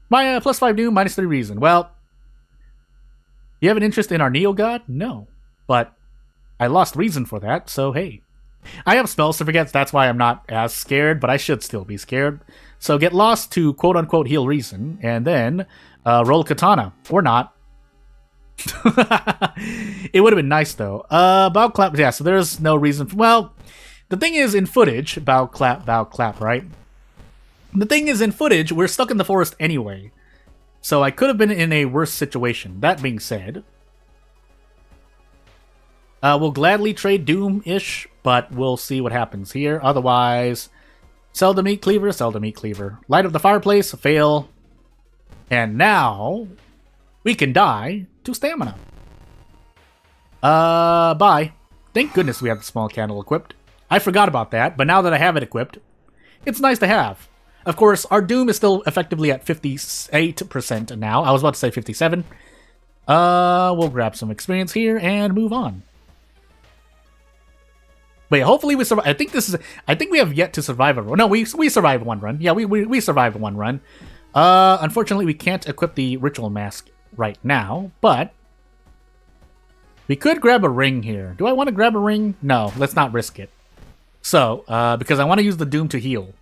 My +5 Doom, -3 reason. Well, you have an interest in our Neo-God? No. But I lost reason for that, so hey. I have spells to forget, that's why I'm not as scared, but I should still be scared. So get lost to quote-unquote heal reason, and then roll Katana. Or not. It would have been nice, though. Bow clap, yeah, so there's no reason. Well, the thing is, in footage, bow clap, right? The thing is, in footage, we're stuck in the forest anyway. So I could have been in a worse situation. That being said, we'll gladly trade Doom-ish, but we'll see what happens here. Otherwise, sell the meat cleaver, sell the meat cleaver. Light up the fireplace, fail. And now, we can die to stamina. Bye. Thank goodness we have the small candle equipped. I forgot about that, but now that I have it equipped, it's nice to have. Of course, our Doom is still effectively at 58% now. I was about to say 57. We'll grab some experience here and move on. Wait, hopefully we survive. I think we have yet to survive a run. No, we survived 1 run. Yeah, we survived 1 run. Unfortunately, we can't equip the ritual mask right now, but we could grab a ring here. Do I want to grab a ring? No, let's not risk it. So, because I want to use the Doom to heal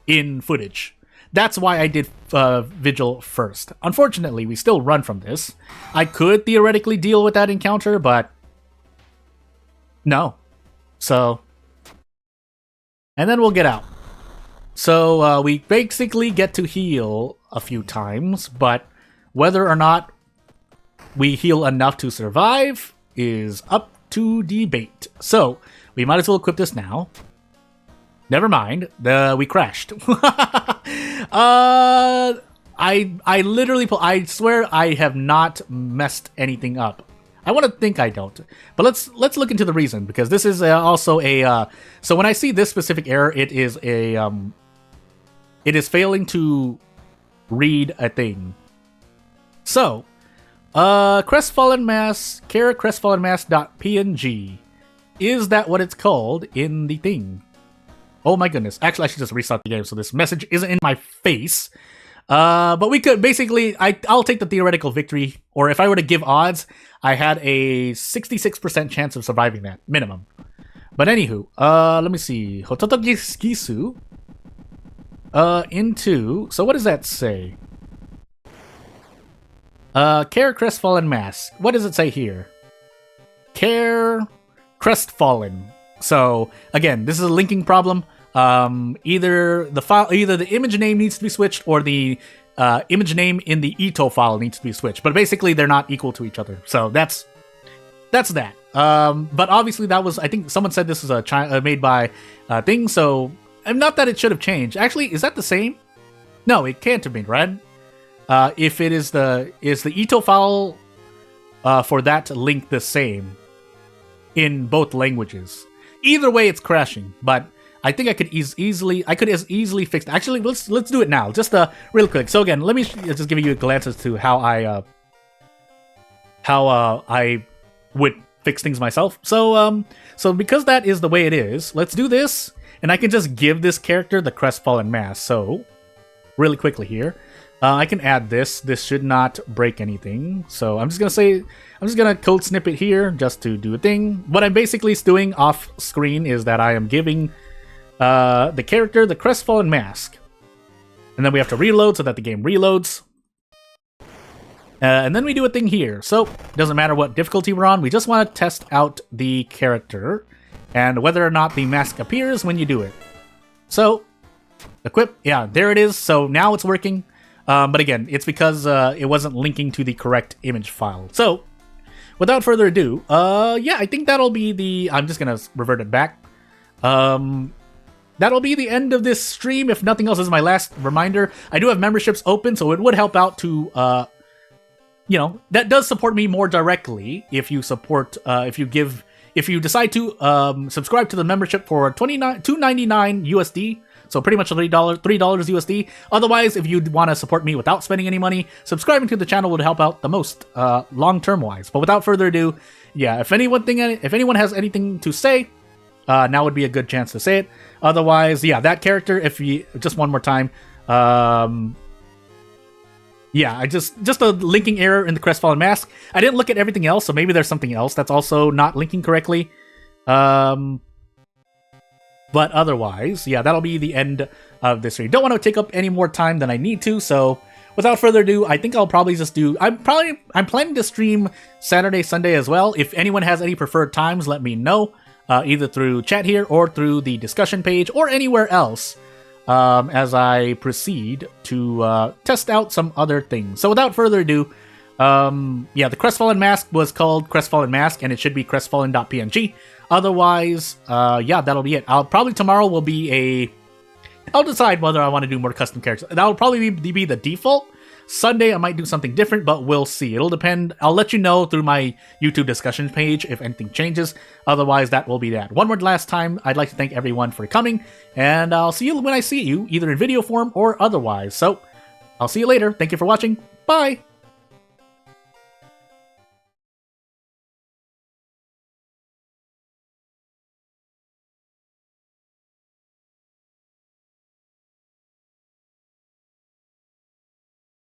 in footage. That's why I did Vigil first. Unfortunately, we still run from this. I could theoretically deal with that encounter, but no. So, and then we'll get out. So, we basically get to heal a few times, but whether or not we heal enough to survive is up to debate. So, we might as well equip this now. Never mind, we crashed. I literally, I swear I have not messed anything up. I want to think I don't, but let's look into the reason, because this is also a. So when I see this specific error, it is a it is failing to read a thing. So, crestfallen mass, crestfallenmass.png. Is that what it's called in the thing? Oh my goodness. Actually, I should just restart the game so this message isn't in my face. But we could basically, I'll take the theoretical victory, or if I were to give odds, I had a 66% chance of surviving that, minimum. But anywho, let me see. Hototogisu. Into, so what does that say? Care Crestfallen Mask. What does it say here? Care Crestfallen. So again, this is a linking problem. Either the image name needs to be switched, or the image name in the Ito file needs to be switched. But basically, they're not equal to each other. So that's that. But obviously, that was, I think someone said this was made by thing. So not that it should have changed. Actually, is that the same? No, it can't have been, right? If it is the Ito file for that link the same in both languages. Either way, it's crashing. But I think I could easily fix it. Actually, let's do it now, just real quick. So again, let me just give you a glance as to how I would fix things myself. So because that is the way it is, let's do this, and I can just give this character the Crestfallen Mask. So really quickly here, I can add this. This should not break anything. So I'm just gonna code snippet here just to do a thing. What I'm basically doing off screen is that I am giving the character the Crestfallen Mask, and then we have to reload so that the game reloads. And then we do a thing here. So it doesn't matter what difficulty we're on. We just want to test out the character and whether or not the mask appears when you do it. So equip, yeah, there it is. So now it's working. But again, it's because it wasn't linking to the correct image file. So without further ado, yeah, I think that'll be the, I'm just gonna revert it back. That'll be the end of this stream. If nothing else, is my last reminder. I do have memberships open, so it would help out to, you know, that does support me more directly if you support, if you decide to subscribe to the membership for $2.99 USD. So pretty much $3 USD. Otherwise, if you want to support me without spending any money, subscribing to the channel would help out the most, long-term wise. But without further ado, yeah, if anyone has anything to say, now would be a good chance to say it. Otherwise, yeah, that character, if you, just one more time, yeah, I just a linking error in the Crestfallen Mask. I didn't look at everything else, so maybe there's something else that's also not linking correctly. But otherwise, yeah, that'll be the end of this stream. Don't want to take up any more time than I need to, so without further ado, I think I'll probably just do, I'm planning to stream Saturday, Sunday as well. If anyone has any preferred times, let me know, either through chat here or through the discussion page or anywhere else, as I proceed to test out some other things. So without further ado, yeah, the Crestfallen Mask was called Crestfallen Mask, and it should be crestfallen.png. Otherwise, yeah, that'll be it. Probably tomorrow will be I'll decide whether I want to do more custom characters. That'll probably be the default. Sunday, I might do something different, but we'll see. It'll depend. I'll let you know through my YouTube discussion page if anything changes. Otherwise, that will be that. One more last time, I'd like to thank everyone for coming, and I'll see you when I see you, either in video form or otherwise. So, I'll see you later. Thank you for watching. Bye!